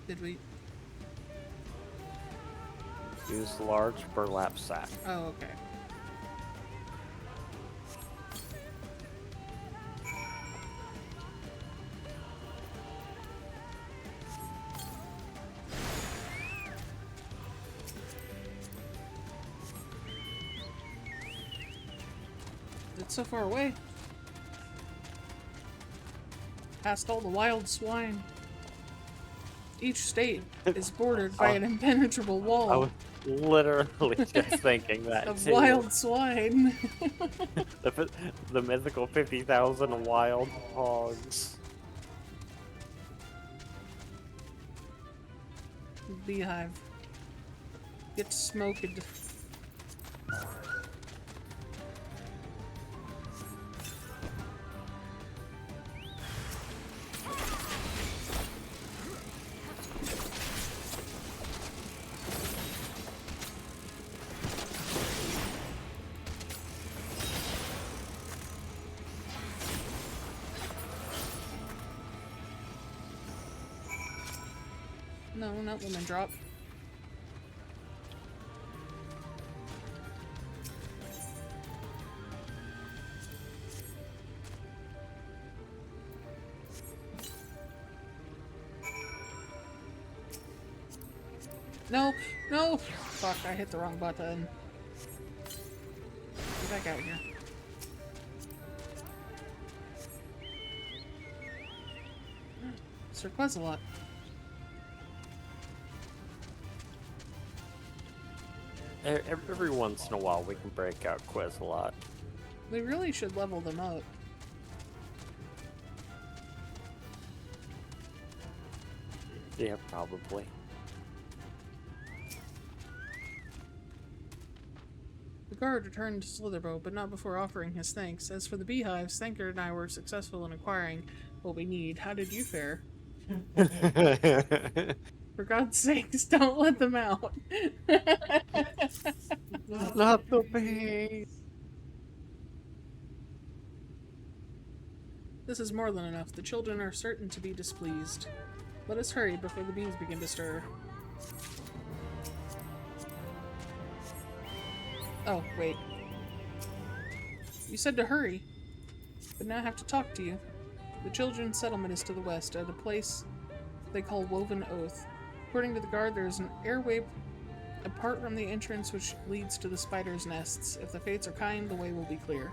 Did we? Use large burlap sack. Oh, okay. It's so far away. Past all the wild swine. Each state is bordered by an impenetrable wall. I was literally just thinking that of too. wild swine. The mythical 50,000 wild hogs. beehive. Get smoked. No, not woman drop. No, no! Fuck, I hit the wrong button. Get back out here. Sir Quetzalot. Every once in a while we can break out Quetzalot. We really should level them up. Yeah, probably. The guard returned to Slitherbow, but not before offering his thanks. As for the beehives, Thanker and I were successful in acquiring what we need. How did you fare? For God's sakes, don't let them out. Not the bees. This is more than enough. The children are certain to be displeased. Let us hurry before the bees begin to stir. Oh, wait. You said to hurry, but now I have to talk to you. The children's settlement is to the west, at a place they call Woven Oath. According to the guard, there is an airway apart from the entrance which leads to the spiders' nests. If the fates are kind, the way will be clear.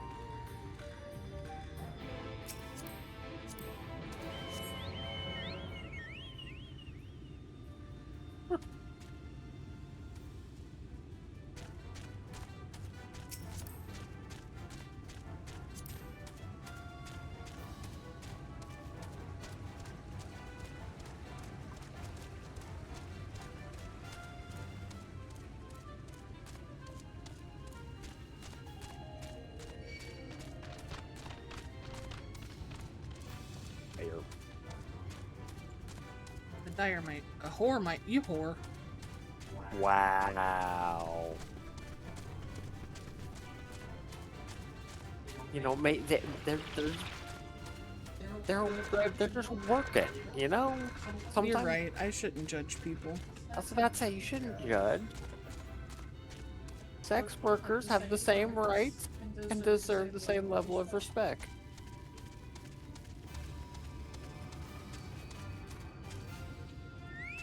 Dire might. A whore might. You whore. Wow. You know, mate, they're just working, you know? Sometimes, you're right. I shouldn't judge people. I was about to say, you shouldn't judge. Sex workers have the same rights and deserve the same level of respect.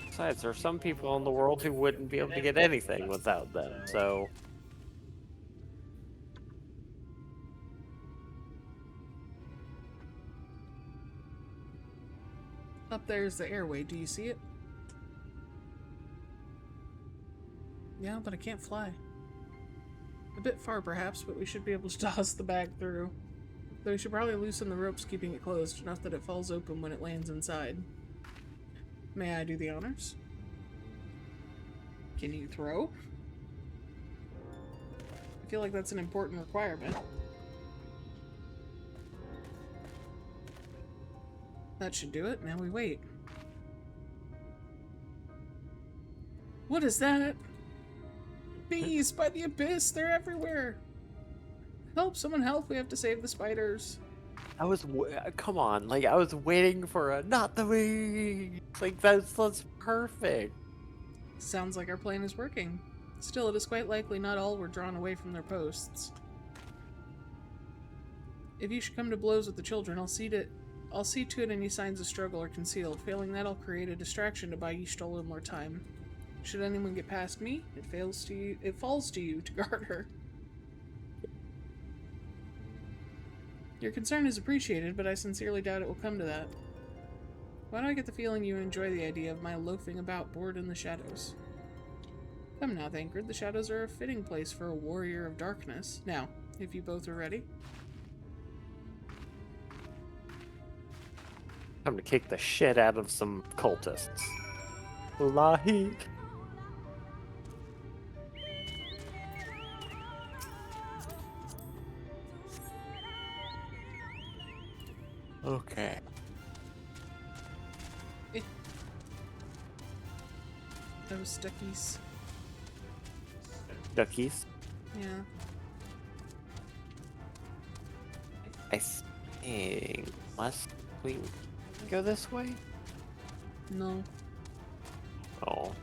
Besides, there are some people in the world who wouldn't be able to get anything without them, so... Up there's the airway. Do you see it? Yeah, but I can't fly. A bit far, perhaps, but we should be able to toss the bag through. Though we should probably loosen the ropes keeping it closed, enough that it falls open when it lands inside. May I do the honors? Can you throw? I feel like that's an important requirement. That should do it. Now we wait. What is that? Bees by the abyss! They're everywhere! Help! Someone help! We have to save the spiders. I was, come on, like, I was waiting for a, not the way, like, that's perfect. Sounds like our plan is working. Still, it is quite likely not all were drawn away from their posts. If you should come to blows with the children, I'll see to it any signs of struggle are concealed. Failing that, I'll create a distraction to buy Jodaeo more time. Should anyone get past me, it falls to you to guard her. Your concern is appreciated, but I sincerely doubt it will come to that. Why do I get the feeling you enjoy the idea of my loafing about bored in the shadows? Come now, Thancred. The shadows are a fitting place for a warrior of darkness. Now, if you both are ready. Time to kick the shit out of some cultists. Lahi. Okay. Those duckies. Duckies? Yeah. I think unless we go this way? No. Oh.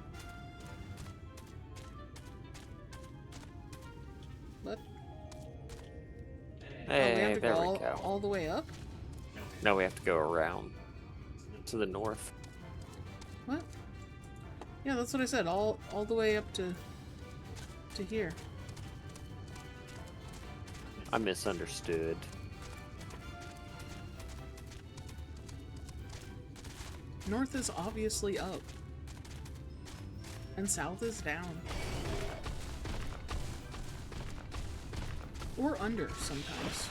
What? Hey, we have to there go we go. all the way up? No, we have to go around to the north. What? Yeah, that's what I said. All the way up to here. I misunderstood. North is obviously up. And south is down. Or under sometimes.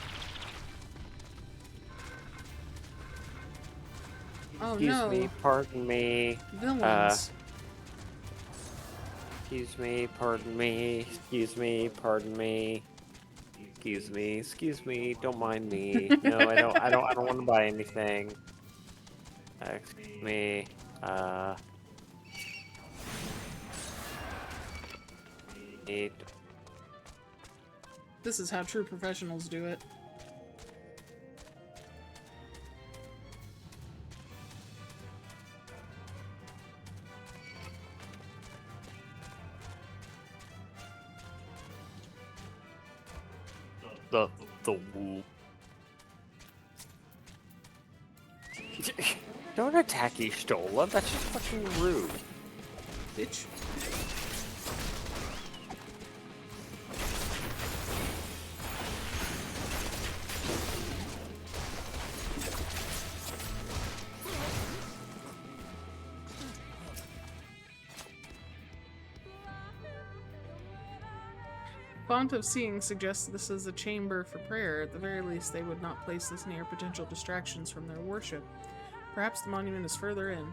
Oh Excuse no. me, pardon me. Villains. Excuse me, pardon me. Excuse me, pardon me. Excuse me, don't mind me. No, I don't want to buy anything. Excuse me. This is how true professionals do it. The woo. Don't attack Ishtola, that's just fucking rude. Bitch. Font of Seeing suggests this is a chamber for prayer. At the very least, they would not place this near potential distractions from their worship. Perhaps the monument is further in.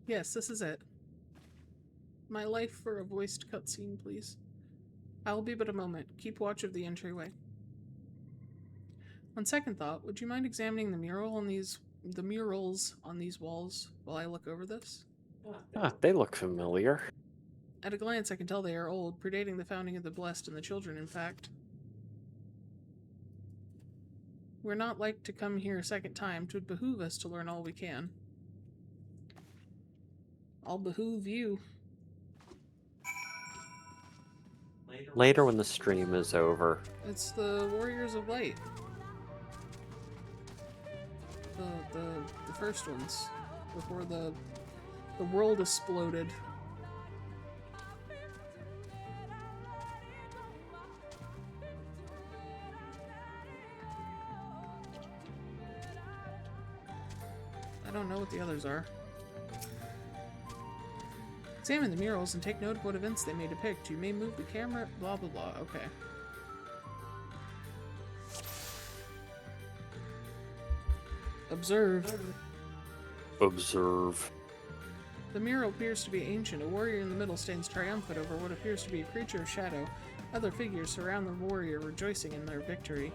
Yes, this is it. My life for a voiced cutscene, please. I will be but a moment. Keep watch of the entryway. On second thought, would you mind examining the murals on these walls while I look over this? Ah, they look familiar. At a glance, I can tell they are old, predating the founding of the Blessed and the Children, in fact. We're not like to come here a second time. 'Twould behoove us to learn all we can. I'll behoove you. Later when the stream is over. It's the Warriors of Light. The first ones. Before the world exploded. I don't know what the others are. Examine the murals and take note of what events they may depict. You may move the camera, blah blah blah. Okay. Observe. Observe. The mural appears to be ancient. A warrior in the middle stands triumphant over what appears to be a creature of shadow. Other figures surround the warrior, rejoicing in their victory.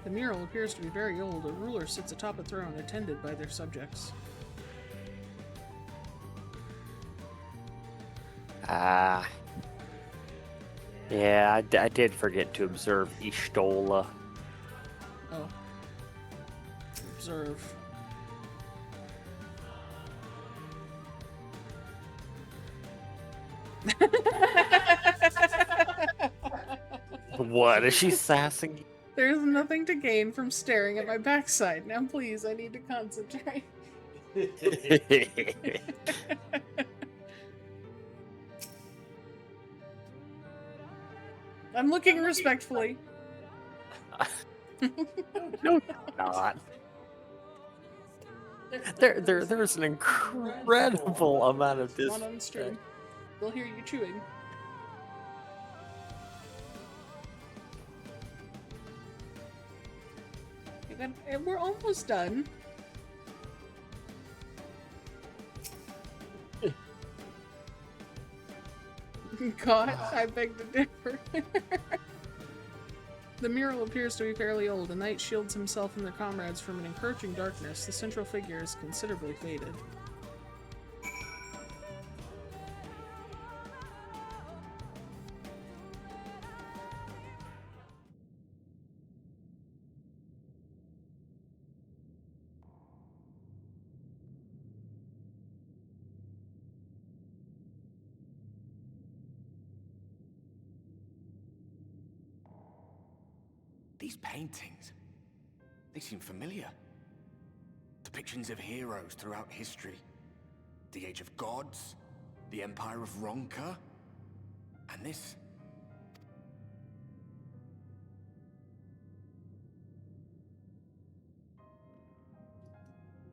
The mural appears to be very old. A ruler sits atop a throne, attended by their subjects. Yeah, I did forget to observe Ishtola. Oh. Observe. What? Is she sassing you? There's nothing to gain from staring at my backside. Now please, I need to concentrate. I'm looking respectfully. No, not. There's an incredible amount of Not on stream. They'll hear you chewing. And we're almost done. God, I beg to differ. The mural appears to be fairly old. A knight shields himself and their comrades from an encroaching darkness. The central figure is considerably faded. These paintings, they seem familiar. Depictions of heroes throughout history. The Age of Gods, the Empire of Ronka, and this.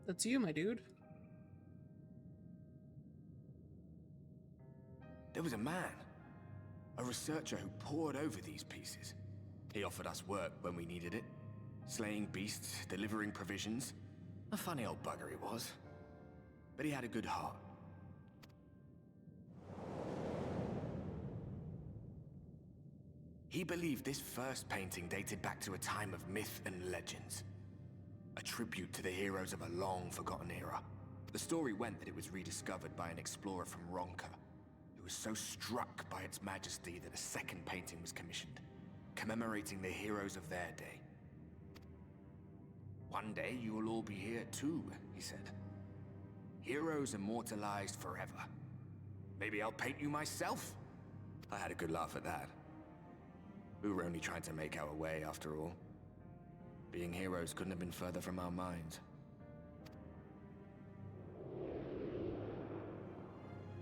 That's you, my dude. There was a man, a researcher who pored over these pieces. He offered us work when we needed it. Slaying beasts, delivering provisions. A funny old bugger he was. But he had a good heart. He believed this first painting dated back to a time of myth and legends. A tribute to the heroes of a long-forgotten era. The story went that it was rediscovered by an explorer from Ronka, who was so struck by its majesty that a second painting was commissioned, commemorating the heroes of their day. One day you will all be here too, he said. Heroes immortalized forever. Maybe I'll paint you myself? I had a good laugh at that. We were only trying to make our way after all. Being heroes couldn't have been further from our minds.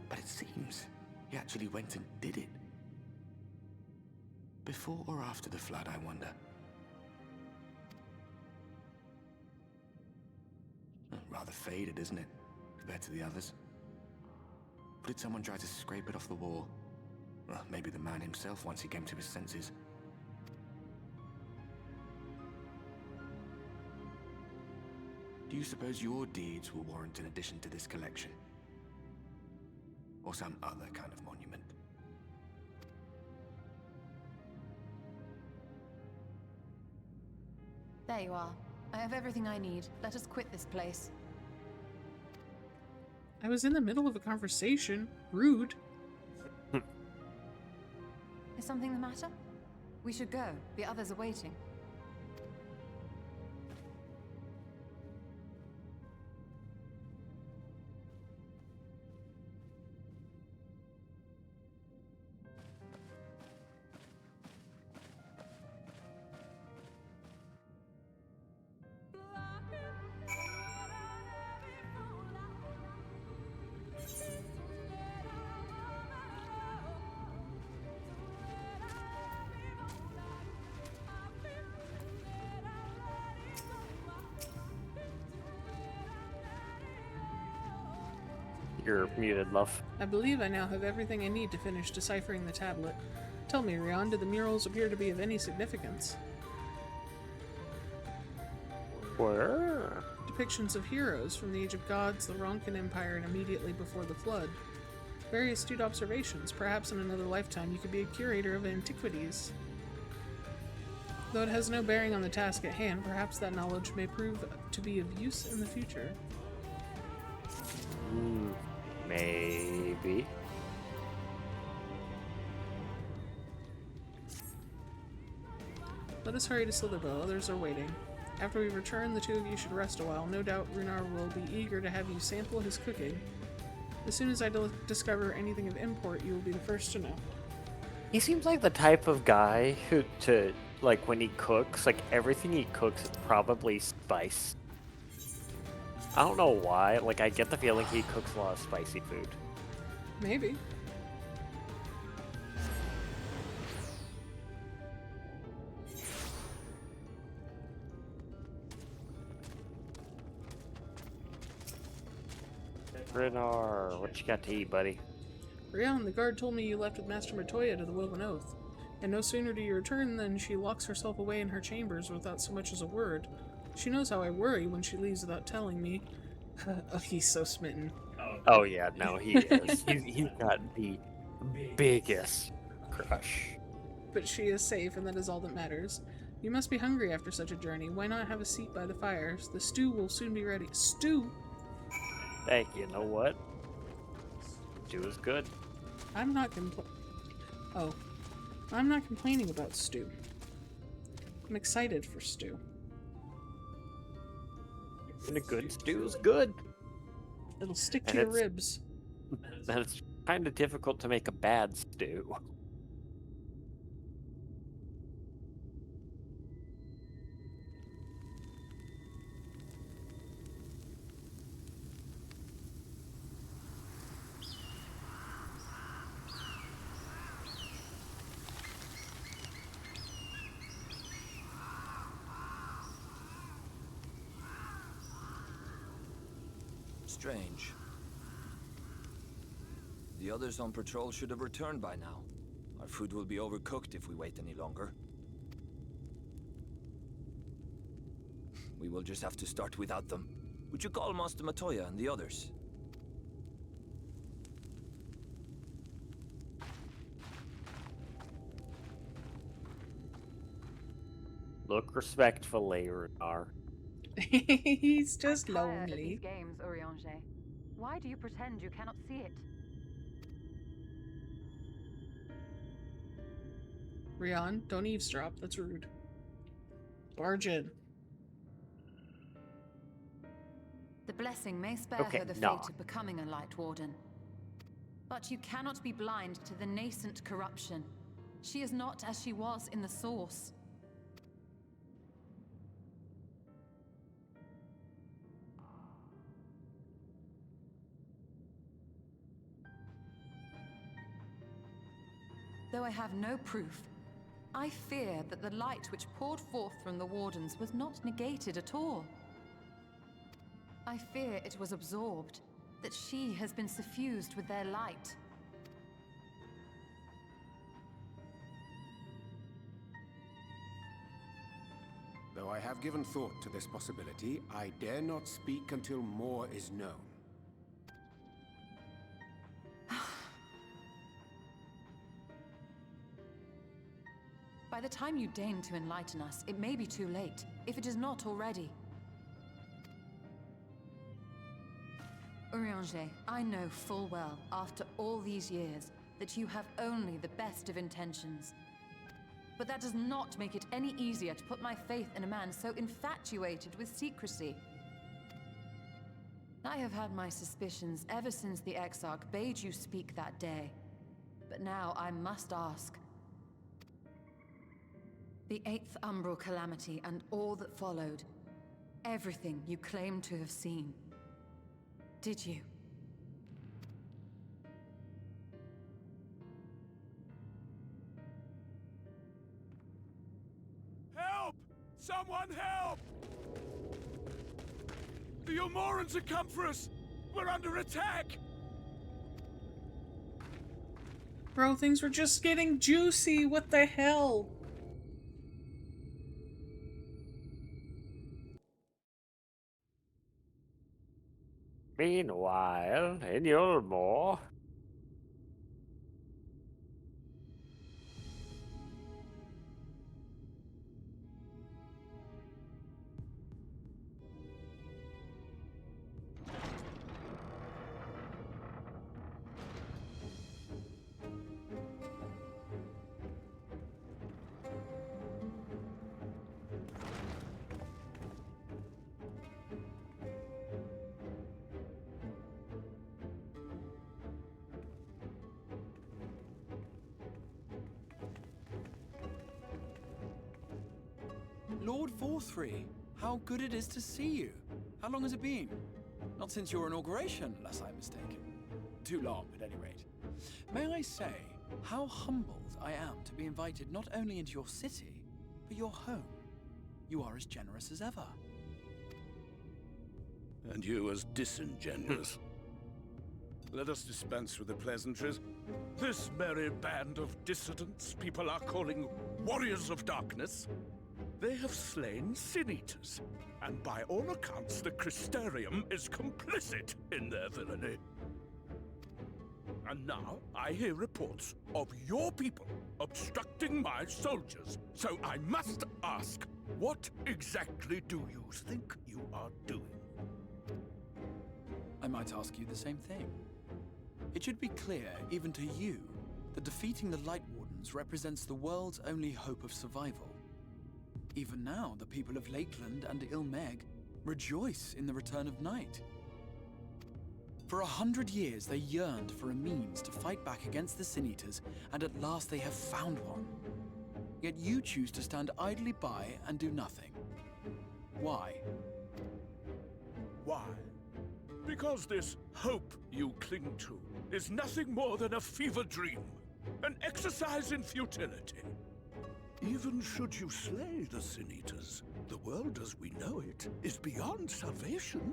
But it seems he actually went and did it. Before or after the flood, I wonder. Rather faded, isn't it, compared to the others? Or did someone try to scrape it off the wall? Well, maybe the man himself once he came to his senses. Do you suppose your deeds will warrant an addition to this collection? Or some other kind of monument? There you are. I have everything I need. Let us quit this place. I was in the middle of a conversation. Rude. Is something the matter? We should go. The others are waiting. You're muted, love. I believe I now have everything I need to finish deciphering the tablet. Tell me, Rion, do the murals appear to be of any significance? Where? Depictions of heroes from the Age of Gods, the Ronkan Empire, and immediately before the Flood. Very astute observations. Perhaps in another lifetime you could be a curator of antiquities. Though it has no bearing on the task at hand, perhaps that knowledge may prove to be of use in the future. Maybe. Let us hurry to Slitherbow. Others are waiting. After we return, the two of you should rest a while. No doubt Runar will be eager to have you sample his cooking. As soon as I discover anything of import, you will be the first to know. He seems like the type of guy who, like, when he cooks, like, everything he cooks is probably spice. I don't know why. Like, I get the feeling he cooks a lot of spicy food. Maybe. Renar, what you got to eat, buddy? Rion, the guard told me you left with Master Matoya to the Woven Oath. And no sooner do you return than she locks herself away in her chambers without so much as a word. She knows how I worry when she leaves without telling me. Oh, he's so smitten. Oh yeah, no, he is. he's got the biggest crush. But she is safe, and that is all that matters. You must be hungry after such a journey. Why not have a seat by the fires? The stew will soon be ready. Stew? Hey, you know what? Stew is good. I'm not complaining about stew. I'm excited for stew. And a good stew is good. It'll stick to your ribs. And it's kind of difficult to make a bad stew. Strange. The others on patrol should have returned by now. Our food will be overcooked if we wait any longer. We will just have to start without them. Would you call Master Matoya and the others? Look respectfully, Renar. He's just I'm tired of lonely. these games, Urianger. Why do you pretend you cannot see it? Rion, don't eavesdrop. That's rude. Barge in. The blessing may spare her the fate of becoming a Light Warden. But you cannot be blind to the nascent corruption. She is not as she was in the Source. Though I have no proof, I fear that the light which poured forth from the Wardens was not negated at all. I fear it was absorbed, that she has been suffused with their light. Though I have given thought to this possibility, I dare not speak until more is known. By the time you deign to enlighten us, it may be too late, if it is not already. Urianger, I know full well, after all these years, that you have only the best of intentions. But that does not make it any easier to put my faith in a man so infatuated with secrecy. I have had my suspicions ever since the Exarch bade you speak that day. But now I must ask. The 8th Umbral Calamity and all that followed. Everything you claim to have seen. Did you? Help! Someone help! The Ilmorans have come for us! We're under attack! Bro, things were just getting juicy. What the hell? Meanwhile, in Yulmore... Lord Forthry, how good it is to see you. How long has it been? Not since your inauguration, unless I'm mistaken. Too long, at any rate. May I say how humbled I am to be invited not only into your city, but your home. You are as generous as ever. And you as disingenuous. Let us dispense with the pleasantries. This merry band of dissidents people are calling warriors of darkness, they have slain sin-eaters, and by all accounts the Crystarium is complicit in their villainy. And now I hear reports of your people obstructing my soldiers, so I must ask, what exactly do you think you are doing? I might ask you the same thing. It should be clear, even to you, that defeating the Light Wardens represents the world's only hope of survival. Even now, the people of Lakeland and Ilmeg rejoice in the return of night. For 100 years, they yearned for a means to fight back against the Sin-Eaters, and at last they have found one. Yet you choose to stand idly by and do nothing. Why? Why? Because this hope you cling to is nothing more than a fever dream, an exercise in futility. Even should you slay the Sin-Eaters, the world as we know it is beyond salvation.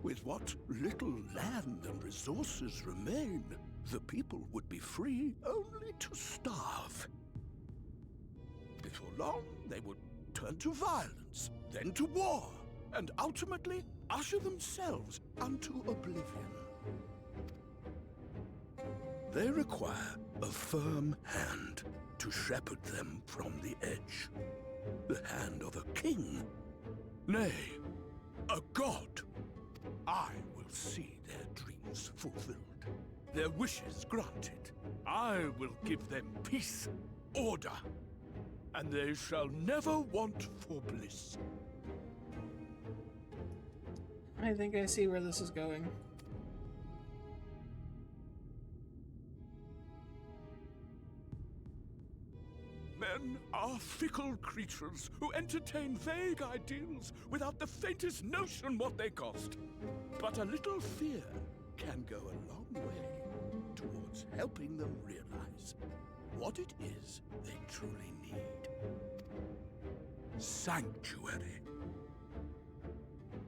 With what little land and resources remain, the people would be free only to starve. Before long, they would turn to violence, then to war, and ultimately usher themselves unto oblivion. They require a firm hand to shepherd them from the edge. The hand of a king, nay, a god. I will see their dreams fulfilled, their wishes granted. I will give them peace, order, and they shall never want for bliss. I think I see where this is going. Men are fickle creatures who entertain vague ideals without the faintest notion what they cost. But a little fear can go a long way towards helping them realize what it is they truly need. Sanctuary.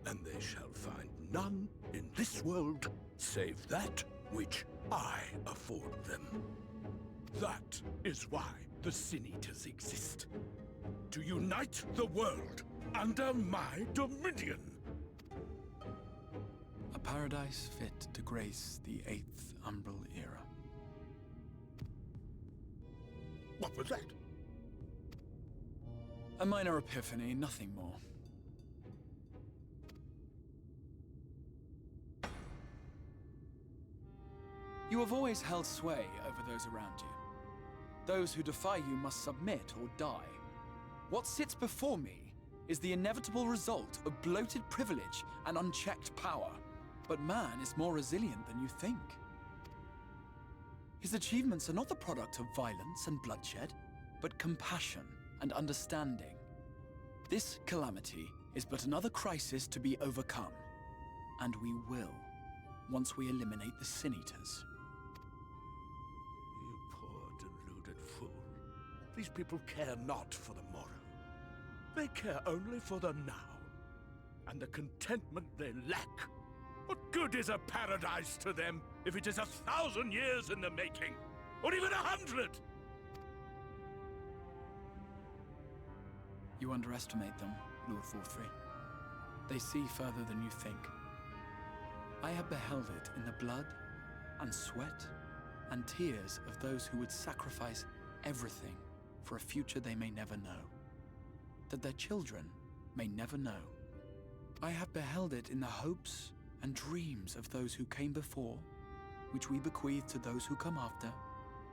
And they shall find none in this world save that which I afford them. That is why the Sin-Eaters exist. To unite the world under my dominion. A paradise fit to grace the 8th Umbral era. What was that? A minor epiphany, nothing more. You have always held sway over those around you. Those who defy you must submit or die. What sits before me is the inevitable result of bloated privilege and unchecked power. But man is more resilient than you think. His achievements are not the product of violence and bloodshed, but compassion and understanding. This calamity is but another crisis to be overcome. And we will, once we eliminate the Sin-Eaters. These people care not for the morrow. They care only for the now, and the contentment they lack. What good is a paradise to them if it is 1,000 years in the making, or even 100? You underestimate them, Lord Forthry. They see further than you think. I have beheld it in the blood and sweat and tears of those who would sacrifice everything for a future they may never know, that their children may never know. I have beheld it in the hopes and dreams of those who came before, which we bequeath to those who come after,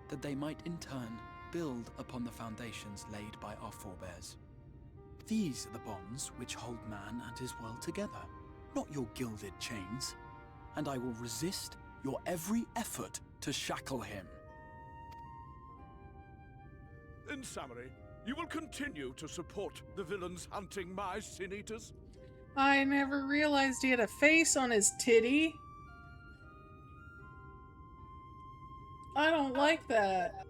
that they might in turn build upon the foundations laid by our forebears. These are the bonds which hold man and his world together, not your gilded chains, and I will resist your every effort to shackle him. In summary, you will continue to support the villains hunting my Sin-Eaters? I never realized he had a face on his titty. I don't like that.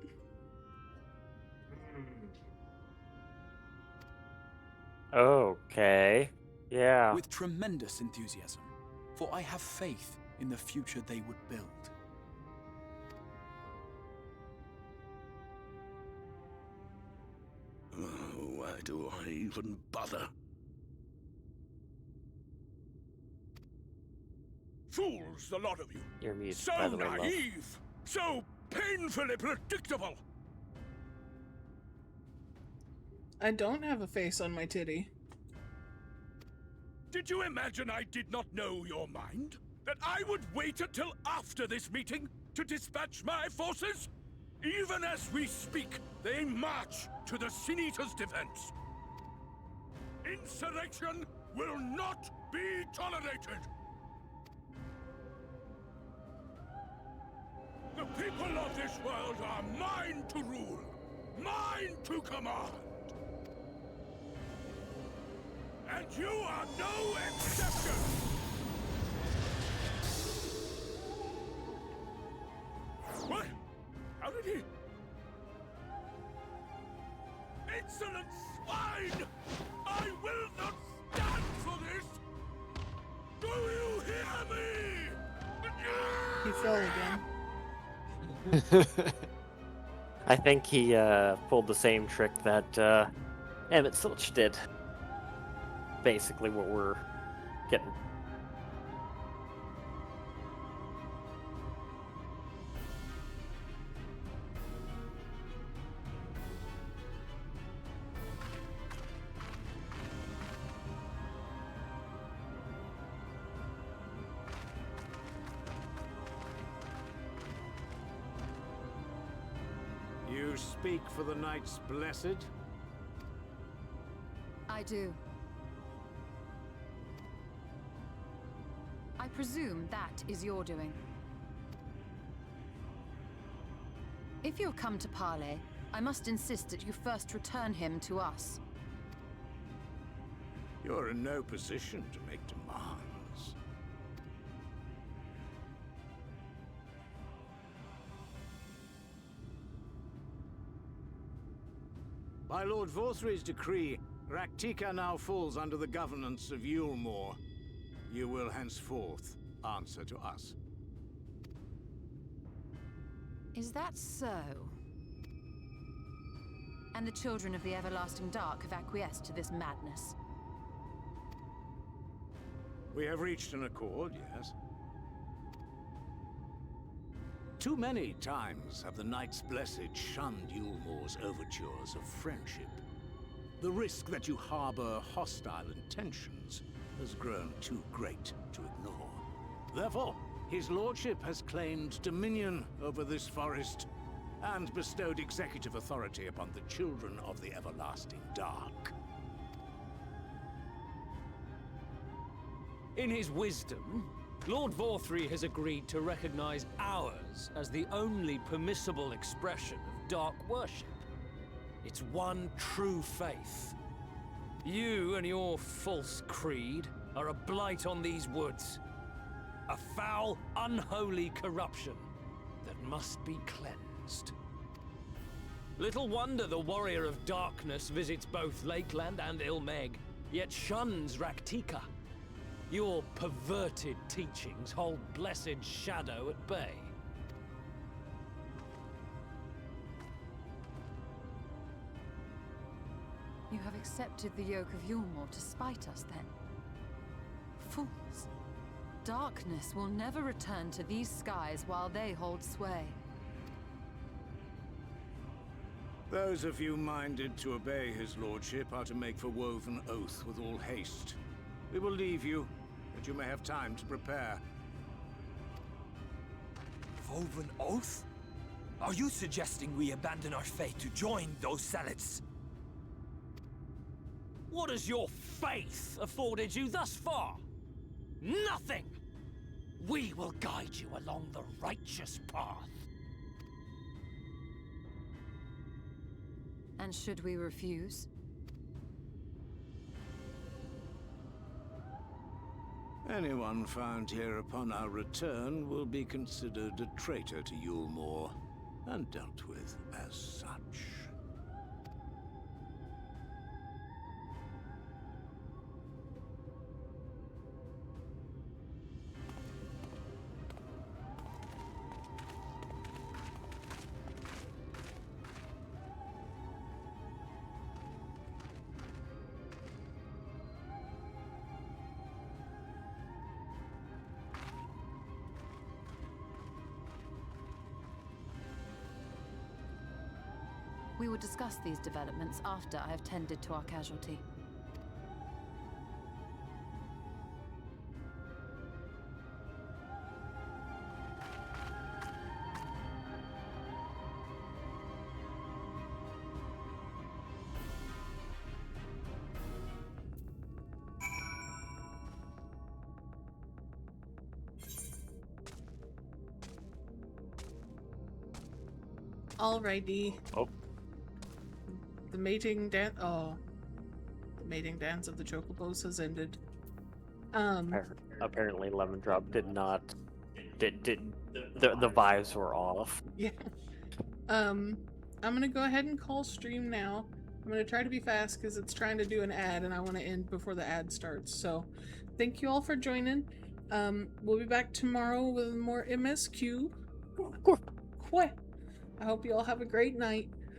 Okay. Yeah. With tremendous enthusiasm, for I have faith in the future they would build. Why do I even bother? Fools, the lot of you. You're mute, So by the way, love. naive! So painfully predictable! I don't have a face on my titty. Did you imagine I did not know your mind? That I would wait until after this meeting to dispatch my forces? Even as we speak, they march to the Sin Eater's defense. Insurrection will not be tolerated! The people of this world are mine to rule, mine to command. And you are no exception! What? How did he? Insolent swine! I will not stand for this! Do you hear me? He fell again. I think he pulled the same trick that Emmett Silch did. Basically what we're getting. You speak for the Knights Blessed? I do. I presume that is your doing. If you'll come to parley, I must insist that you first return him to us. You're in no position to make demands. By Lord Vorthry's decree, Raktika now falls under the governance of Yulmore. You will henceforth answer to us. Is that so? And the children of the Everlasting Dark have acquiesced to this madness? We have reached an accord, yes. Too many times have the Knights Blessed shunned Yulmore's overtures of friendship. The risk that you harbor hostile intentions has grown too great to ignore. Therefore, his lordship has claimed dominion over this forest and bestowed executive authority upon the children of the Everlasting Dark. In his wisdom, Lord Vorthry has agreed to recognize ours as the only permissible expression of dark worship. It's one true faith. You and your false creed are a blight on these woods. A foul, unholy corruption that must be cleansed. Little wonder the Warrior of Darkness visits both Lakeland and Ilmeg, yet shuns Raktika. Your perverted teachings hold blessed Shadow at bay. You have accepted the yoke of Yulmore to spite us, then? Fools. Darkness will never return to these skies while they hold sway. Those of you minded to obey his lordship are to make for Woven Oath with all haste. We will leave you, that you may have time to prepare. Woven Oath? Are you suggesting we abandon our faith to join those zealots? What has your faith afforded you thus far? Nothing! We will guide you along the righteous path. And should we refuse? Anyone found here upon our return will be considered a traitor to Yulmore, and dealt with as such. We will discuss these developments after I have tended to our casualty. Alrighty. Oh. The mating dance. Oh, the mating dance of the chocobos has ended. Apparently, Lemon Drop did not. The vibes were off. Yeah. I'm gonna go ahead and call stream now. I'm gonna try to be fast because it's trying to do an ad, and I want to end before the ad starts. So, thank you all for joining. We'll be back tomorrow with more MSQ. I hope you all have a great night.